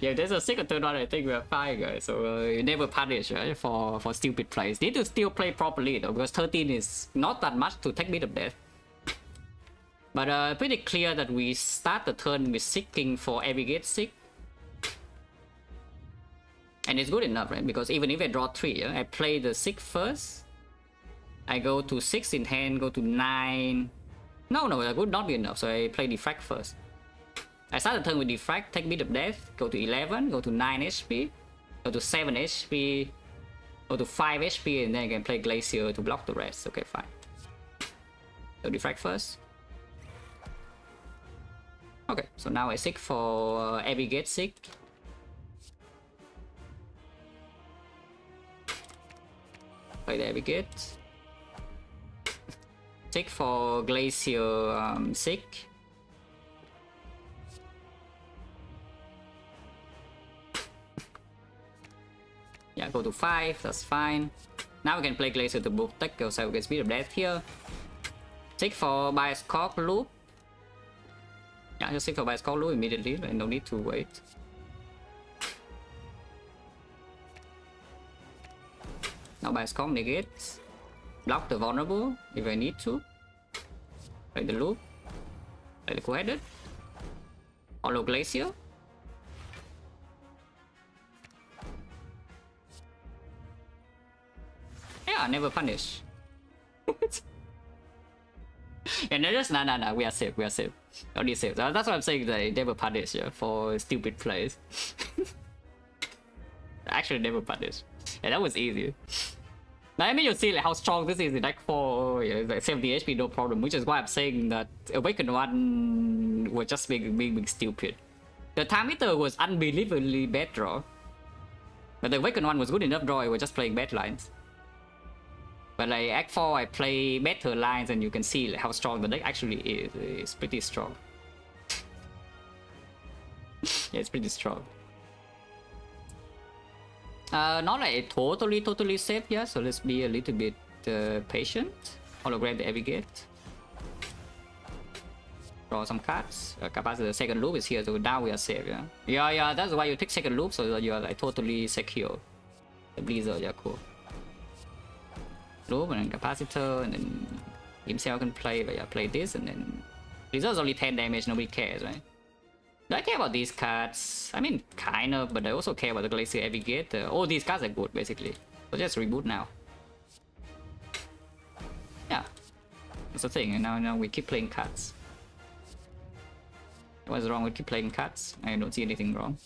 Yeah, if there's a sick on turn 1, I think we're fine, guys. So you never punish, right? For stupid plays. Need to still play properly though, because 13 is not that much to take bit of death. But pretty clear that we start the turn with sicking for every gate sick. And it's good enough, right? Because even if I draw 3, I play the 6 first. I go to 6 in hand, go to 9. No, that would not be enough, so I play Defect first. I start the turn with Defect, take bit of death, go to 11, go to 9 HP, go to 7 HP, go to 5 HP, and then I can play Glacier to block the rest. Okay, fine. So Defect first. Okay, so now I sick for every gate sick. Play the every gate. Sick for Glacier sick. Yeah, go to 5, that's fine. Now we can play Glacier to protect yourself against Speed of Death here. Sick for Bias Corp loop. Yeah, just sick for Bias Corp loop immediately, and no need to wait. Now Bias Corp negates. Block the vulnerable if I need to. Play the loop. Play the co-headed. Hollow Glacier. Yeah, never punish. And they're just nah, we are safe, Only safe. That's what I'm saying, they never punish for stupid plays. Actually never punish. Yeah, that was easy. I mean, you see like how strong this is in deck 4, like 70 HP, no problem, which is why I'm saying that Awakened 1 was just being stupid. The Time Eater was unbelievably bad draw, but the Awakened 1 was good enough draw, I was just playing bad lines. But like Act 4, I play better lines, and you can see like how strong the deck actually is. It's pretty strong. Yeah, it's pretty strong. Not like totally safe yet, so let's be a little bit patient. Hologram the every gate. Draw some cards. Capacity the second loop is here, so now we are safe, yeah? Yeah, that's why you take second loop, so that you are like totally secure. The Blizzard, yeah, cool. Loop, and then Capacitor, and then himself can play, but yeah, play this, and then Blizzard's only 10 damage, nobody cares, right? Do I care about these cards? I mean, kind of, but I also care about the Glacier every gate. All these cards are good, basically. So just reboot now. Yeah, that's the thing, and now we keep playing cards. What's wrong with keep playing cards? I don't see anything wrong.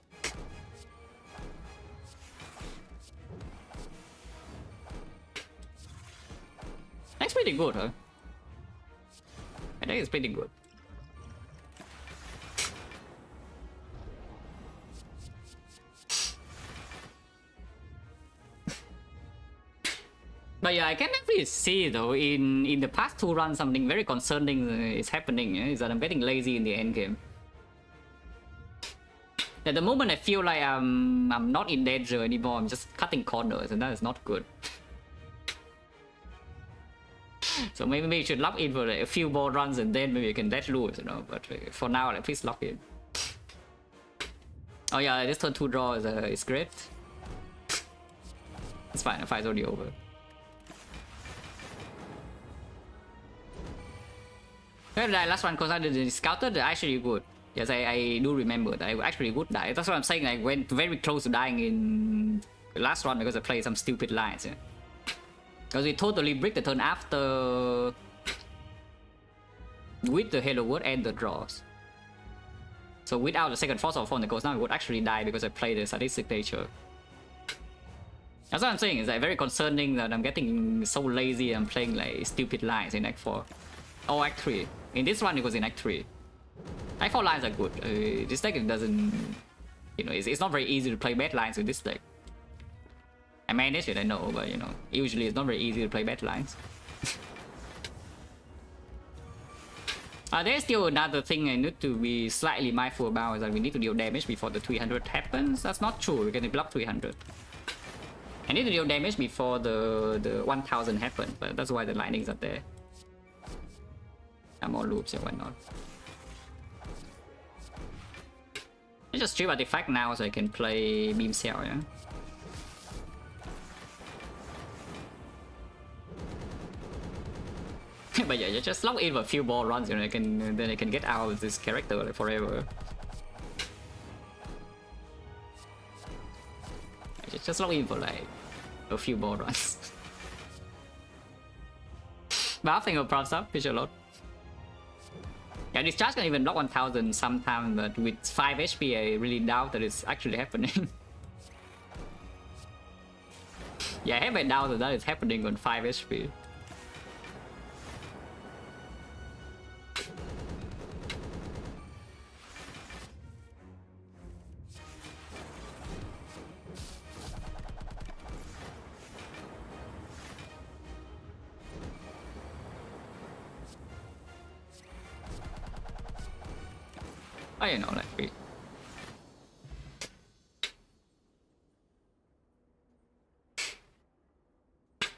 That's pretty good, huh? I think it's pretty good. But yeah, I can definitely see though in the past 2 runs something very concerning is happening, is that I'm getting lazy in the end game. At the moment I feel like I'm not in danger anymore, I'm just cutting corners, and that is not good. So maybe we should lock in for like a few more runs, and then maybe you can let loose, you know, but for now, like, please lock in. Oh yeah, this turn 2 draw is great. It's fine, the fight's already over. Well, the last one considered the scouted actually good. Yes, I do remember that I actually good die. That's what I'm saying. I went very close to dying in the last one because I played some stupid lines. Yeah? Because we totally break the turn after with the Hello World and the draws. So without the second Force of Phone that goes down, I would actually die because I played the sadistic nature. That's what I'm saying. It's like very concerning that I'm getting so lazy and playing like stupid lines in Act 4. Or Act 3. In this one, it was in Act 3. Act 4 lines are good. This deck it doesn't... You know, it's not very easy to play bad lines with this deck. I manage it, I know, but you know, usually it's not very easy to play bad lines. There's still another thing I need to be slightly mindful about, is that we need to deal damage before the 300 happens. That's not true, we can block 300. I need to deal damage before the 1000 happen, but that's why the lightnings are there. More loops, yeah, why not? I just strip artifact now so I can play beam cell, yeah. But yeah, you just log in for a few ball runs, you know, then I can get out of this character like, forever. Just log in for like a few ball runs. But I think it props up, fish a lot. Yeah, this charge can even block 1000 sometimes, but with 5 HP I really doubt that it's actually happening. Yeah, I have a doubt that is happening on 5 HP. Oh, you know, like we.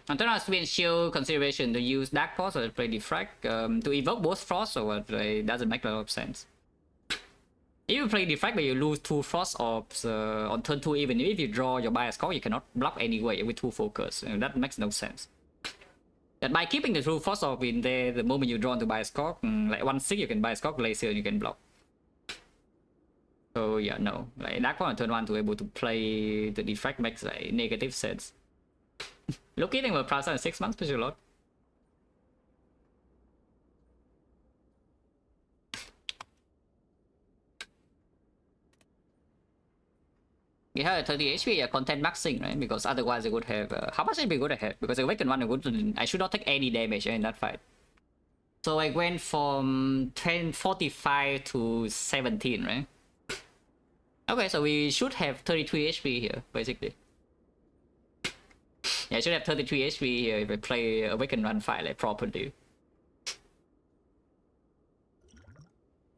On turn on spin shield consideration to use Dark Force or to play Defect to evoke both Frost or what doesn't make a lot of sense. If you play Defect but you lose 2 Frost Orbs on turn 2, even if you draw your bias card, you cannot block anyway with 2 focus. That makes no sense. That by keeping the 2 Frost Orb in there, the moment you draw into bias card, like 1/6 you can bias card laser and you can block. So yeah, no. Like Dark Force on turn 1 to be able to play the Defect makes like negative sense. Locating will process in 6 months, pretty a lot. We have 30 HP content maxing, right? Because otherwise it would have how much HP would I have? Because Awakened one I should not take any damage in that fight. So I went from 1045 to 17, right? Okay, so we should have 33 HP here, basically. Yeah, I should have 33 HP here if I play Awakened Run fight like properly.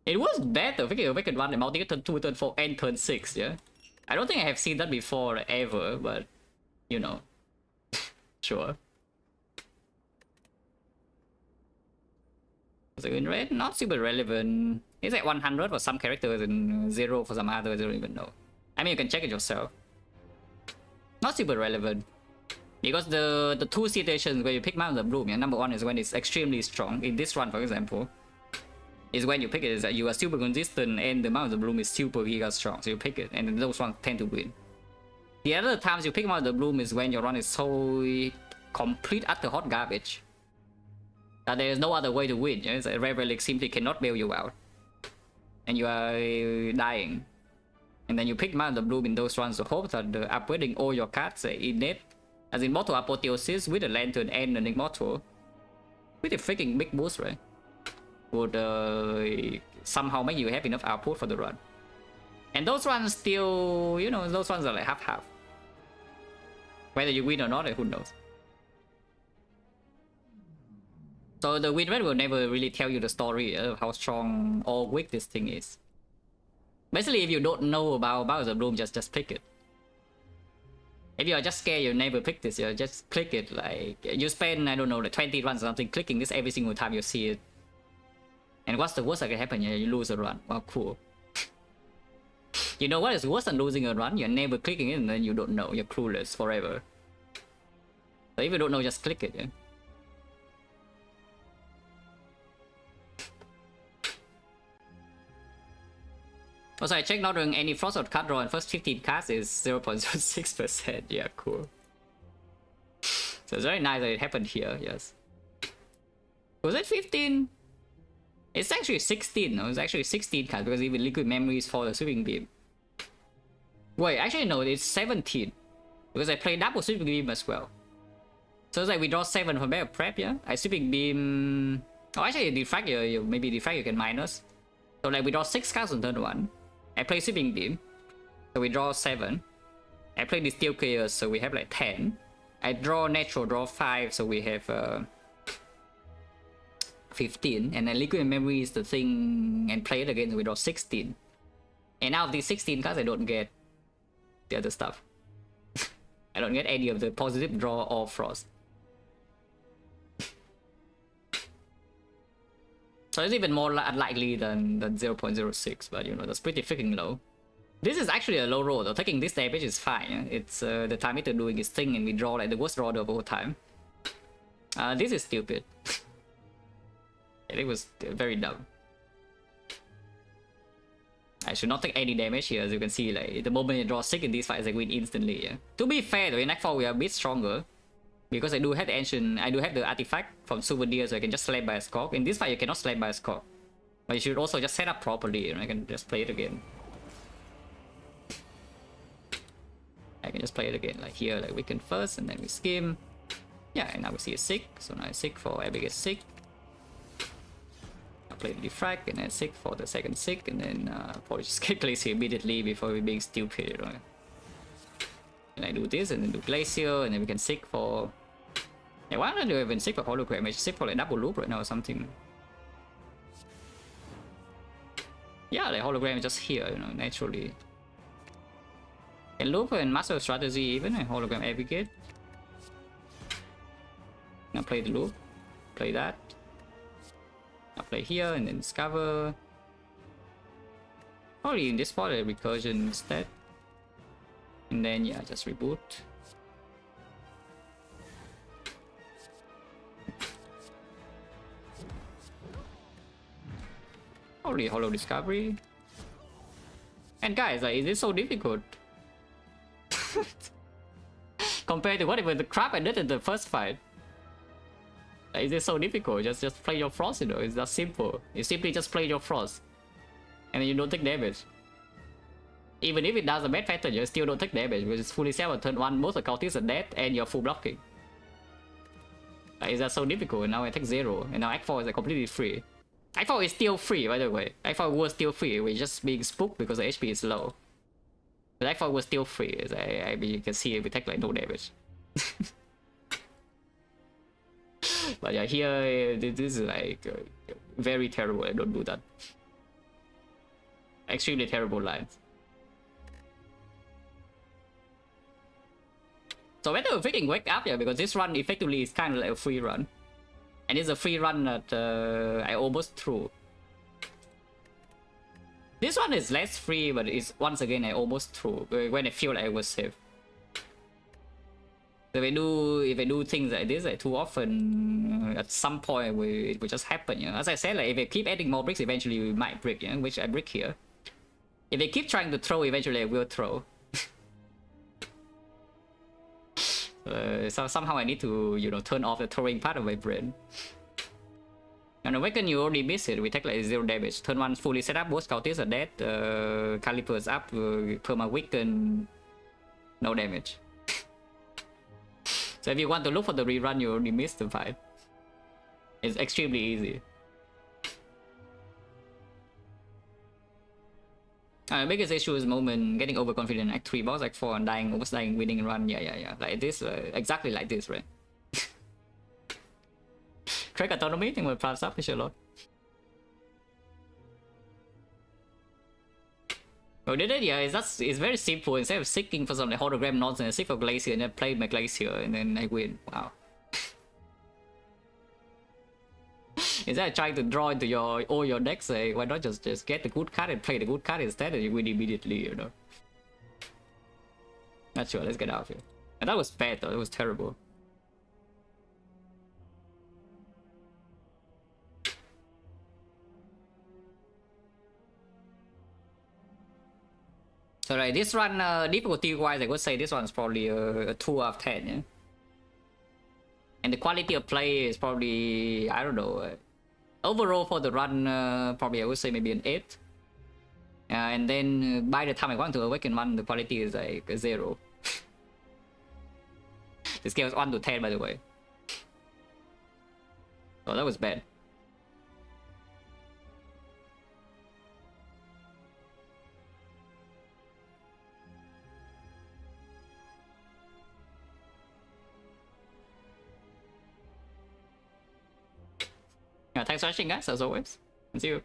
It was better if I Awakened Run and multi turn 2, turn 4, and turn 6, yeah? I don't think I have seen that before ever, but you know. Sure. So win rate, not super relevant. It's like 100 for some characters and 0 for some others, I don't even know. I mean, you can check it yourself. Not super relevant. Because the 2 situations where you pick Mountain of Bloom, yeah, number 1 is when it's extremely strong. In this run, for example, is when you pick it is that you are super consistent and the Mountain of Bloom is super giga strong. So you pick it, and then those ones tend to win. The other times you pick Mountain of Bloom is when your run is so complete utter hot garbage that there is no other way to win. Yeah? It's like Red Relic simply cannot bail you out. And you are dying. And then you pick Mountain of Bloom in those runs to hope that the upgrading all your cards innate, as in Mortal Apotheosis with a Lantern and an Immortal, with a freaking big boost, right? Would somehow make you have enough output for the run. And those runs still, you know, those runs are like half-half. Whether you win or not, who knows. So the win rate will never really tell you the story of how strong or weak this thing is. Basically, if you don't know about the Bloom, just pick it. If you are just scared, you never pick this, you just click it. Like, you spend, I don't know, like 20 runs or something, clicking this every single time you see it. And what's the worst that can happen? You lose a run. Wow, cool. You know what is worse than losing a run? You're never clicking it and then you don't know. You're clueless forever. So if you don't know, just click it, yeah? Also, I checked not doing any Frost out card draw in first 15 cards is 0.06%. Yeah, cool. So it's very nice that it happened here, yes. Was it 15? It's actually 16, no? It's actually 16 cards because even Liquid Memories for the Sweeping Beam. Wait, actually no, it's 17. Because I play double Sweeping Beam as well. So it's like we draw 7 for better prep, yeah? I Sweeping Beam... Oh, actually Defect, maybe Defect you can minus. So like we draw 6 cards on turn 1. I play Sweeping Beam, so we draw 7. I play the Steel Chaos, so we have like 10. I draw Natural, draw 5, so we have 15. And then Liquid Memory is the thing, and play it again, so we draw 16. And out of these 16 cards, I don't get the other stuff. I don't get any of the positive draw or frost. So it's even more unlikely than 0.06, but you know, that's pretty freaking low. This is actually a low roll though. Taking this damage is fine. It's the time meter doing its thing and we draw like the worst draw of the whole time. This is stupid. It was very dumb. I should not take any damage here, as you can see, like the moment you draw 6 in these fights, I win instantly. Yeah. To be fair though, in Act 4 we are a bit stronger. Because I do have the artifact from Souvenir, so I can just slap by a scope. In this fight you cannot slap by a scope. But you should also just set up properly, and I can just play it again. I can just play it again, like here, like weaken first, and then we skim. Yeah, and now we see a sick, so now sick for every get sick. I'll play the Defect, and then sick for the second sick, and then probably just get Glacier immediately before we being stupid, right? And I do this, and then do Glacier, and then we can sick for... Yeah, why don't I even sick for hologram? I should sick for like double loop right now or something. Yeah, like hologram is just here, you know, naturally. And loop and master strategy even, and hologram aggregate. Now play the loop, play that. Now play here and then discover. Probably in this spot a recursion instead. And then yeah, just reboot. Probably holo discovery. And guys, like, is this so difficult? Compared to whatever the crap I did in the first fight. Like, is it so difficult? Just play your frost, you know, it's that simple. You simply just play your frost. And then you don't take damage. Even if it does a bad pattern, you still don't take damage because it's fully set on turn 1, most of the cultists are dead and you're full blocking. Like, is that so difficult? And now I take 0, and now Act 4 is like completely free. Act 4 is still free, by the way. Act 4 was still free, we're just being spooked because the HP is low. But Act 4 was still free, as I mean, you can see we take like no damage. But yeah, here, this is like very terrible, I don't do that. Extremely terrible lines. So better freaking wake up, yeah, because this run effectively is kind of like a free run. And it's a free run that I almost threw. This one is less free, but it's once again I almost threw when I feel like I was safe. So if I do things like this like too often, at some point it will just happen. You know? As I said, like if I keep adding more bricks, eventually we might brick, you know? Which I brick here. If I keep trying to throw, eventually I will throw. So somehow I need to, you know, turn off the throwing part of my brain. And Awaken, you already miss it. We take like 0 damage. Turn 1 fully set up, both cultists are dead. Caliper's up, Perma Weaken, no damage. So if you want to look for the rerun, you already missed the fight. It's extremely easy. Biggest issue is moment getting overconfident. Act 3 boss, Act 4 and dying, almost dying, winning run. Yeah. Like this, exactly like this, right? Track autonomy, think we'll pass up, a lot. Oh, did it? Yeah, it's very simple. Instead of seeking for some like, hologram nonsense, I seek for Glacier and then play my Glacier and then I win. Wow. Instead of trying to draw into all your decks, why not just get the good card and play the good card instead and you win immediately, you know? Not sure, let's get out of here. And that was bad though, it was terrible. So like this run, difficulty wise, I would say this one's probably a 2 out of 10, yeah? And the quality of play is probably, I don't know, overall for the run, probably I would say maybe an 8. And then by the time I want to Awaken 1, the quality is like a 0. The scale is 1 to 10, by the way. So that was bad. Thanks for watching, guys, as always. And see you.